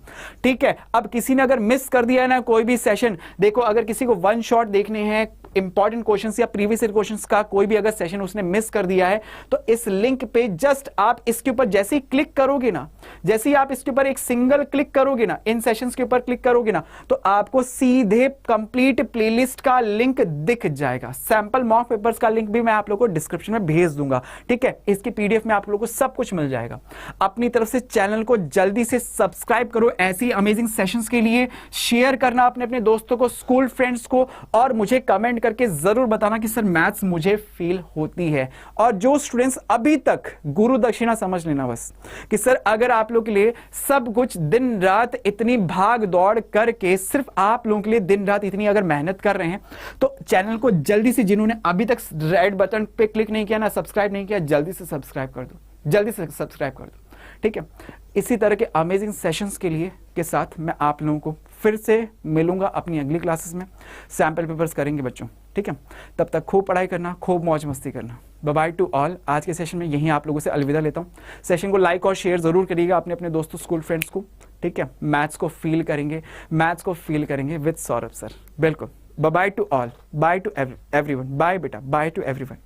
ठीक है। अब किसी ने अगर मिस कर दिया है ना कोई भी सेशन, देखो अगर किसी को वन शॉट देखने हैं इंपॉर्टेंट क्वेश्चंस या प्रीवियस ईयर क्वेश्चंस का कोई भी अगर सेशन उसने मिस कर दिया है, तो इस लिंक पे जस्ट आप इसके ऊपर जैसे ही क्लिक करोगे ना, जैसे ही आप इसके ऊपर एक सिंगल क्लिक करोगे ना, इन सेशंस के ऊपर क्लिक करोगे ना, तो आपको सीधे कंप्लीट प्लेलिस्ट का लिंक दिख जाएगा। सैंपल मॉक पेपर्स का लिंक भी मैं आप लोगों को डिस्क्रिप्शन में भेज दूंगा, ठीक है। इसकी पीडीएफ में आप लोगों को सब कुछ मिल जाएगा। अपनी तरफ से चैनल को जल्दी से सब्सक्राइब करो, ऐसी अमेजिंग सेशंस के लिए शेयर करना अपने अपने दोस्तों को, स्कूल फ्रेंड्स को, और मुझे कमेंट करके जरूर बताना कि सर मैथ्स मुझे फील होती है। और जो स्टूडेंट्स अभी तक गुरु दक्षिणा समझ लेना बस कि सर अगर आप लोग के लिए सब कुछ दिन रात इतनी भाग दौड़ करके सिर्फ आप लोगों के लिए दिन रात इतनी अगर मेहनत कर रहे हैं, तो चैनल को जल्दी से, जिन्होंने अभी तक रेड बटन पे क्लिक नहीं किया ना, सब्सक्राइब नहीं किया, जल्दी से सब्सक्राइब कर दो, जल्दी से सब्सक्राइब कर दो, ठीक है। इसी तरह के अमेजिंग सेशंस के लिए के साथ मैं आप लोगों को फिर से मिलूंगा अपनी अगली क्लासेस में, सैंपल पेपर्स करेंगे बच्चों, ठीक है। तब तक खूब पढ़ाई करना, खूब मौज मस्ती करना। Bye bye to all. आज के सेशन में यहीं आप लोगों से अलविदा लेता हूं। सेशन को लाइक और शेयर जरूर करिएगा अपने अपने दोस्तों, स्कूल फ्रेंड्स को, ठीक है। मैथ्स को फील करेंगे विद सौरभ सर, बिल्कुल। Bye to all, bye to everyone, bye बेटा, बाय टू एवरीवन।